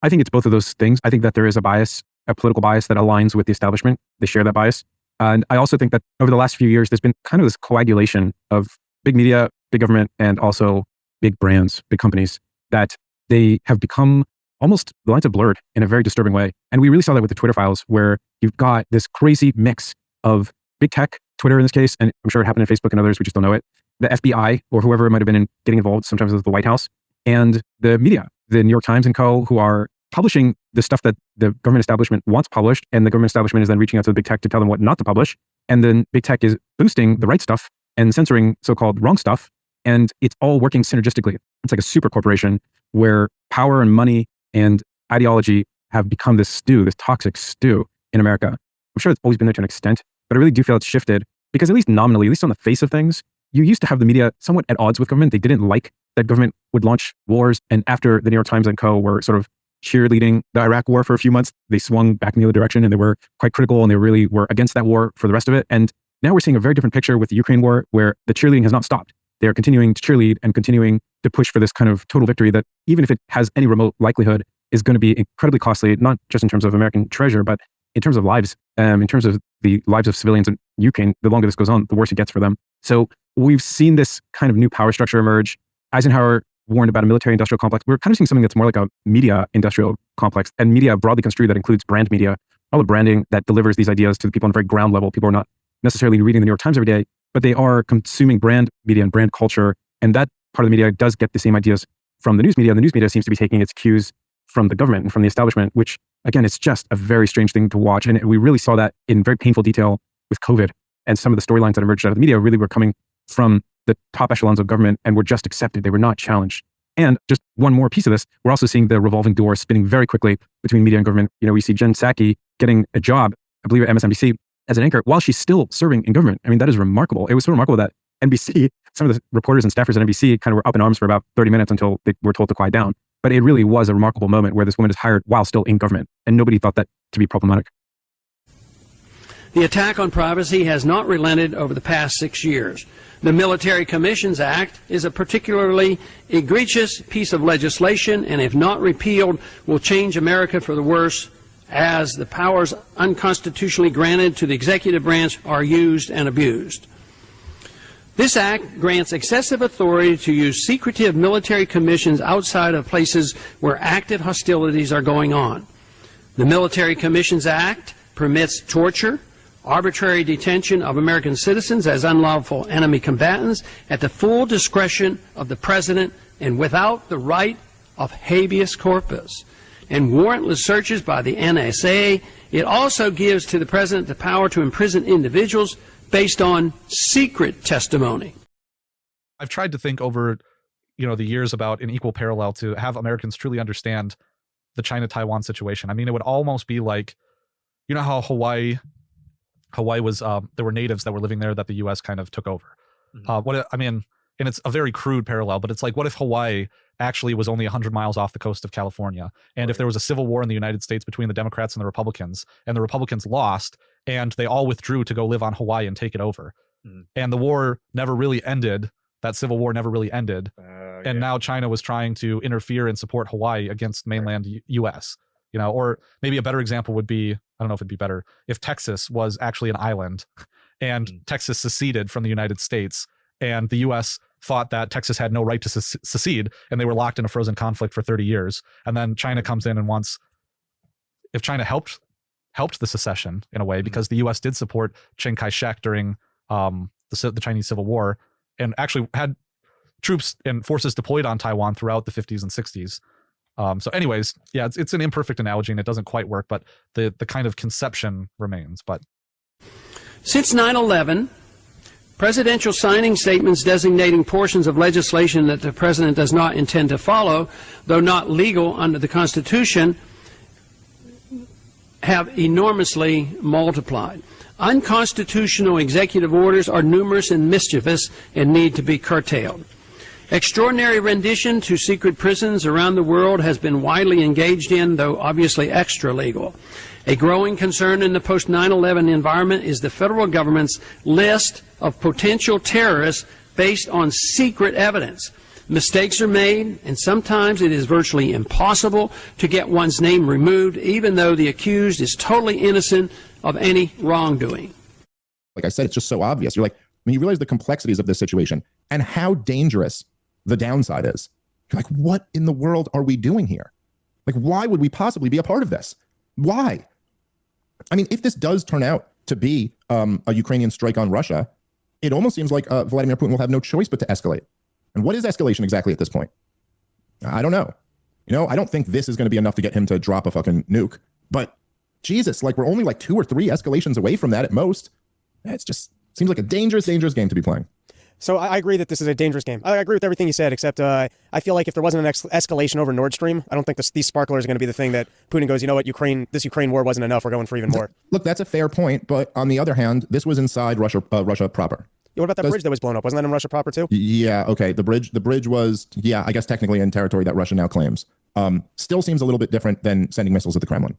I think it's both of those things. I think that there is a bias, a political bias that aligns with the establishment. They share that bias. And I also think that over the last few years, there's been kind of this coagulation of big media, big government, and also big brands, big companies, that they have become almost, the lines have blurred in a very disturbing way. And we really saw that with the Twitter files, where you've got this crazy mix of big tech, Twitter in this case, and I'm sure it happened in Facebook and others, we just don't know it, the FBI or whoever might have been getting involved, sometimes with the White House, and the media, the New York Times and co., who are publishing the stuff that the government establishment wants published, and the government establishment is then reaching out to the big tech to tell them what not to publish. And then big tech is boosting the right stuff and censoring so-called wrong stuff. And it's all working synergistically. It's like a super corporation where power and money and ideology have become this stew, this toxic stew in America. I'm sure it's always been there to an extent, but I really do feel it's shifted because, at least nominally, at least on the face of things, you used to have the media somewhat at odds with government. They didn't like that government would launch wars. And after the New York Times and co. were sort of cheerleading the Iraq war for a few months, they swung back in the other direction, and they were quite critical, and they really were against that war for the rest of it. And now we're seeing a very different picture with the Ukraine war, where the cheerleading has not stopped. They are continuing to cheerlead and continuing to push for this kind of total victory that, even if it has any remote likelihood, is going to be incredibly costly, not just in terms of American treasure, but in terms of lives, in terms of the lives of civilians in Ukraine. The longer this goes on, the worse it gets for them. So we've seen this kind of new power structure emerge. Eisenhower warned about a military-industrial complex. We're kind of seeing something that's more like a media-industrial complex, and media broadly construed, that includes brand media, all the branding that delivers these ideas to the people on a very ground level. People are not necessarily reading the New York Times every day, but they are consuming brand media and brand culture, and that part of the media does get the same ideas from the news media. The news media seems to be taking its cues from the government and from the establishment, which, again, it's just a very strange thing to watch. And we really saw that in very painful detail with COVID, and some of the storylines that emerged out of the media really were coming from the top echelons of government and were just accepted. They were not challenged. And just one more piece of this, we're also seeing the revolving door spinning very quickly between media and government. We see Jen Psaki getting a job, I believe, at MSNBC, as an anchor while she's still serving in government. I mean, that is remarkable. It was so remarkable that NBC, some of the reporters and staffers at NBC kind of were up in arms for about 30 minutes until they were told to quiet down. But it really was a remarkable moment where this woman is hired while still in government, and nobody thought that to be problematic. The attack on privacy has not relented over the past 6 years. The Military Commissions Act is a particularly egregious piece of legislation, and if not repealed, will change America for the worse, as the powers unconstitutionally granted to the executive branch are used and abused. This act grants excessive authority to use secretive military commissions outside of places where active hostilities are going on. The Military Commissions Act permits torture, arbitrary detention of American citizens as unlawful enemy combatants at the full discretion of the President and without the right of habeas corpus, and warrantless searches by the NSA. It also gives to the President the power to imprison individuals based on secret testimony. I've tried to think over, the years about an equal parallel to have Americans truly understand the China-Taiwan situation. I mean, it would almost be like, how Hawaii was, there were natives that were living there that the U.S. kind of took over. And it's a very crude parallel, but it's like, what if Hawaii actually was only 100 miles off the coast of California? And if there was a civil war in the United States between the Democrats and the Republicans lost, and they all withdrew to go live on Hawaii and take it over. And the war never really ended. That civil war never really ended. And now China was trying to interfere and support Hawaii against mainland U.S. Or maybe a better example would be, I don't know if it'd be better, if Texas was actually an island and Texas seceded from the United States, and the U.S. thought that Texas had no right to secede, and they were locked in a frozen conflict for 30 years. And then China comes in and wants, if China helped the secession in a way, because the U.S. did support Chiang Kai-shek during the Chinese Civil War, and actually had troops and forces deployed on Taiwan throughout the 50s and 60s. So anyways, yeah, it's an imperfect analogy and it doesn't quite work, but the kind of conception remains. But since 9/11, presidential signing statements designating portions of legislation that the President does not intend to follow, though not legal under the Constitution, have enormously multiplied. Unconstitutional executive orders are numerous and mischievous and need to be curtailed. Extraordinary rendition to secret prisons around the world has been widely engaged in, though obviously extra legal. A growing concern in the post-9/11 environment is the federal government's list of potential terrorists based on secret evidence. Mistakes are made, and sometimes it is virtually impossible to get one's name removed, even though the accused is totally innocent of any wrongdoing. Like I said, it's just so obvious. You're like, when you realize the complexities of this situation and how dangerous the downside is, you're like, what in the world are we doing here? Like, why would we possibly be a part of this? Why? I mean, if this does turn out to be a Ukrainian strike on Russia, it almost seems like Vladimir Putin will have no choice but to escalate. And what is escalation exactly at this point? I don't know. I don't think this is going to be enough to get him to drop a fucking nuke. But Jesus, like, we're only like 2 or 3 escalations away from that at most. It's just seems like a dangerous, dangerous game to be playing. So I agree that this is a dangerous game. I agree with everything you said, except I feel like if there wasn't an escalation over Nord Stream, I don't think these sparklers are going to be the thing that Putin goes, you know what, this Ukraine war wasn't enough. We're going for even more. Look, that's a fair point. But on the other hand, this was inside Russia proper. Yeah, what about that bridge that was blown up? Wasn't that in Russia proper too? Yeah, okay. The bridge was, yeah, I guess technically in territory that Russia now claims. Still seems a little bit different than sending missiles at the Kremlin.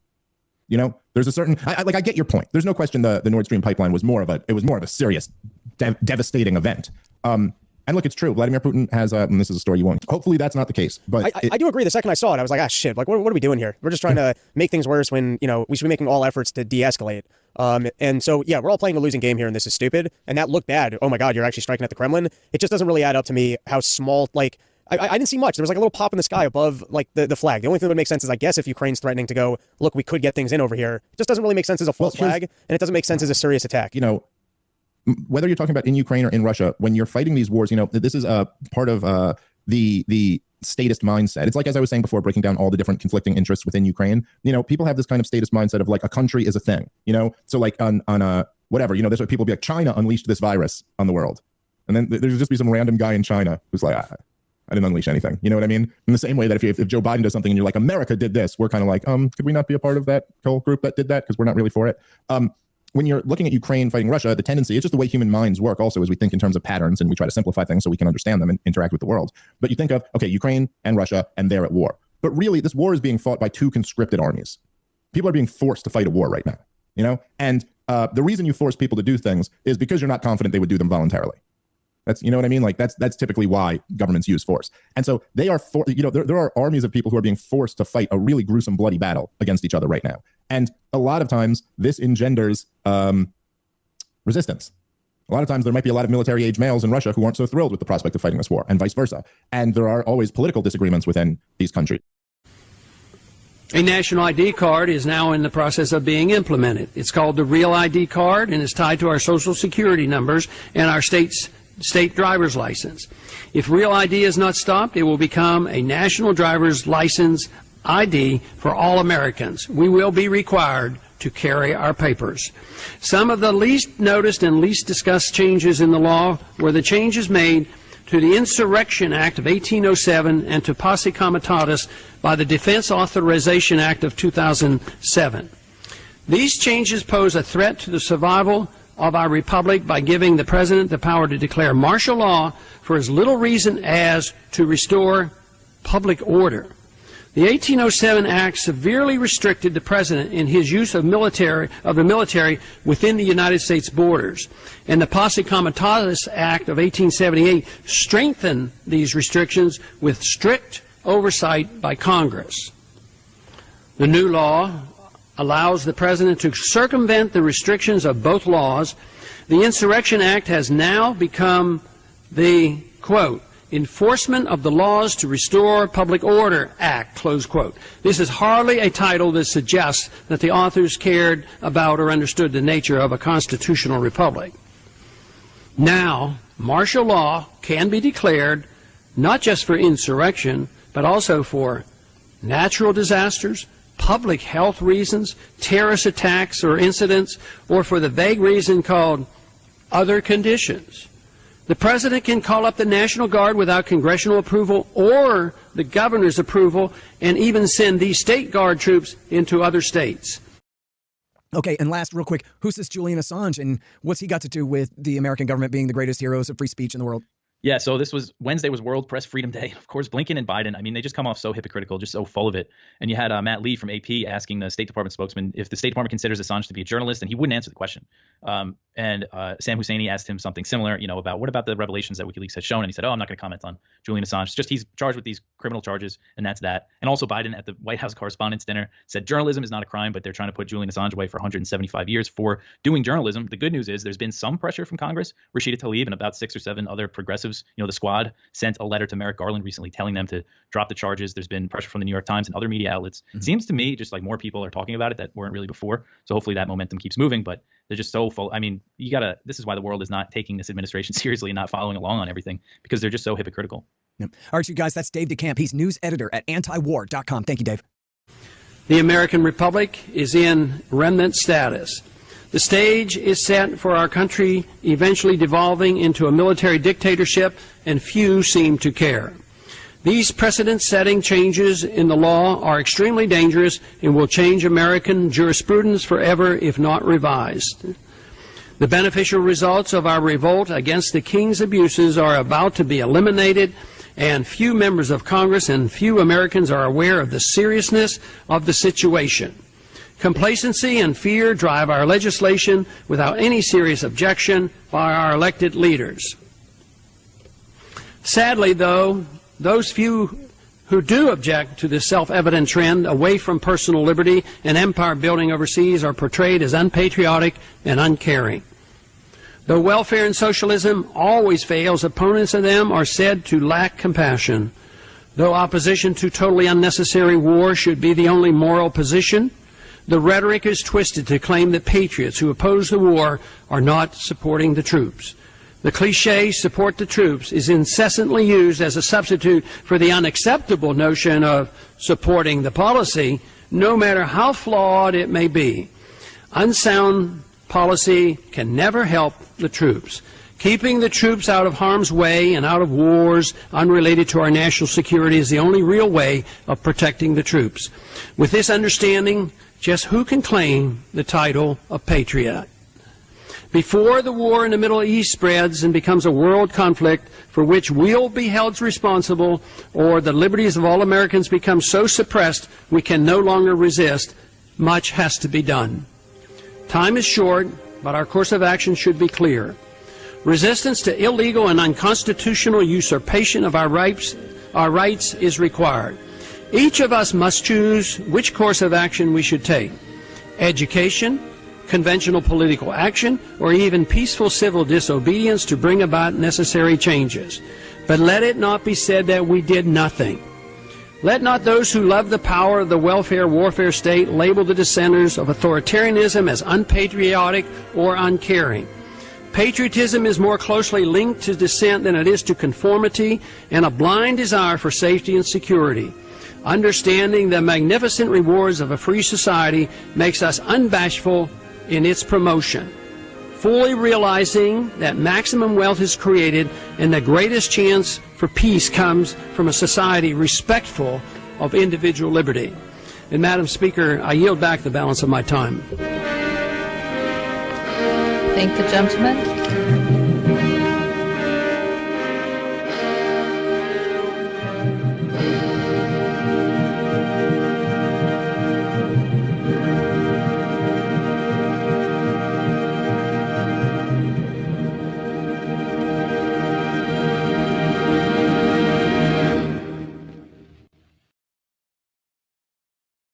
There's a certain, I get your point. There's no question the Nord Stream pipeline was more of a serious, devastating event. And look, it's true. Vladimir Putin has, and this is a story you won't, hopefully that's not the case. But I do agree. The second I saw it, I was like, shit, like, what are we doing here? We're just trying to make things worse when, we should be making all efforts to de-escalate. And so, yeah, we're all playing a losing game here, and this is stupid. And that looked bad. Oh my God, you're actually striking at the Kremlin. It just doesn't really add up to me how small, like, I didn't see much. There was like a little pop in the sky above like the flag. The only thing that would make sense is, I guess, if Ukraine's threatening to go, look, we could get things in over here. It just doesn't really make sense as a false flag, and it doesn't make sense as a serious attack. Whether you're talking about in Ukraine or in Russia, when you're fighting these wars, this is a part of the statist mindset. It's like, as I was saying before, breaking down all the different conflicting interests within Ukraine. People have this kind of statist mindset of like a country is a thing. So like on a whatever, there's what people be like, China unleashed this virus on the world, and then there's just be some random guy in China who's like, I didn't unleash anything. You know what I mean? In the same way that if Joe Biden does something and you're like, America did this, we're kind of like, could we not be a part of that whole group that did that? Because we're not really for it. when you're looking at Ukraine fighting Russia, the tendency, it's just the way human minds work also, is we think in terms of patterns and we try to simplify things so we can understand them and interact with the world. But you think of, okay, Ukraine and Russia, and they're at war. But really, this war is being fought by two conscripted armies. People are being forced to fight a war right now, you know? And the reason you force people to do things is because you're not confident they would do them voluntarily. That's, you know what I mean? Like that's typically why governments use force. And so they are, there are armies of people who are being forced to fight a really gruesome, bloody battle against each other right now. And a lot of times this engenders resistance. A lot of times there might be a lot of military-age males in Russia who aren't so thrilled with the prospect of fighting this war, and vice versa. And there are always political disagreements within these countries. A national ID card is now in the process of being implemented. It's called the Real ID card and is tied to our social security numbers and our state driver's license. If Real ID is not stopped, it will become a national driver's license ID for all Americans. We will be required to carry our papers. Some of the least noticed and least discussed changes in the law were the changes made to the Insurrection Act of 1807 and to Posse Comitatus by the Defense Authorization Act of 2007. These changes pose a threat to the survival of our republic by giving the President the power to declare martial law for as little reason as to restore public order. The 1807 Act severely restricted the President in his use of the military within the United States borders, and the Posse Comitatus Act of 1878 strengthened these restrictions with strict oversight by Congress. The new law allows the President to circumvent the restrictions of both laws. The Insurrection Act has now become the, quote, Enforcement of the Laws to Restore Public Order Act, close quote. This is hardly a title that suggests that the authors cared about or understood the nature of a constitutional republic. Now, martial law can be declared not just for insurrection, but also for natural disasters, public health reasons, terrorist attacks or incidents, or for the vague reason called other conditions. The President can call up the National Guard without congressional approval or the governor's approval, and even send these state guard troops into other states. Okay, and last, real quick, who's this Julian Assange, and what's he got to do with the American government being the greatest heroes of free speech in the world? Yeah, so Wednesday was World Press Freedom Day. Of course, Blinken and Biden, I mean, they just come off so hypocritical, just so full of it. And you had Matt Lee from AP asking the State Department spokesman if the State Department considers Assange to be a journalist, and he wouldn't answer the question. And Sam Husseini asked him something similar, about what about the revelations that WikiLeaks has shown? And he said, I'm not going to comment on Julian Assange. It's just he's charged with these criminal charges, and that's that. And also Biden at the White House Correspondents' Dinner said journalism is not a crime, but they're trying to put Julian Assange away for 175 years for doing journalism. The good news is there's been some pressure from Congress. Rashida Tlaib and about 6 or 7 other progressives, the squad, sent a letter to Merrick Garland recently telling them to drop the charges. There's been pressure from the New York Times and other media outlets. It seems to me just like more people are talking about it that weren't really before. So hopefully that momentum keeps moving, but they're just so full. I mean, this is why the world is not taking this administration seriously and not following along on everything, because they're just so hypocritical. Yep. All right, you guys, that's Dave DeCamp. He's news editor at antiwar.com. Thank you, Dave. The American Republic is in remnant status. The stage is set for our country eventually devolving into a military dictatorship, and few seem to care. These precedent-setting changes in the law are extremely dangerous and will change American jurisprudence forever if not revised. The beneficial results of our revolt against the king's abuses are about to be eliminated, and few members of Congress and few Americans are aware of the seriousness of the situation. Complacency and fear drive our legislation without any serious objection by our elected leaders. Sadly, though, those few who do object to this self-evident trend away from personal liberty and empire building overseas are portrayed as unpatriotic and uncaring. Though welfare and socialism always fails, opponents of them are said to lack compassion. Though opposition to totally unnecessary war should be the only moral position, the rhetoric is twisted to claim that patriots who oppose the war are not supporting the troops. The cliche, support the troops, is incessantly used as a substitute for the unacceptable notion of supporting the policy, no matter how flawed it may be. Unsound policy can never help the troops. Keeping the troops out of harm's way and out of wars unrelated to our national security is the only real way of protecting the troops. With this understanding, just who can claim the title of patriot? Before the war in the Middle East spreads and becomes a world conflict for which we'll be held responsible, or the liberties of all Americans become so suppressed we can no longer resist, much has to be done. Time is short, but our course of action should be clear. Resistance to illegal and unconstitutional usurpation of our rights is required. Each of us must choose which course of action we should take: education, conventional political action, or even peaceful civil disobedience to bring about necessary changes. But let it not be said that we did nothing. Let not those who love the power of the welfare warfare state label the dissenters of authoritarianism as unpatriotic or uncaring. Patriotism is more closely linked to dissent than it is to conformity and a blind desire for safety and security. Understanding the magnificent rewards of a free society makes us unbashful in its promotion. Fully realizing that maximum wealth is created and the greatest chance for peace comes from a society respectful of individual liberty. And Madam Speaker, I yield back the balance of my time. Thank the gentleman.